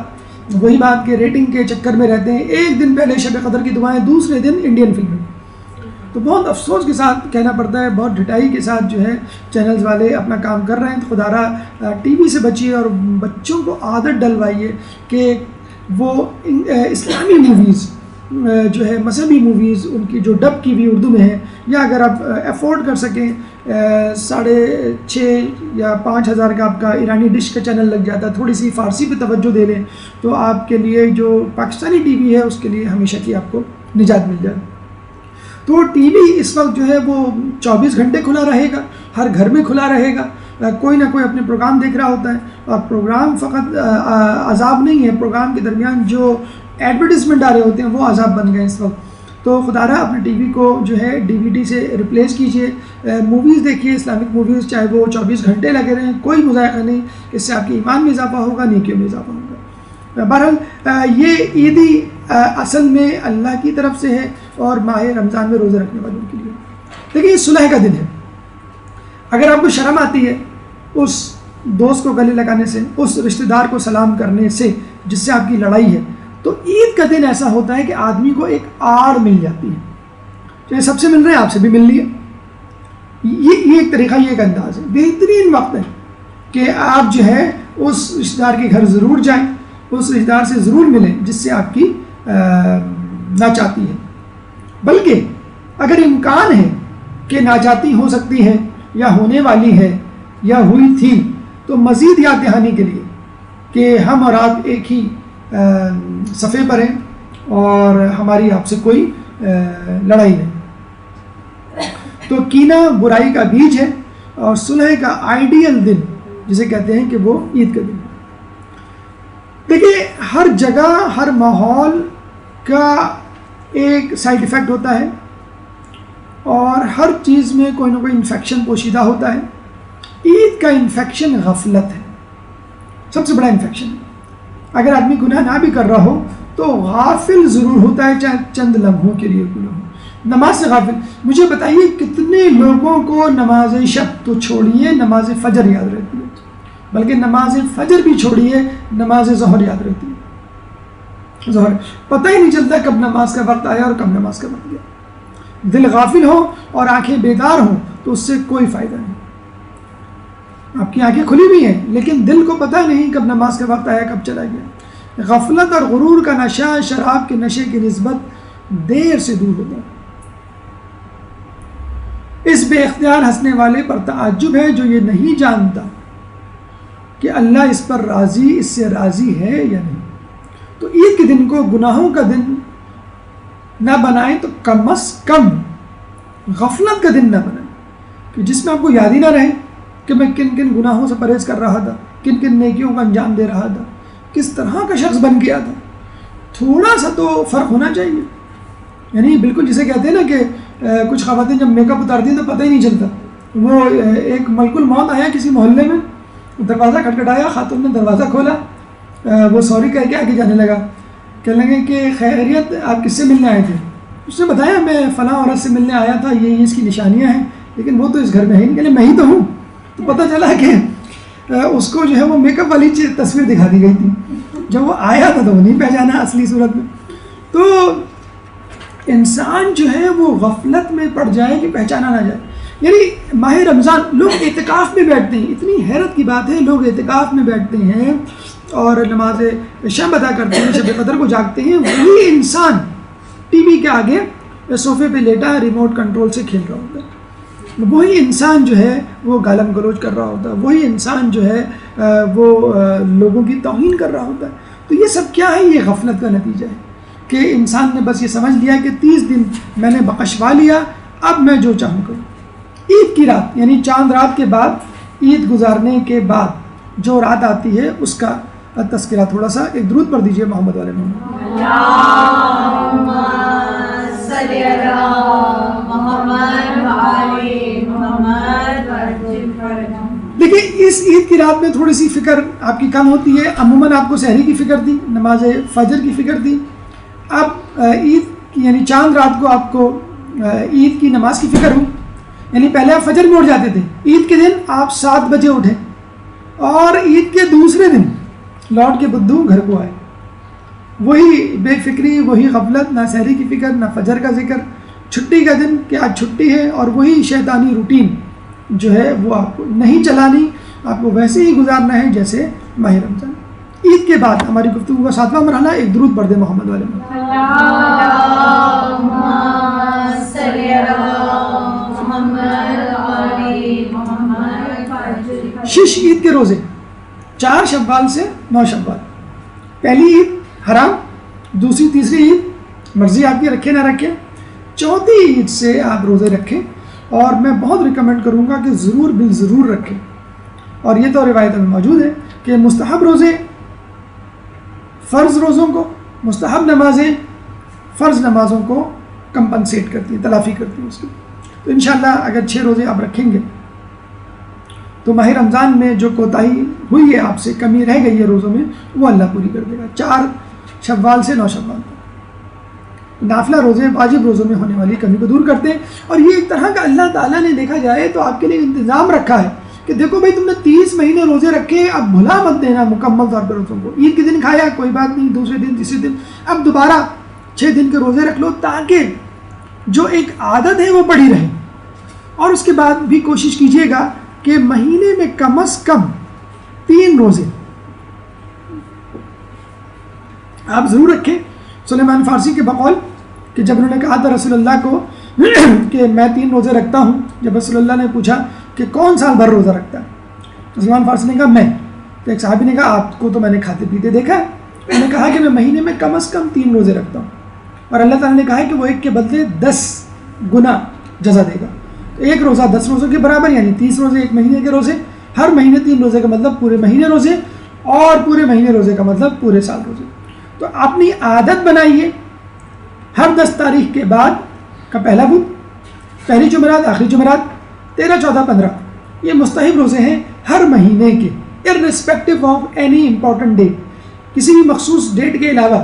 وہی بات کے ریٹنگ کے چکر میں رہتے ہیں. ایک دن پہلے شب قدر کی دعائیں، دوسرے دن انڈین فلمیں. تو بہت افسوس کے ساتھ کہنا پڑتا ہے، بہت ڈٹائی کے ساتھ جو ہے چینلز والے اپنا کام کر رہے ہیں. تو خدا را ٹی وی سے بچیے اور بچوں کو عادت ڈلوائیے کہ وہ اسلامی موویز جو ہے، مذہبی موویز، ان کی جو ڈب کی ہوئی اردو میں ہے، یا اگر آپ افورڈ کر سکیں 6,500 یا 5,000 کا آپ کا ایرانی ڈش کا چینل لگ جاتا ہے، تھوڑی سی فارسی پہ توجہ دے لیں تو آپ کے لیے جو پاکستانی ٹی وی ہے اس کے لیے ہمیشہ کی آپ کو نجات مل جائے. تو ٹی وی اس وقت جو ہے وہ 24 گھنٹے کھلا رہے گا، ہر گھر میں کھلا رہے گا. کوئی نہ کوئی اپنے پروگرام دیکھ رہا ہوتا ہے، اور پروگرام فقط عذاب نہیں ہے، پروگرام کے درمیان جو ایڈورٹیزمنٹ آ رہے ہوتے ہیں وہ عذاب بن گئے اس وقت. تو خدا رہا اپنے ٹی وی کو جو ہے DVD سے ریپلیس کیجئے، موویز دیکھیے، اسلامک موویز، چاہے وہ 24 گھنٹے لگے رہیں، کوئی مذائقہ نہیں. اس سے آپ کے ایمان میں اضافہ ہوگا، نیکیوں میں اضافہ ہوگا. بہرحال یہ عیدی اصل میں اللہ کی طرف سے ہے اور ماہ رمضان میں روزہ رکھنے والوں کے لیے. دیکھیے یہ صلح کا دن ہے. اگر آپ کو شرم آتی ہے اس دوست کو گلے لگانے سے، اس رشتہ دار کو سلام کرنے سے جس سے آپ کی لڑائی ہے، تو عید کا دن ایسا ہوتا ہے کہ آدمی کو ایک آڑ مل جاتی ہے. چاہے سب سے مل رہے ہیں، آپ سے بھی مل لیے. یہ ایک طریقہ، یہ ایک انداز ہے. بہترین وقت ہے کہ آپ جو ہے اس رشتہ دار کے گھر ضرور جائیں، اس رشتہ دار سے ضرور ملیں جس سے آپ کی ناچاتی ہے. بلکہ اگر امکان ہے کہ ناچاتی ہو سکتی ہے یا ہونے والی ہے یا ہوئی تھی، تو مزید یاد دہانی کے لیے کہ ہم اور آپ ایک ہی صفحے پر ہیں اور ہماری آپ سے کوئی لڑائی نہیں. تو کینہ برائی کا بیج ہے، اور صلح کا آئیڈیل دن جسے کہتے ہیں کہ وہ عید کا دن. دیکھیے ہر جگہ، ہر ماحول کا ایک سائیڈ ایفیکٹ ہوتا ہے، اور ہر چیز میں کوئی نہ کوئی انفیکشن پوشیدہ ہوتا ہے. عید کا انفیکشن غفلت ہے، سب سے بڑا انفیکشن ہے. اگر آدمی گناہ نہ بھی کر رہا ہو تو غافل ضرور ہوتا ہے، چاہے چند لمحوں کے لیے گناہ ہو. نماز سے غافل. مجھے بتائیے کتنے لوگوں کو نماز شب تو چھوڑیے، نماز فجر یاد رہتی ہے، بلکہ نماز فجر بھی چھوڑیے، نماز ظہر یاد رہتی ہے. ظہر پتہ ہی نہیں چلتا کب نماز کا وقت آیا اور کب نماز کا وقت گیا. دل غافل ہو اور آنکھیں بیدار ہوں تو اس سے کوئی فائدہ نہیں. آپ کی آنکھیں کھلی ہوئی ہیں لیکن دل کو پتہ نہیں کب نماز کا وقت آیا کب چلا گیا. غفلت اور غرور کا نشہ شراب کے نشے کی نسبت دیر سے دور ہوتا ہے. اس بے اختیار ہنسنے والے پر تعجب ہے جو یہ نہیں جانتا کہ اللہ اس پر راضی، اس سے راضی ہے یا نہیں. تو عید کے دن کو گناہوں کا دن نہ بنائیں تو کم از کم غفلت کا دن نہ بنائیں کہ جس میں آپ کو یاد ہی نہ رہے کہ میں کن کن گناہوں سے پرہیز کر رہا تھا، کن کن نیکیوں کا انجام دے رہا تھا، کس طرح کا شخص بن گیا تھا. تھوڑا سا تو فرق ہونا چاہیے. یعنی بالکل جسے کہتے ہیں نا کہ کچھ خواتین جب میک اپ اتارتی ہیں تو پتہ ہی نہیں چلتا. وہ ایک ملک الموت آیا کسی محلے میں، دروازہ کھٹکھٹایا، خاتون نے دروازہ کھولا، وہ سوری کہہ کے آگے جانے لگا. کہنے لگے کہ خیریت آپ کس سے ملنے آئے تھے؟ اس نے بتایا میں فلاں عورت سے ملنے آیا تھا، یہ اس کی نشانیاں ہیں، لیکن وہ تو اس گھر میں ہے نہیں. کہ میں ہی تو ہوں. تو پتہ چلا کہ اس کو جو ہے وہ میک اپ والی تصویر دکھا دی گئی تھی. جب وہ آیا تھا تو وہ نہیں پہچانا اصلی صورت میں. تو انسان جو ہے وہ غفلت میں پڑ جائے کہ پہچانا نہ جائے. یعنی ماہ رمضان لوگ اعتکاف میں بیٹھتے ہیں. اتنی حیرت کی بات ہے، لوگ اعتکاف میں بیٹھتے ہیں اور نماز شب ادا کرتے ہیں، شب قدر کو جاگتے ہیں. وہی انسان ٹی وی کے آگے صوفے پہ لیٹا ریموٹ کنٹرول سے کھیل رہا ہوتا ہے. وہی انسان جو ہے وہ گالم گلوچ کر رہا ہوتا ہے. وہی انسان جو ہے وہ لوگوں کی توہین کر رہا ہوتا ہے. تو یہ سب کیا ہے؟ یہ غفلت کا نتیجہ ہے کہ انسان نے بس یہ سمجھ لیا کہ 30 دن میں نے بخشوا لیا، اب میں جو چاہوں کروں. عید کی رات یعنی چاند رات کے بعد، عید گزارنے کے بعد جو رات آتی ہے اس کا تذکرہ تھوڑا سا. ایک درود پڑھ دیجئے محمد والے محمد. اللہم صلی علی محمد وعلی محمد. دیکھیے اس عید کی رات میں تھوڑی سی فکر آپ کی کم ہوتی ہے. عموماً آپ کو سحری کی فکر تھی، نماز فجر کی فکر تھی. اب عید یعنی چاند رات کو آپ کو عید کی نماز کی فکر ہوئی. یعنی پہلے آپ فجر میں اٹھ جاتے تھے، عید کے دن آپ 7 بجے اٹھے اور عید کے دوسرے دن لوٹ کے بدھو گھر کو آئے. وہی بے فکری، وہی غفلت، نہ سحری کی فکر، نہ فجر کا ذکر. چھٹی کا دن کہ آج چھٹی ہے، اور وہی شیطانی روٹین جو ہے وہ آپ کو نہیں چلانی، آپ کو ویسے ہی گزارنا ہے جیسے ماہ رمضان. عید کے بعد ہماری گفتگو کا 7واں مرحلہ. ایک درود پڑھ دے محمد والے محمد. اللہم صلی علی محمد وعلی محمد. شش عید کے روزے، 4 شوال سے 9 شوال. پہلی عید حرام، دوسری تیسری عید مرضی آپ کی رکھے نہ رکھے، چوتھی عید سے آپ روزے رکھیں. اور میں بہت ریکمینڈ کروں گا کہ ضرور بالضرور رکھیں. اور یہ تو روایت میں موجود ہے کہ مستحب روزے فرض روزوں کو، مستحب نمازیں فرض نمازوں کو کمپنسیٹ کرتی ہیں، تلافی کرتی ہیں اس کی. تو انشاءاللہ اگر 6 روزے آپ رکھیں گے تو ماہ رمضان میں جو کوتاہی ہوئی ہے آپ سے، کمی رہ گئی ہے روزوں میں، وہ اللہ پوری کر دے گا. 4 شوال سے 9 شوال تک نافلہ روزے واجب روزوں میں ہونے والی کمی کو دور کرتے ہیں. اور یہ ایک طرح کا اللہ تعالیٰ نے دیکھا جائے تو آپ کے لیے انتظام رکھا ہے کہ دیکھو بھائی تم نے 30 مہینے روزے رکھے، اب بھلا مت دینا مکمل طور پر روزوں کو. عید کے دن کھایا کوئی بات نہیں، دوسرے دن تیسرے دن اب دوبارہ 6 دن کے روزے رکھ لو، تاکہ جو ایک عادت ہے وہ پڑی رہے. اور اس کے بعد بھی کوشش کیجیے گا کہ مہینے میں کم از کم 3 روزے آپ ضرور رکھیں. سلیمان فارسی کے بقول کہ جب انہوں نے کہا تھا رسول اللہ کو کہ میں 3 روزے رکھتا ہوں، جب رسول اللہ نے پوچھا کہ کون سال بھر روزہ رکھتا ہے، تو سلیمان فارسی نے کہا میں. تو ایک صحابی نے کہا آپ کو تو میں نے کھاتے پیتے دیکھا ہے. انہوں نے کہا کہ میں مہینے میں کم از کم 3 روزے رکھتا ہوں، اور اللہ تعالیٰ نے کہا ہے کہ وہ ایک کے بدلے 10 گنا جزا دے گا. تو ایک روزہ 10 روزوں کے برابر، یعنی 30 روزے ایک مہینے کے روزے. ہر مہینے 3 روزے کا مطلب پورے مہینے روزے، اور پورے مہینے روزے کا مطلب پورے سال روزے. تو اپنی عادت بنائیے ہر 10 تاریخ کے بعد کا پہلا بدھ، پہلی جمعرات، آخری جمعرات، 13، 14، 15 یہ مستحب روزے ہیں ہر مہینے کے، irrespective of any important date. کسی بھی مخصوص ڈیٹ کے علاوہ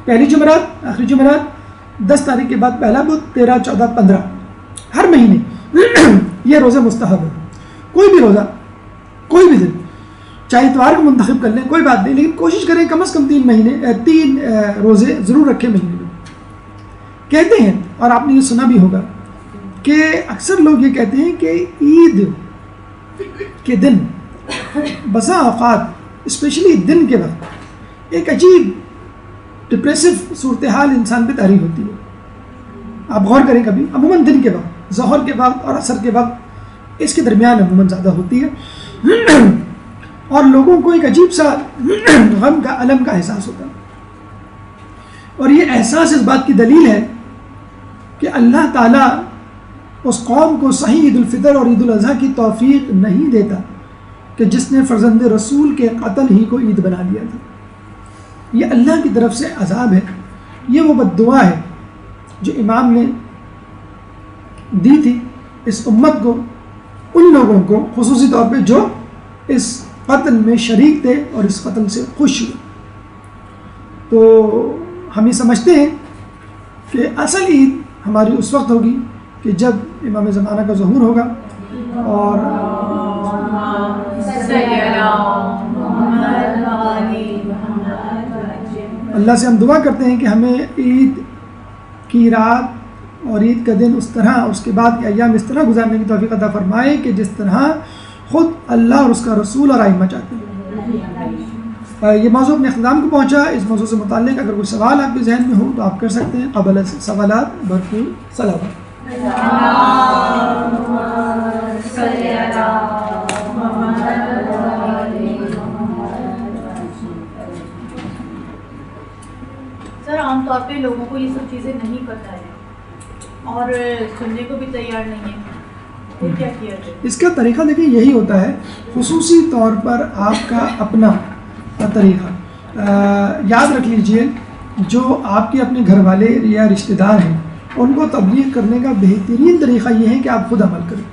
پہلی جمعرات، آخری جمعرات، 10 تاریخ کے بعد پہلا بدھ، 13، 14، 15 ہر مہینے یہ روزے مستحب ہیں. کوئی بھی روزہ، کوئی بھی دن. چاہے اتوار کو منتخب کر لیں کوئی بات نہیں، لیکن کوشش کریں کم از کم 3 روزے ضرور رکھیں مہینے میں۔ کہتے ہیں، اور آپ نے یہ سنا بھی ہوگا، کہ اکثر لوگ یہ کہتے ہیں کہ عید کے دن بسا اوقات اسپیشلی دن کے وقت ایک عجیب ڈپریسو صورتحال انسان پہ طاری ہوتی ہے۔ آپ غور کریں کبھی، عموماً دن کے وقت، ظہر کے وقت اور عصر کے وقت، اس کے درمیان عموماً زیادہ ہوتی ہے، اور لوگوں کو ایک عجیب سا غم کا، الم کا احساس ہوتا ہے۔ اور یہ احساس اس بات کی دلیل ہے کہ اللہ تعالیٰ اس قوم کو صحیح عید الفطر اور عید الاضحیٰ کی توفیق نہیں دیتا کہ جس نے فرزند رسول کے قتل ہی کو عید بنا لیا تھا۔ یہ اللہ کی طرف سے عذاب ہے، یہ وہ بد دعا ہے جو امام نے دی تھی اس امت کو، ان لوگوں کو خصوصی طور پہ جو اس قتل میں شریک تھے اور اس قتل سے خوش ہوئے۔ تو ہم یہ سمجھتے ہیں کہ اصل عید ہماری اس وقت ہوگی کہ جب امام زمانہ کا ظہور ہوگا، اور اللہ سے ہم دعا کرتے ہیں کہ ہمیں عید کی رات اور عید کا دن اس طرح، اس کے بعد کے ایام اس طرح گزارنے کی توفیق عطا فرمائے کہ جس طرح خود اللہ اور اس کا رسول اور ائمہ چاہتے ہیں۔ یہ موضوع اپنے اختتام کو پہنچا۔ اس موضوع سے متعلق اگر کوئی سوال آپ کے ذہن میں ہو تو آپ کر سکتے ہیں۔ قبل سوالات بھرپور صلوات۔ سر عام طور پہ لوگوں کو یہ سب چیزیں نہیں پتہ ہے اور سننے کو بھی تیار نہیں ہے، تو کیا کیا جائے؟ اس کا طریقہ دیکھیں یہی ہوتا ہے، خصوصی طور پر آپ کا اپنا طریقہ یاد رکھ لیجئے، جو آپ کے اپنے گھر والے یا رشتہ دار ہیں ان کو تبلیغ کرنے کا بہترین طریقہ یہ ہے کہ آپ خود عمل کریں۔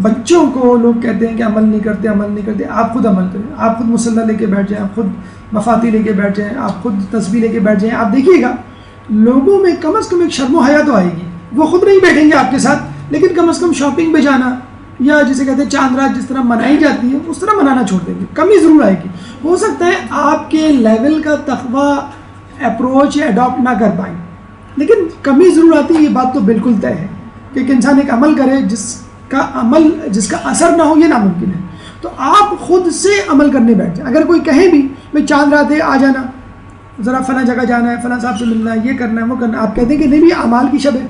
بچوں کو لوگ کہتے ہیں کہ عمل نہیں کرتے، آپ خود عمل کریں، آپ خود مصلی لے کے بیٹھ جائیں، آپ خود مفاتی لے کے بیٹھ جائیں، آپ خود تسبیح لے کے بیٹھ جائیں۔ آپ دیکھیے گا لوگوں میں کم از کم ایک شرم و حیا تو آئے گی، وہ خود نہیں بیٹھیں گے آپ کے ساتھ، لیکن کم از کم شاپنگ پہ جانا یا جسے کہتے ہیں چاند رات جس طرح منائی جاتی ہے اس طرح منانا چھوڑ دیں گے، کمی ضرور آئے گی۔ ہو سکتا ہے آپ کے لیول کا تقویٰ اپروچ یا اڈاپٹ نہ کر پائیں، لیکن کمی ضرور آتی ہے، یہ بات تو بالکل طے ہے کہ ایک انسان ایک عمل کرے جس کا اثر نہ ہو، یہ ناممکن ہے۔ تو آپ خود سے عمل کرنے بیٹھ جائیں۔ اگر کوئی کہے بھی بھائی چاند رات ہے آ جانا، ذرا فلاں جگہ جانا ہے، فلاں صاحب سے ملنا ہے، یہ کرنا ہے، وہ کرنا ہے، آپ کہتے ہیں کہ نہیں بھی اعمال کی شب ہے،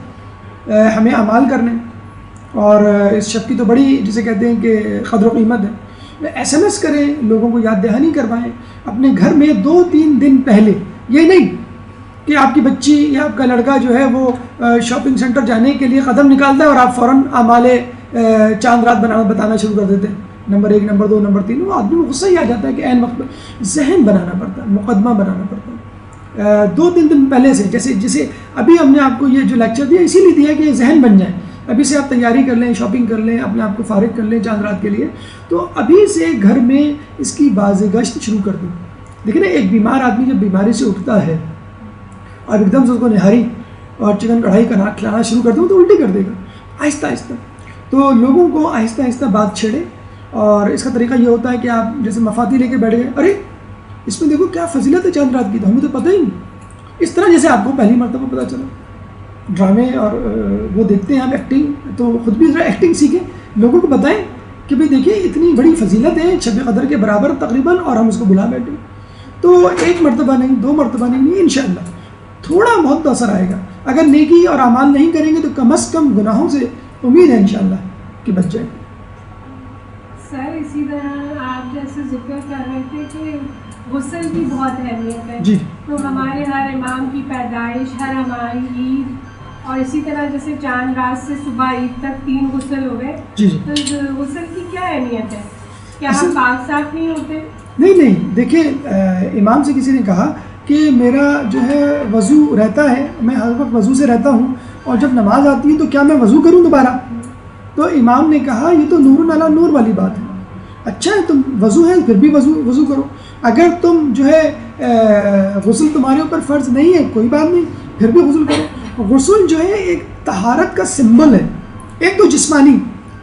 ہمیں اعمال کرنے ہیں، اور اس شب کی تو بڑی جسے کہتے ہیں کہ قدر و قیمت ہے، ایس ایم ایس کریں، لوگوں کو یاد دہانی کروائیں اپنے گھر میں 2-3 دن پہلے۔ یہ نہیں کہ آپ کی بچی یا آپ کا لڑکا جو ہے وہ شاپنگ سینٹر جانے کے لیے قدم نکالتا ہے اور آپ فوراً اعمال چاند رات بتانا شروع کر دیتے ہیں، نمبر 1 نمبر 2 نمبر 3، وہ آدمی کو غصہ ہی آ جاتا ہے کہ عین وقت پر ذہن بنانا پڑتا ہے، مقدمہ بنانا پڑتا ہے 2-3 دن پہلے سے۔ جیسے ابھی ہم نے آپ کو یہ جو لیکچر دیا اسی لیے دیا کہ ذہن بن جائے، ابھی سے آپ تیاری کر لیں، شاپنگ کر لیں، اپنے آپ کو فارغ کر لیں چاند رات کے لیے، تو ابھی سے گھر میں اس کی بازگشت شروع کر دیں۔ دیکھیں نا، ایک بیمار آدمی جب بیماری سے اٹھتا ہے اور ایک دم سے اس کو نہاری اور چکن کڑھائی کا کھلانا شروع کر دوں تو الٹی کر دے گا، آہستہ آہستہ۔ تو لوگوں کو آہستہ آہستہ بات چھیڑے، اور اس کا طریقہ یہ ہوتا ہے کہ آپ جیسے مفاتی لے کے بیٹھ گئے، ارے اس میں دیکھو کیا فضیلت ہے چاند رات کی، تو ہمیں تو پتہ ہی نہیں، اس طرح جیسے آپ کو پہلی مرتبہ پتہ چلا۔ ڈرامے اور وہ دیکھتے ہیں آپ ایکٹنگ، تو خود بھی ذرا ایکٹنگ سیکھیں، لوگوں کو بتائیں کہ بھئی دیکھیں اتنی بڑی فضیلت ہے شب قدر کے برابر تقریباً، اور ہم اس کو بلا بیٹھے۔ تو 1 مرتبہ نہیں، 2 مرتبہ نہیں، انشاءاللہ تھوڑا بہت تو اثر آئے گا۔ اگر نیکی اور اعمال نہیں کریں گے تو کم از کم گناہوں سے امید ہے انشاءاللہ کہ بچ جائیں۔ سر اسی طرح آپ جیسے ذکر کر رہے تھے کہ غسل کی بہت اہمیت ہے، جی، تو ہمارے ہر امام کی پیدائش، ہر ہماری عید، اور اسی طرح جیسے چاند رات سے صبح عید تک 3 غسل ہو گئے، جی جی، تو غسل کی کیا اہمیت ہے؟ کیا ہم پاک صاف نہیں ہوتے؟ نہیں، دیکھیں امام سے کسی نے کہا کہ میرا جو ہے وضو رہتا ہے، میں ہر وقت وضو سے رہتا ہوں، اور جب نماز آتی ہے تو کیا میں وضو کروں دوبارہ؟ تو امام نے کہا یہ تو نور علی نور والی بات ہے، اچھا ہے تم وضو ہے پھر بھی وضو کرو، اگر تم جو ہے غسل تمہارے اوپر فرض نہیں ہے کوئی بات نہیں، پھر بھی غسل کرو۔ غسل جو ہے ایک طہارت کا سمبل ہے، ایک تو جسمانی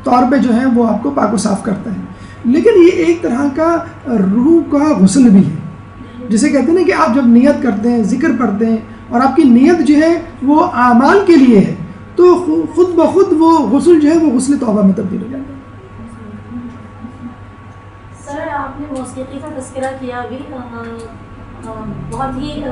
طور پہ جو ہے وہ آپ کو پاک و صاف کرتا ہے، لیکن یہ ایک طرح کا روح کا غسل بھی ہے، جسے کہتے ہیں نا کہ آپ جب نیت کرتے ہیں، ذکر پڑھتے ہیں اور آپ کی نیت جو ہے وہ اعمال کے لیے ہے، تو خود بخود وہ غسل جو ہے وہ غسل توبہ میں تبدیل ہو جاتا ہے۔ سر آپ نے موسیقی کا تذکرہ کیا ابھی، بہت ہی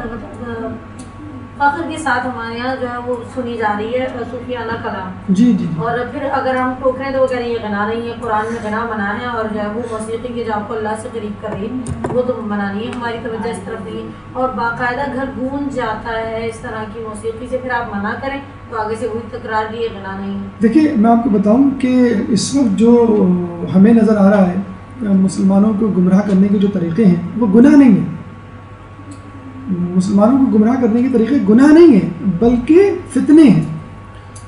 فخر کے ساتھ ہمارے یہاں جو ہے وہ سنی جا رہی ہے صوفیانہ کلام۔ جی جی اور پھر اگر ہم ٹوکیں تو وہ کہہ رہے ہیں یہ غنا نہیں ہے، قرآن میں غنا منع ہے، اور جو ہے وہ موسیقی کے جو آپ کو اللہ سے قریب کر رہی ہے وہ تو منع نہیں ہے، ہماری توجہ اس طرف نہیں ہے، اور باقاعدہ گھر گونج جاتا ہے اس طرح کی موسیقی سے، پھر آپ منع کریں تو آگے سے وہی تکرار بھی یہ غنا نہیں ہے۔ دیکھیے میں آپ کو بتاؤں کہ اس وقت جو ہمیں نظر آ رہا ہے مسلمانوں کو گمراہ کرنے کے جو طریقے ہیں وہ گناہ نہیں ہیں، مسلمانوں کو گمراہ کرنے کے طریقے گناہ نہیں ہیں بلکہ فتنے ہیں،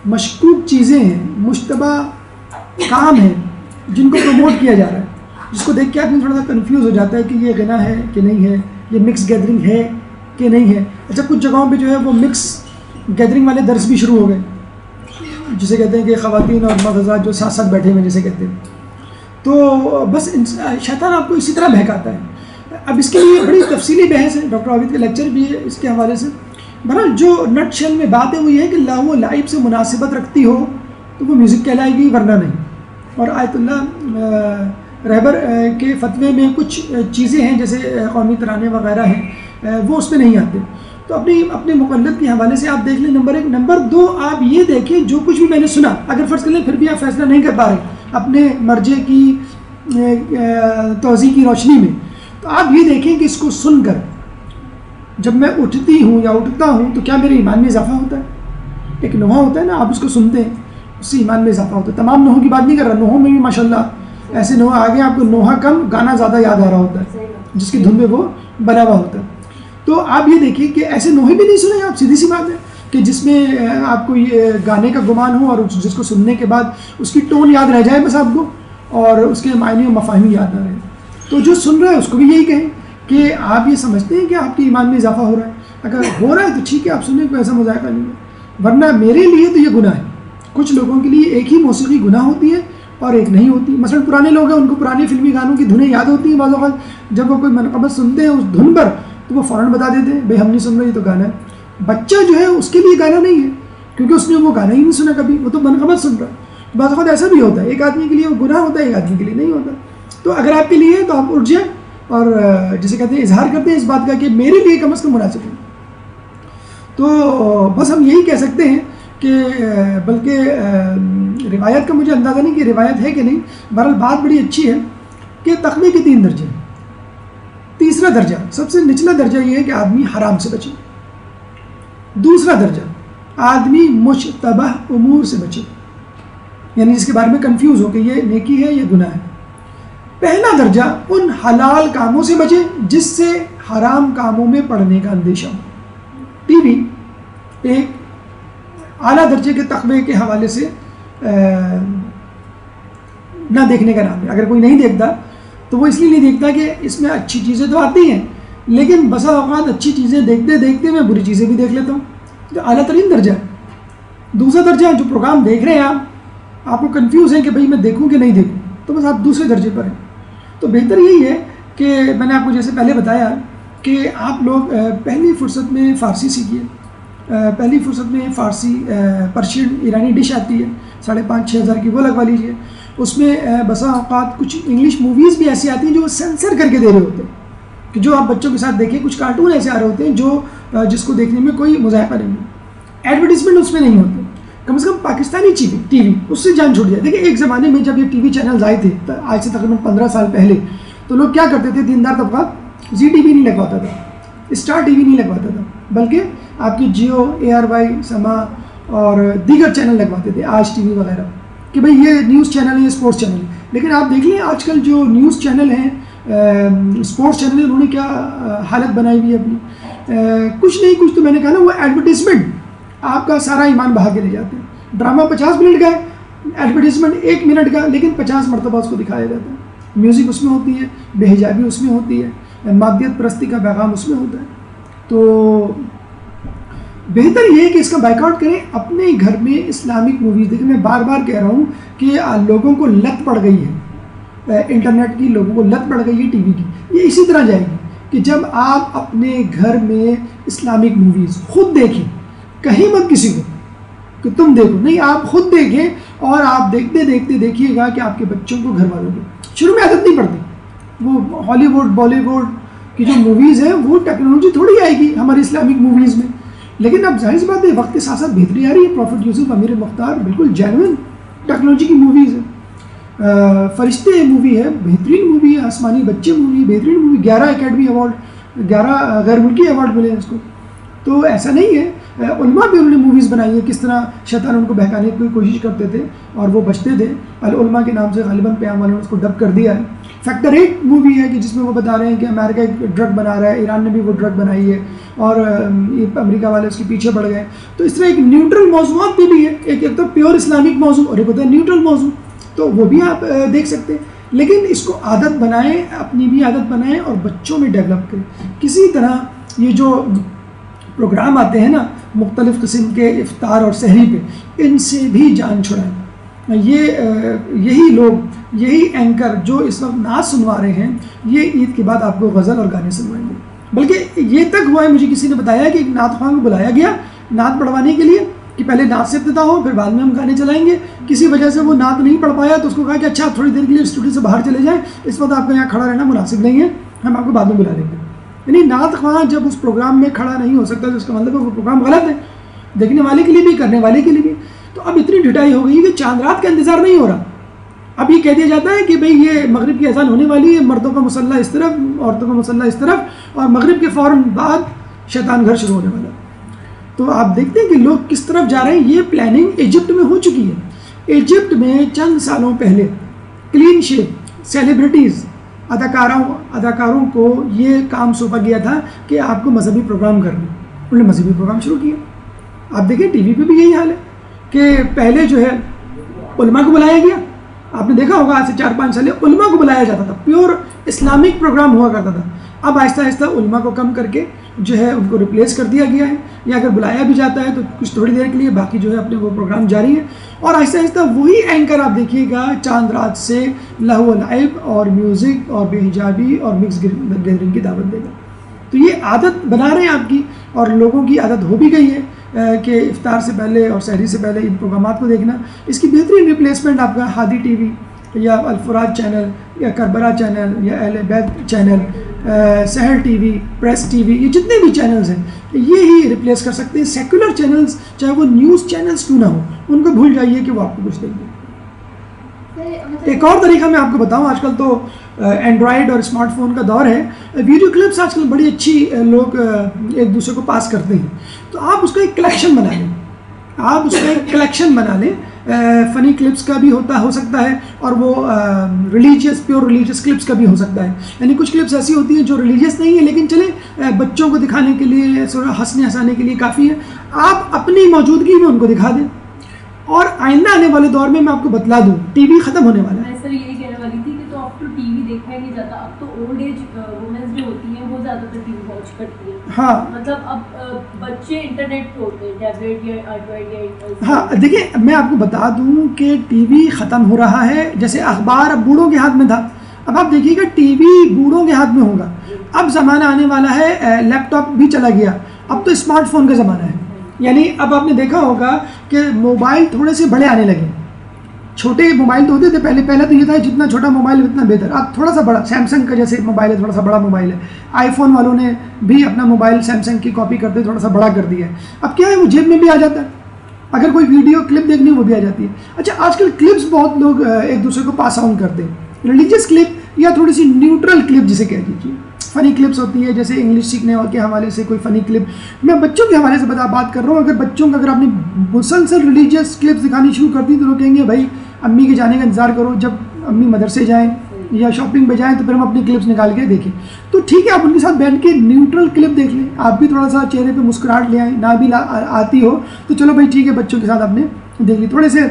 مشکوک چیزیں ہیں، مشتبہ کام ہیں جن کو پروموٹ کیا جا رہا ہے، جس کو دیکھ کے آدمی تھوڑا سا کنفیوز ہو جاتا ہے کہ یہ غنا ہے کہ نہیں ہے، یہ مکس گیدرنگ ہے کہ نہیں ہے۔ اچھا کچھ جگہوں پہ جو ہے وہ مکس گیدرنگ والے درس بھی شروع ہو گئے، جسے کہتے ہیں کہ خواتین اور مرد حضرات جو ساتھ ساتھ بیٹھے ہوئے جسے کہتے ہیں، تو بس شیطان آپ کو اسی طرح بہکاتا ہے۔ اب اس کے لیے بڑی تفصیلی بحث ہے، ڈاکٹر عابد کا لیکچر بھی ہے اس کے حوالے سے۔ بہرحال جو نٹ شیل میں بات ہے وہ یہ ہے کہ لہو و لعب سے مناسبت رکھتی ہو تو وہ میوزک کہلائے گی ورنہ نہیں۔ اور آیت اللہ رہبر کے فتوے میں کچھ چیزیں ہیں جیسے قومی ترانے وغیرہ ہیں وہ اس میں نہیں آتے، تو اپنے مقلد کے حوالے سے آپ دیکھ لیں، نمبر 1۔ نمبر 2 آپ یہ دیکھیں جو کچھ بھی میں نے سنا، اگر فرض کر لیں پھر بھی آپ فیصلہ نہیں کر پا رہے اپنے مرجع کی توضیح کی روشنی میں، تو آپ یہ دیکھیں کہ اس کو سن کر جب میں اٹھتی ہوں یا اٹھتا ہوں تو کیا میرے ایمان میں اضافہ ہوتا ہے؟ ایک نوحہ ہوتا ہے نا، آپ اس کو سنتے ہیں اس سے ایمان میں اضافہ ہوتا ہے۔ تمام نوحوں کی بات نہیں کر رہا، نوحوں میں بھی ماشاءاللہ ایسے نوحہ آگے آپ کو نوحہ کم گانا زیادہ یاد آ رہا ہوتا ہے جس کی دھن میں وہ بنا ہوا ہوتا ہے۔ تو آپ یہ دیکھیں کہ ایسے نوحے بھی نہیں سنے آپ، سیدھی سی بات ہے کہ جس میں آپ کو یہ گانے کا گمان ہو اور جس کو سننے کے بعد اس کی ٹون یاد رہ جائے بس آپ کو، اور اس کے معنی و مفاہیم یاد نہ رہے۔ تو جو سن رہا ہے اس کو بھی یہی کہیں کہ آپ یہ سمجھتے ہیں کہ آپ کے ایمان میں اضافہ ہو رہا ہے، اگر ہو رہا ہے تو ٹھیک ہے آپ سنیں، کوئی ایسا مذائقہ نہیں ہے، ورنہ میرے لیے تو یہ گناہ ہے۔ کچھ لوگوں کے لیے ایک ہی موسیقی گناہ ہوتی ہے اور ایک نہیں ہوتی، مثلا پرانے لوگ ہیں ان کو پرانے فلمی گانوں کی دھنیں یاد ہوتی ہیں، بعض اوقات جب وہ کوئی منقبت سنتے ہیں اس دھن پر تو وہ فوراً بتا دیتے ہیں بھائی ہم نہیں سن رہے، یہ تو گانا ہے۔ بچہ جو ہے اس کے لیے گانا نہیں ہے کیونکہ اس نے وہ گانا ہی نہیں سنا کبھی، وہ تو منقبت سن رہا ہے۔ بعض اوقات ایسا بھی ہوتا ہے، ایک آدمی کے لیے وہ گناہ ہوتا ہے، ایک آدمی کے لیے نہیں ہوتا۔ تو اگر آپ کے لیے تو آپ اٹھ جائیں اور جسے کہتے ہیں اظہار کرتے ہیں اس بات کا کہ میرے لیے کم از کم مناسب ہے۔ تو بس ہم یہی کہہ سکتے ہیں کہ بلکہ روایت کا مجھے اندازہ نہیں کہ روایت ہے کہ نہیں، بہرحال بات بڑی اچھی ہے کہ تقوی کے 3 درجے ہیں۔ تیسرا درجہ، سب سے نچلا درجہ یہ ہے کہ آدمی حرام سے بچے۔ دوسرا درجہ، آدمی مشتبہ امور سے بچے، یعنی جس کے بارے میں کنفیوز ہو کہ یہ نیکی ہے یا گناہ ہے۔ پہلا درجہ، ان حلال کاموں سے بچے جس سے حرام کاموں میں پڑنے کا اندیشہ ہو۔ ٹی وی ایک اعلیٰ درجے کے تقوی کے حوالے سے نہ دیکھنے کا نام ہے۔ اگر کوئی نہیں دیکھتا تو وہ اس لیے نہیں دیکھتا کہ اس میں اچھی چیزیں تو آتی ہیں، لیکن بسا اوقات اچھی چیزیں دیکھتے دیکھتے میں بری چیزیں بھی دیکھ لیتا ہوں، جو اعلیٰ ترین درجہ ہے۔ دوسرا درجہ، جو پروگرام دیکھ رہے ہیں آپ کو کنفیوز ہیں کہ بھئی میں دیکھوں کہ نہیں دیکھوں، تو بس آپ دوسرے درجے پر ہیں۔ تو بہتر یہی ہے کہ میں نے آپ کو جیسے پہلے بتایا کہ آپ لوگ پہلی فرصت میں فارسی سیکھیے، پہلی فرصت میں فارسی پرشین ایرانی ڈش آتی ہے 5,500-6 ہزار کی، وہ لگوا لیجیے۔ اس میں بسا اوقات کچھ انگلش موویز بھی ایسی آتی ہیں جو وہ سینسر کر کے دے رہے ہوتے ہیں کہ جو آپ بچوں کے ساتھ دیکھیں۔ کچھ کارٹون ایسے آ رہے ہوتے ہیں جو جس کو دیکھنے میں کوئی مذائقہ نہیں ہے، ایڈورٹیزمنٹ اس میں نہیں ہوتے۔ کم از کم پاکستانی ٹی وی اس سے جان چھوٹ جائے۔ دیکھیں ایک زمانے میں جب یہ ٹی وی چینلز آئے تھے آج سے تقریباً 15 سال پہلے، تو لوگ کیا کرتے تھے، دیندار طبقہ زی ٹی وی نہیں لگواتا تھا، اسٹار ٹی وی نہیں لگواتا تھا، بلکہ آپ کی جیو، ARY، سما اور دیگر چینل لگواتے تھے، آج ٹی وی وغیرہ، کہ بھئی یہ نیوز چینل ہے، یہ اسپورٹس چینل ہے۔ لیکن آپ دیکھ لیں آج کل جو نیوز چینل ہیں، اسپورٹس چینل ہیں، انہوں نے کیا حالت بنائی ہوئی ہے اپنی، کچھ نہیں کچھ تو میں نے کہا نا، وہ ایڈورٹیزمنٹ آپ کا سارا ایمان بہا کے لے جاتے ہیں۔ ڈرامہ 50 منٹ کا ہے، ایڈورٹیزمنٹ 1 منٹ کا، لیکن 50 مرتبہ اس کو دکھایا جاتا ہے۔ میوزک اس میں ہوتی ہے، بے حجابی اس میں ہوتی ہے، مادیت پرستی کا پیغام اس میں ہوتا ہے۔ تو بہتر یہ ہے کہ اس کا بائیک آؤٹ کریں، اپنے گھر میں اسلامک موویز دیکھیں۔ میں بار بار کہہ رہا ہوں کہ لوگوں کو لت پڑ گئی ہے انٹرنیٹ کی لوگوں کو لت پڑ گئی ہے ٹی وی کی. یہ اسی طرح جائے گی کہ جب آپ اپنے گھر میں اسلامک موویز خود دیکھیں, کہیں مت کسی کو کہ تم دیکھو, نہیں, آپ خود دیکھیں اور آپ دیکھتے دیکھتے دیکھیے گا کہ آپ کے بچوں کو گھر والوں کو شروع میں عادت نہیں پڑتی. وہ ہالی ووڈ بالی ووڈ کی جو موویز ہیں وہ ٹیکنالوجی تھوڑی آئے گی ہماری اسلامک موویز میں, لیکن اب ظاہر سی بات ہے وقت کے ساتھ ساتھ بہتری آ رہی ہے. پروفٹ یوسف امیر مختار بالکل جینوئن ٹیکنالوجی کی موویز ہے. فرشتے مووی ہے, بہترین مووی ہے. آسمانی بچے مووی بہترین مووی, 11 اکیڈمی ایوارڈ, 11 غیر ملکی ایوارڈ ملے ہیں اس کو. تو ایسا نہیں ہے, علماء بھی انہوں نے موویز بنائی ہے کس طرح شیطان ان کو بہکانے کی کوشش کرتے تھے اور وہ بچتے تھے. العلماء کے نام سے غالباً پیام والوں نے اس کو ڈب کر دیا ہے. فیکٹر 8 مووی ہے کہ جس میں وہ بتا رہے ہیں کہ امریکہ ایک ڈرگ بنا رہا ہے, ایران نے بھی وہ ڈرگ بنائی ہے اور امریکہ والے اس کے پیچھے پڑ گئے. تو اس طرح ایک نیوٹرل موضوعات بھی ہے, ایک تو پیور اسلامک موضوع اور ایک ہوتا ہے نیوٹرل موضوع, تو وہ بھی آپ دیکھ سکتے ہیں. لیکن اس کو عادت بنائیں, اپنی بھی عادت بنائیں اور بچوں میں ڈیولپ کریں. کسی طرح یہ جو پروگرام آتے ہیں نا مختلف قسم کے افطار اور سحری پہ, ان سے بھی جان چھڑائیں. یہی لوگ, یہی اینکر جو اس وقت نعت سنوا رہے ہیں, یہ عید کے بعد آپ کو غزل اور گانے سنوائیں گے. بلکہ یہ تک ہوا ہے, مجھے کسی نے بتایا کہ ایک نعت خواں کو بلایا گیا نعت پڑھوانے کے لیے کہ پہلے نعت سے ابتدا ہو, پھر بعد میں ہم گانے چلائیں گے. کسی وجہ سے وہ نعت نہیں پڑھ پایا تو اس کو کہا کہ اچھا آپ تھوڑی دیر کے لیے اسٹوڈیو سے باہر چلے جائیں, اس وقت آپ کا یہاں کھڑا رہنا مناسب نہیں ہے, ہم آپ کو بعد میں بلا لیں گے. یعنی نعت خواں جب اس پروگرام میں کھڑا نہیں ہو سکتا تو اس کا مطلب ہے وہ پروگرام غلط ہے, دیکھنے والے کے لیے بھی کرنے والے کے لیے بھی. تو اب اتنی ڈھٹائی ہو گئی کہ چاند رات کا انتظار نہیں ہو رہا. اب یہ کہہ دیا جاتا ہے کہ بھئی یہ مغرب کی اذان ہونے والی ہے, مردوں کا مصلی اس طرف, عورتوں کا مصلی اس طرف, اور مغرب کے فوراً بعد شیطان گھر شروع ہونے والا. تو آپ دیکھتے ہیں کہ لوگ کس طرف جا رہے ہیں. یہ پلاننگ ایجپٹ میں ہو چکی ہے. ایجپٹ میں چند سالوں پہلے کلین شیپ سیلیبریٹیز اداکاروں کو یہ کام سونپا گیا تھا کہ آپ کو مذہبی پروگرام کرنا. انہوں نے مذہبی پروگرام شروع کیا. آپ دیکھیں ٹی وی پہ بھی یہی حال ہے کہ پہلے جو ہے علماء کو بلایا گیا. آپ نے دیکھا ہوگا آج سے 4-5 سال علماء کو بلایا جاتا تھا, پیور اسلامک پروگرام ہوا کرتا تھا. اب آہستہ آہستہ علماء کو کم کر کے جو ہے ان کو ریپلیس کر دیا گیا ہے, یا اگر بلایا بھی جاتا ہے تو کچھ تھوڑی دیر کے لیے, باقی جو ہے اپنے وہ پروگرام جاری ہے. اور آہستہ آہستہ وہی اینکر آپ دیکھیے گا چاند رات سے لہو و لعب اور میوزک اور بے حجابی اور مکس گیدرنگ کی دعوت دے گا. تو یہ عادت بنا رہے ہیں آپ کی, اور لوگوں کی عادت ہو بھی گئی ہے کہ افطار سے پہلے اور سحری سے پہلے ان پروگرامات کو دیکھنا. اس کی بہترین ریپلیسمنٹ آپ کا ہادی ٹی وی یا الفراد چینل یا کربلا چینل یا Ahl Bait channel, Sahar T V, Press T V, یہ جتنے بھی چینلز ہیں یہ ہی ریپلیس کر سکتے ہیں. سیکولر چینلز چاہے وہ نیوز چینلز کیوں نہ ہوں, ان کو بھول جائیے کہ وہ آپ کو کچھ دیں گے. ایک اور طریقہ میں آپ کو بتاؤں, آج کل تو اینڈرائڈ اور اسمارٹ فون کا دور ہے. ویڈیو کلپس آج کل بڑی اچھی لوگ ایک دوسرے کو پاس کرتے ہیں, تو آپ اس کا ایک کلیکشن بنا لیں. فنی کلپس کا بھی ہو سکتا ہے, اور وہ پیور ریلیجیس کلپس کا بھی ہو سکتا ہے. یعنی کچھ کلپس ایسی ہوتی ہیں جو ریلیجیس نہیں ہے لیکن چلے بچوں کو دکھانے کے لیے, ہنسنے ہنسانے کے لیے کافی ہے. آپ اپنی موجودگی میں ان کو دکھا دیں. اور آئندہ آنے والے دور میں آپ کو بتلا دوں, ٹی وی ختم ہونے والا ہے. میں سر یہی کہنے والی تھی کہ تو اب تو ٹی وی دیکھا ہی نہیں جاتا. اب تو اولڈ ایج وومنس جو ہوتی ہیں وہ زیادہ تر ٹی وی واچ کرتی ہیں. ہاں, مطلب اب بچے انٹرنیٹ پہ ہوتے ہیں, ٹیبلیٹ یا اینڈرائڈ یا. ہاں دیکھیں, میں آپ کو بتا دوں کہ ٹی وی ختم ہو رہا ہے. جیسے اخبار اب بوڑھوں کے ہاتھ میں تھا, اب آپ دیکھیے گا ٹی وی بوڑھوں کے ہاتھ میں ہوگا. اب زمانہ آنے والا ہے, لیپ ٹاپ بھی چلا گیا, اب تو اسمارٹ فون کا زمانہ ہے. یعنی اب آپ نے دیکھا ہوگا کہ موبائل تھوڑے سے بڑے آنے لگے. چھوٹے موبائل تو ہوتے تھے پہلے تو یہ تھا جتنا چھوٹا موبائل اتنا بہتر. اب تھوڑا سا بڑا, سیمسنگ کا جیسے موبائل ہے تھوڑا سا بڑا موبائل ہے. آئی فون والوں نے بھی اپنا موبائل سیمسنگ کی کاپی کرتے تھوڑا سا بڑا کر دیا ہے. اب کیا ہے, وہ جیب میں بھی آ جاتا ہے, اگر کوئی ویڈیو کلپ دیکھنی وہ بھی آ جاتی ہے. اچھا, آج کل کلپس بہت لوگ ایک دوسرے کو پاس آن کرتے ہیں. ریلیجیس کلپ یا تھوڑی سی نیوٹرل کلپ جسے کہہ دیجیے. فنی کلپس ہوتی ہے, جیسے انگلش سیکھنے کے حوالے سے کوئی فنی کلپ. میں بچوں کے حوالے سے بات کر رہا ہوں. اگر بچوں کو اگر آپ نے مسلسل ریلیجیس کلپس دکھانی شروع کر دی تو لوگ کہیں گے بھائی امی کے جانے کا انتظار کرو, جب امی مدرسے جائیں یا شاپنگ پہ جائیں تو پھر ہم اپنی کلپس نکال کے دیکھیں. تو ٹھیک ہے, آپ ان کے ساتھ بیٹھ کے نیوٹرل کلپ دیکھ لیں. آپ بھی تھوڑا سا چہرے پہ مسکراہٹ لے آئیں, نہ بھی آتی ہو تو چلو بھائی ٹھیک ہے, بچوں کے ساتھ آپ نے دیکھ لی. تھوڑے سے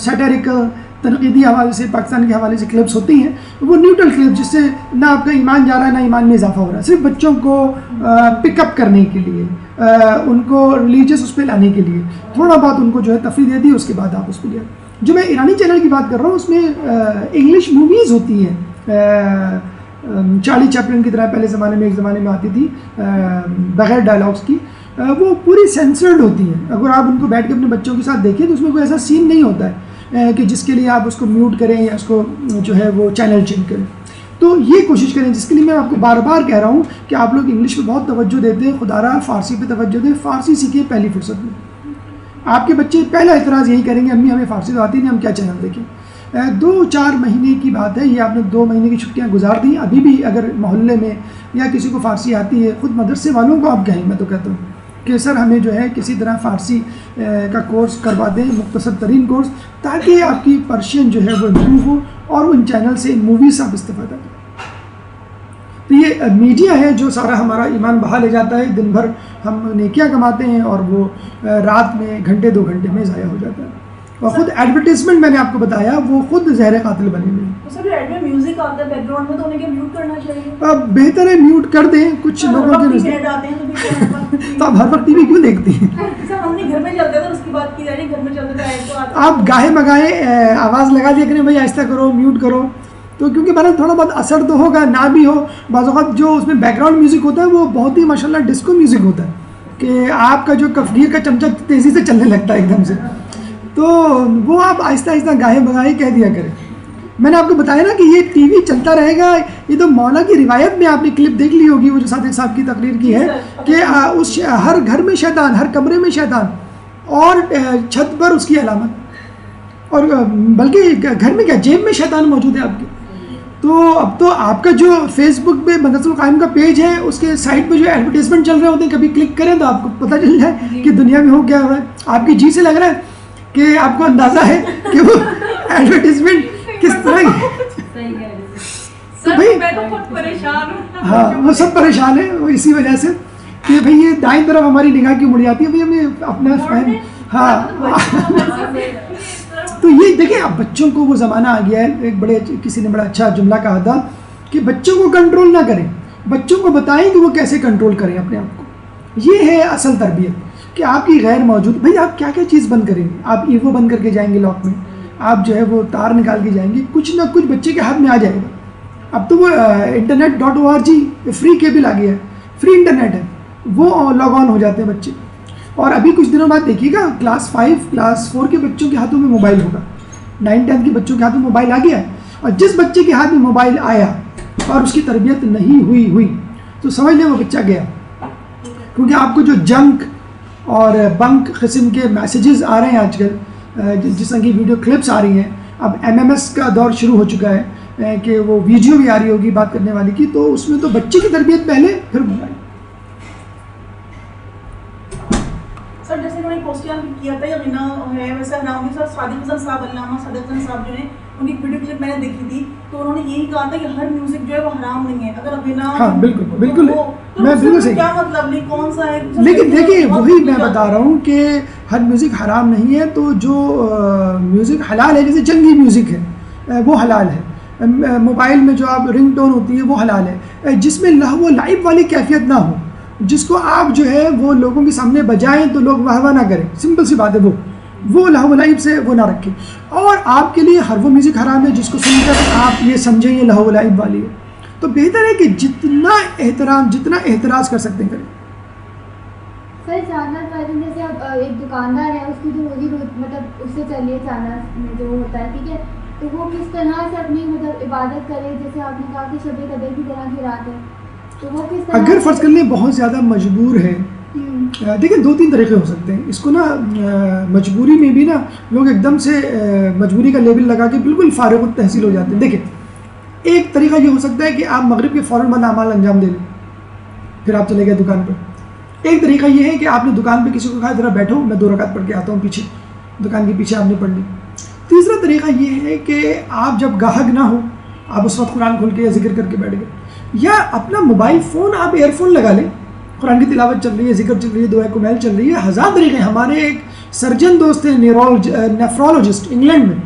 سیٹیریکل تنقیدی حوالے سے, پاکستان کے حوالے سے کلپس ہوتی ہیں, وہ نیوٹرل کلپ جس سے نہ آپ کا ایمان جا رہا ہے نہ ایمان میں اضافہ ہو رہا ہے. صرف بچوں کو پک اپ کرنے کے لیے, ان کو ریلیجیس اس پہ لانے کے لیے تھوڑا بہت ان کو جو ہے تفریح دے دی, اس کے بعد آپ اس پہ لیا. جو میں ایرانی چینل کی بات کر رہا ہوں اس میں انگلش موویز ہوتی ہیں چارلی چیپلن کی طرح پہلے زمانے میں ایک زمانے میں آتی تھی بغیر ڈائلاگس کی, وہ پوری سینسرڈ ہوتی ہیں. اگر آپ ان کو بیٹھ کے اپنے بچوں کے ساتھ دیکھیں تو اس میں کوئی ایسا سین نہیں ہوتا ہے کہ جس کے لیے آپ اس کو میوٹ کریں یا اس کو جو ہے وہ چینل چینج کریں. تو یہ کوشش کریں, جس کے لیے میں آپ کو بار بار کہہ رہا ہوں کہ آپ لوگ انگلش پہ بہت توجہ دیتے ہیں, خدا را فارسی پہ توجہ دیں, فارسی سیکھیں پہلی فرصت میں. آپ کے بچے پہلا اعتراض یہی کریں گے امی ہمیں فارسی تو آتی نہیں, ہم کیا چینل دیکھیں. 2-4 مہینے کی بات ہے, یہ آپ نے 2 مہینے کی چھٹیاں گزار دیں. ابھی بھی اگر محلے میں یا کسی کو فارسی آتی ہے, خود مدرسے والوں کو آپ کہیں, میں تو کہتا ہوں کہ سر ہمیں جو ہے کسی طرح فارسی کا کورس کروا دیں, مختصر ترین کورس, تاکہ آپ کی پرشین جو ہے وہ امپروو ہو اور ان چینل سے ان موویز سے آپ استفادہ کریں. تو یہ میڈیا ہے جو سارا ہمارا ایمان بہا لے جاتا ہے. دن بھر ہم نیکیاں کماتے ہیں اور وہ رات میں گھنٹے 2 گھنٹے میں ضائع ہو جاتا ہے. اور خود ایڈورٹیزمنٹ میں نے آپ کو بتایا وہ خود زہر قاتل بنے ہوئے ہیں. سر ایڈ میں میوزک آتا ہے بیک گراؤنڈ میں تو انہیں کیا میوٹ کرنا چاہیے؟ اب بہتر ہے میوٹ کر دیں. کچھ لوگوں کے ایڈ آتے ہیں تو آپ ہر وقت ٹی وی کیوں دیکھتی ہیں؟ سر ہم نے گھر میں چلتا تھا, اس کی بات کی جا رہی ہے, گھر میں چلتا تھا ایڈ تو آتا. آپ گاہے مگاہے آواز لگا دیا کریں بھائی آہستہ کرو, میوٹ کرو. تو کیونکہ بہرحال تھوڑا بہت اثر تو ہوگا, نہ بھی ہو. بعض اوقات جو اس میں بیک گراؤنڈ میوزک ہوتا ہے وہ بہت ہی ماشاء اللہ ڈسکو میوزک ہوتا ہے کہ آپ کا جو کفگیر کا چمچہ تیزی سے چلنے لگتا ہے ایک دم سے. تو وہ آپ آہستہ آہستہ گاہے بگاہے کہہ دیا کریں. میں نے آپ کو بتایا نا کہ یہ ٹی وی چلتا رہے گا. یہ تو مولا کی روایت میں آپ نے کلپ دیکھ لی ہوگی, وہ جو صادق صاحب کی تقریر کی ہے کہ اس ہر گھر میں شیطان, ہر کمرے میں شیطان, اور چھت پر اس کی علامت, اور بلکہ گھر میں کیا جیب میں شیطان موجود ہے آپ کے. تو اب تو آپ کا جو فیس بک پہ مدرسہ القائم کا پیج ہے اس کے سائٹ پہ جو ایڈورٹیزمنٹ چل رہے ہوتے ہیں, کبھی کلک کریں تو آپ کو پتہ چل جائے کہ دنیا میں ہو کیا ہو رہا ہے. آپ کی جی سے لگ رہا ہے کہ آپ کو اندازہ ہے کہ وہ ایڈورٹیزمنٹ کس طرح کی. ہاں وہ سب پریشان ہیں, وہ اسی وجہ سے کہ بھئی یہ دائیں طرف ہماری نگاہ کیوں مڑ جاتی ہے, بھئی ہمیں اپنا فہم. ہاں تو یہ دیکھیں اب بچوں کو وہ زمانہ آ گیا ہے. ایک کسی نے بڑا اچھا جملہ کہا تھا کہ بچوں کو کنٹرول نہ کریں, بچوں کو بتائیں کہ وہ کیسے کنٹرول کریں اپنے آپ کو. یہ ہے اصل تربیت کہ آپ کی غیر موجود, بھئی آپ کیا کیا چیز بند کریں گے. آپ ایگو بند کر کے جائیں گے لاک میں, آپ جو ہے وہ تار نکال کے جائیں گے, کچھ نہ کچھ بچے کے ہاتھ میں آ جائے گا. اب تو وہ internet.org فری کیبل آ گیا ہے, فری انٹرنیٹ ہے, وہ لاگ آن ہو جاتے ہیں بچے. اور ابھی کچھ دنوں بعد دیکھیے گا کلاس 5 کلاس 4 کے بچوں کے ہاتھوں میں موبائل ہوگا, 9-10 کے بچوں کے ہاتھ میں موبائل آ گیا ہے. اور جس بچے کے ہاتھ میں موبائل آیا اور اس کی تربیت نہیں ہوئی تو سمجھ لیں وہ بچہ گیا. کیونکہ آپ کو جو جنک اور بنک قسم کے میسیجز آ رہے ہیں آج کل, جس طرح کی ویڈیو کلپس آ رہی ہیں, اب MMS کا دور شروع ہو چکا ہے کہ وہ ویڈیو بھی آ رہی ہوگی بات کرنے والی کی, تو اس میں تو بچے کی تربیت پہلے پھر موبائل. سر جیسے انہوں نے کوسچن کیا تھا, یہ غنا ہے ویسے نام بھی سر صادق حسن صاحب, علامہ صادق حسن صاحب جو ہیں ان کی ویڈیو کلپ میں نے دیکھی تھی, تو انہوں نے یہی کہا تھا کہ ہر میوزک جو ہے وہ حرام نہیں ہے. اگر غنا, ہاں بالکل میں بالکل صحیح, کیا مطلب نہیں کون سا ہے. لیکن دیکھیے وہی میں بتا رہا ہوں کہ ہر میوزک حرام نہیں ہے. تو جو میوزک حلال ہے, جیسے جنگی میوزک ہے وہ حلال ہے, موبائل میں جو آپ رنگ ٹون ہوتی ہے وہ حلال ہے, جس میں لہو و لعب والی کیفیت نہ ہو, جس کو آپ جو ہے وہ لوگوں کے سامنے بجائیں تو لوگ واہ واہ نہ کریں. سمپل سی بات ہے, وہ لہو و لعب سے وہ نہ رکھیں. اور آپ کے لیے ہر وہ میوزک حرام ہے جس کو سن کر آپ یہ سمجھیں یہ لہو و لعب والی ہے. تو بہتر ہے کہ جتنا احتراز کر سکتے ہیں کریں. سر چانس والے جیسے اب ایک دکاندار ہے, اس کی جو روزی مطلب اس سے چلیے چانس میں جو ہوتا ہے, ٹھیک ہے, تو وہ کس طرح سے اپنی مطلب عبادت کرے. جیسے آپ نے کہا کہ شب قدر کی طرح کی رات ہے, تو وہ کس طرح, اگر فرض کر لیں بہت زیادہ مجبور ہے, دیکھیں 2-3 طریقے ہو سکتے ہیں اس کو نا. مجبوری میں بھی نا لوگ ایک دم سے مجبوری کا لیبل لگا کے بالکل فارغ التحصیل ہو جاتے ہیں. دیکھیں ایک طریقہ یہ ہو سکتا ہے کہ آپ مغرب کے فوراً بعد اعمال انجام دے لیں, پھر آپ چلے گئے دکان پر. ایک طریقہ یہ ہے کہ آپ نے دکان پہ کسی کو کہا ذرا بیٹھو میں 2 رکعت پڑھ کے آتا ہوں پیچھے, دکان کے پیچھے آپ نے پڑھ لی. تیسرا طریقہ یہ ہے کہ آپ جب گاہک نہ ہو آپ اس وقت قرآن کھول کے یا ذکر کر کے بیٹھ گئے, یا اپنا موبائل فون آپ ایئر فون لگا لیں, قرآن کی تلاوت چل رہی ہے, ذکر چل رہی ہے, دعائے کمیل چل رہی ہے. 1000 طریقے. ہمارے ایک سرجن دوست ہیں نیفرولوجسٹ انگلینڈ میں,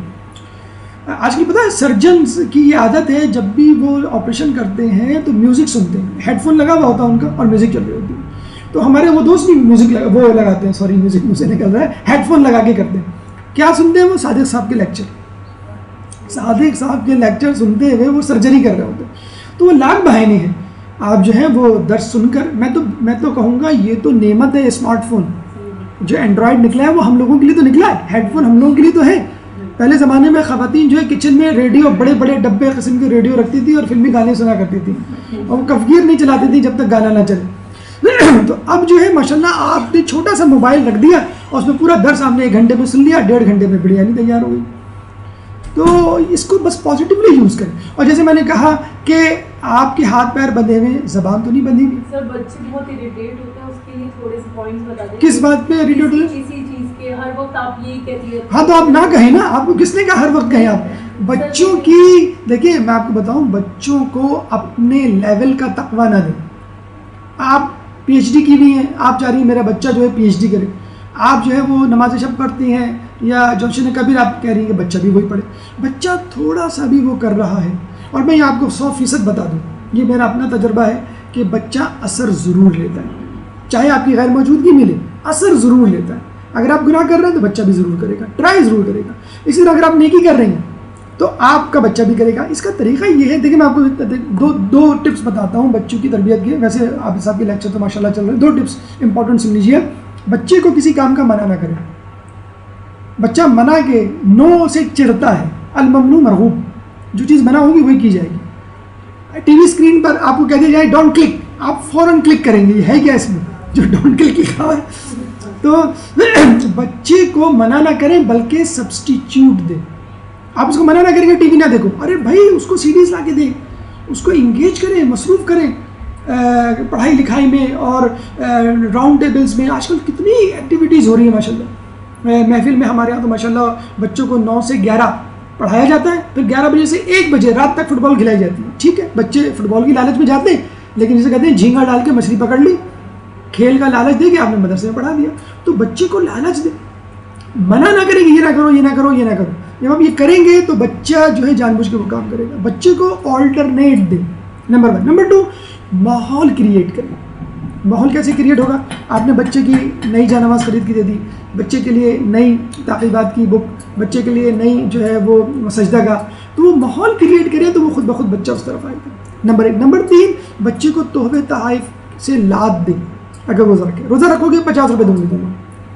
آج کی پتہ ہے سرجنز کی یہ عادت ہے جب بھی وہ آپریشن کرتے ہیں تو میوزک سنتے ہیں, ہیڈ فون لگا ہوا ہوتا ہے ان کا اور میوزک چل رہی ہوتی ہے. تو ہمارے وہ دوست بھی میوزک وہ لگاتے ہیں, سوری میوزک مجھ سے نکل رہا ہے, ہیڈ فون لگا کے کرتے ہیں. کیا سنتے ہیں وہ؟ صادق صاحب کے لیکچر. صادق صاحب کے لیکچر سنتے ہوئے وہ سرجری کر رہے ہوتے ہیں. تو وہ لاکھ بہانے ہیں. آپ جو ہیں وہ درس سن کر, میں تو کہوں گا یہ تو نعمت ہے. اسمارٹ فون جو اینڈرائڈ نکلا ہے وہ ہم لوگوں کے لیے تو نکلا ہے, ہیڈ فون ہم لوگوں کے لیے تو ہے. پہلے زمانے میں خواتین جو ہے کچن میں ریڈیو, بڑے بڑے ڈبے قسم کے ریڈیو رکھتی تھی اور فلمی گانے سنا کرتی تھی, اور وہ کفگیر نہیں چلاتی تھی جب تک گانا نہ چلے. تو اب جو ہے ماشاءاللہ آپ نے چھوٹا سا موبائل رکھ دیا اور اس میں پورا درس آپ نے 1 گھنٹے میں سن لیا, 1.5 گھنٹے میں بریانی تیار ہو گئی. تو اس کو بس پازیٹیولی یوز کریں. اور جیسے میں نے کہا کہ آپ کے ہاتھ پیر بندھے ہوئے, زبان تو نہیں بندھی ہوئی. سر بچے بہت اریٹیٹ ہوتے ہیں, اس کے لیے تھوڑے سے پوائنٹس بتا دیں. کس بات پہ اریٹیٹ ہوتے ہیں؟ کسی چیز کے ہر وقت آپ یہی کہتی ہے. ہاں تو آپ نہ کہیں نا, آپ کو کس نے کہا ہر وقت کہیں. آپ بچوں کی دیکھیے میں آپ کو بتاؤں, بچوں کو اپنے لیول کا تقویٰ نہ دیں. آپ پی ایچ ڈی کی بھی ہیں, آپ چاہ رہی ہیں میرا بچہ جو ہے پی ایچ ڈی کرے. آپ جو ہے وہ نماز شب پڑھتی ہیں یا جوشن کبیر, آپ کہہ رہی ہیں کہ بچہ بھی وہی پڑھے. بچہ تھوڑا سا بھی وہ کر رہا ہے, اور میں آپ کو 100% بتا دوں, یہ میرا اپنا تجربہ ہے کہ بچہ اثر ضرور لیتا ہے. چاہے آپ کی غیر موجودگی ملے, اثر ضرور لیتا ہے. اگر آپ گناہ کر رہے ہیں تو بچہ بھی ضرور کرے گا, ٹرائی ضرور کرے گا. اسی طرح اگر آپ نیکی کر رہے ہیں تو آپ کا بچہ بھی کرے گا. اس کا طریقہ یہ ہے, دیکھیں میں آپ کو دو ٹپس بتاتا ہوں بچوں کی تربیت کے. ویسے آپ صاحب کے لیکچر تو ماشاءاللہ چل رہے ہیں. 2 ٹپس امپورٹنٹ سن لیجیے. بچے کو کسی کام کا منع نہ کریں. بچہ منع کے نو سے چڑھتا ہے. الممنوع مرغوب, جو چیز منع ہوگی وہی کی جائے گی. ٹی وی اسکرین پر آپ کو کہہ دیا جائے ڈونٹ کلک, آپ فوراً کلک کریں گے. یہ ہے کیا اس میں جو ڈونٹ کلک لکھا ہوا ہے؟ تو بچے کو منع نہ کریں بلکہ سبسٹیچیوٹ دیں. آپ اس کو منع نہ کریں گے ٹی وی نہ دیکھو, ارے بھائی اس کو سیریز لا کے دیں, اس کو انگیج کریں, مصروف کریں پڑھائی لکھائی میں. اور راؤنڈ ٹیبلز میں آج کل کتنی ایکٹیویٹیز ہو رہی ہیں ماشاءاللہ. محفل میں ہمارے یہاں تو ماشاءاللہ بچوں کو 9 سے 11 پڑھایا جاتا ہے, پھر 11 بجے سے 1 بجے رات تک فٹ بال کھلائی جاتی ہے. ٹھیک ہے, بچے فٹ بال کی لالچ میں جاتے ہیں, لیکن جسے کہتے ہیں جھینگا ڈال کے مچھلی پکڑ لی, کھیل کا لالچ دے کے آپ نے مدرسے میں پڑھا دیا. تو بچے کو لالچ دیں, منع نہ کریں کہ یہ نہ کرو, یہ نہ کرو, یہ نہ کرو. جب آپ یہ کریں گے تو بچہ جو ہے جان بوجھ کے وہ کام کرے گا. بچے کو آلٹرنیٹ دیں, نمبر 1. نمبر 2, ماحول کریٹ کریں. ماحول کیسے کریٹ ہوگا؟ آپ نے بچے کی نئی جانواز خرید کے دے دی, بچے کے لیے نئی تعقیبات کی بک, بچے کے لیے نئی جو ہے وہ سجدہ گاہ, تو وہ ماحول کریٹ کرے تو وہ خود بخود بچہ اس طرف آئے گا. نمبر 1. نمبر 3, بچے کو تحفے تحائف سے لاد دیں. اگر روزہ رکھے, روزہ رکھو گے 50 روپے دوں گی,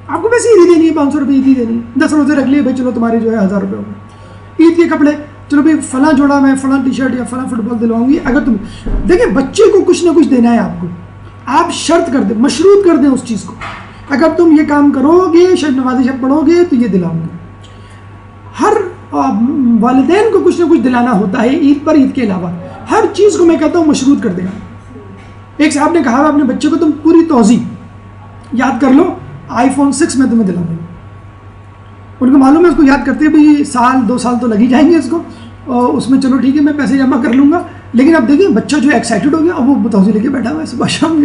آپ کو ویسے عیدی دینی ہے, 500 روپے عیدی دینی ہے. 10 روزے رکھ لیے بھائی, چلو تمہارے جو ہے 1000 روپے ہو گئے. عید کے کپڑے, چلو بھائی فلاں جوڑا میں فلاں ٹی شرٹ یا فلاں فٹ بال دلواؤں گی. اگر تم دیکھیں بچے کو کچھ نہ کچھ دینا ہے آپ کو, آپ شرط کر دیں, مشروط کر دیں اس چیز کو. اگر تم یہ کام کرو گے, شب نماز شب پڑھو گے تو یہ دلاؤں گے. ہر والدین کو کچھ نہ کچھ دلانا ہوتا ہے عید پر. عید کے علاوہ ہر چیز کو میں کہتا ہوں مشروط کر دینا. ایک صاحب نے کہا اپنے بچے کو تم پوری توضیح یاد کر لو, iPhone 6 میں تمہیں دلا دوں گا. ان کو معلوم ہے اس کو یاد کرتے بھی 1-2 سال تو لگ ہی جائیں گے اس کو, اور اس میں چلو ٹھیک ہے میں پیسے جمع کر لوں گا. لیکن اب دیکھیں بچہ جو ایکسائٹیڈ ہو گیا, اب وہ توضیح لے کے بیٹھا ہوا ہے صبح شام.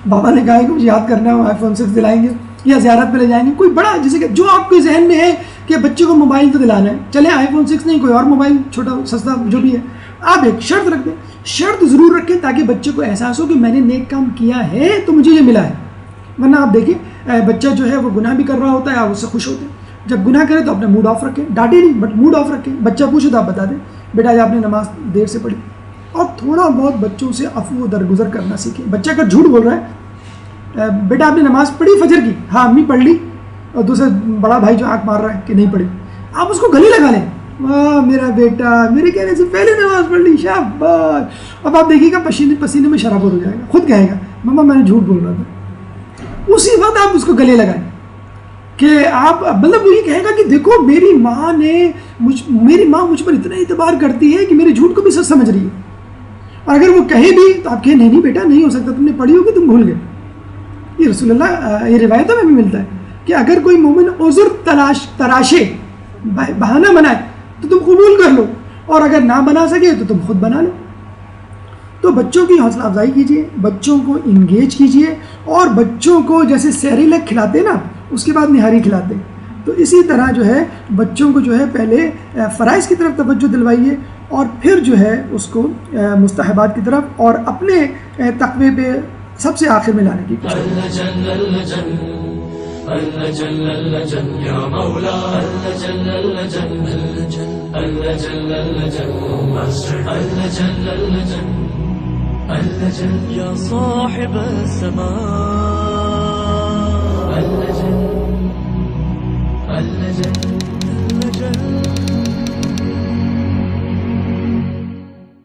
بابا نے کہا ہے کہ مجھے یاد کرنا ہے, iPhone 6 دلائیں گے یا زیارت پہ لے جائیں گے. کوئی بڑا جیسے کہ جو آپ کے ذہن میں ہے کہ بچے کو موبائل تو دلانا ہے, چلے iPhone 6 نہیں, کوئی اور موبائل چھوٹا سستا جو بھی ہے, آپ ایک شرط رکھ دیں. شرط ضرور رکھیں تاکہ بچے کو احساس ہو کہ میں نے نیک کام کیا ہے تو مجھے یہ ملا ہے. ورنہ آپ دیکھیں بچہ جو ہے وہ گناہ بھی کر رہا ہوتا ہے, آپ اس سے خوش ہوتے ہیں. جب گناہ کرے تو اپنے موڈ آف رکھیں, ڈانٹے نہیں بٹ موڈ آف رکھیں. بچہ پوچھے تو آپ بتا دیں بیٹا آپ نے نماز دیر سے پڑھی. اور تھوڑا بہت بچوں سے عفو درگزر کرنا سیکھیں. بچہ اگر جھوٹ بول رہا ہے, بیٹا آپ نے نماز پڑھی فجر کی؟ ہاں امی پڑھ لی. اور دوسرا بڑا بھائی جو آنکھ مار رہا ہے کہ نہیں پڑھی, آپ اس کو گلے لگا لیں, واہ میرا بیٹا میرے کہنے سے پہلے نماز پڑھ لی, شاباش. اب آپ دیکھیے گا پسینے میں شرابت ہو جائے گا, خود کہے گا مما میں نے جھوٹ بول رہا تھا. اسی وقت آپ اس کو گلے لگائیں کہ آپ مطلب وہ یہ کہے گا کہ دیکھو میری ماں مجھ پر اتنا اعتبار کرتی ہے کہ میرے جھوٹ کو بھی سچ سمجھ رہی ہے. اور اگر وہ کہے بھی تو آپ کہیں نہیں بیٹا نہیں ہو سکتا, تم نے پڑھی ہوگی تم بھول گئے. یہ رسول اللہ یہ روایتوں میں بھی ملتا ہے کہ اگر کوئی مومن عذر تراشے, بہانہ بنائے تو تم قبول کر لو, اور اگر نہ بنا سکے تو تم خود بنا لو. تو بچوں کی حوصلہ افزائی کیجیے, بچوں کو انگیج کیجیے, اور بچوں کو جیسے سیریلک کھلاتے نا اس کے بعد نہاری کھلاتے, تو اسی طرح جو ہے بچوں کو جو ہے پہلے فرائض کی طرف توجہ دلوائیے, اور پھر جو ہے اس کو مستحبات کی طرف, اور اپنے تقوی پہ سب سے آخر میں لانے کی کوشش. اللجل اللجل يا مولا اللجل اللجل اللجل اللجل اللجل اللجل اللجل يا صاحب السماء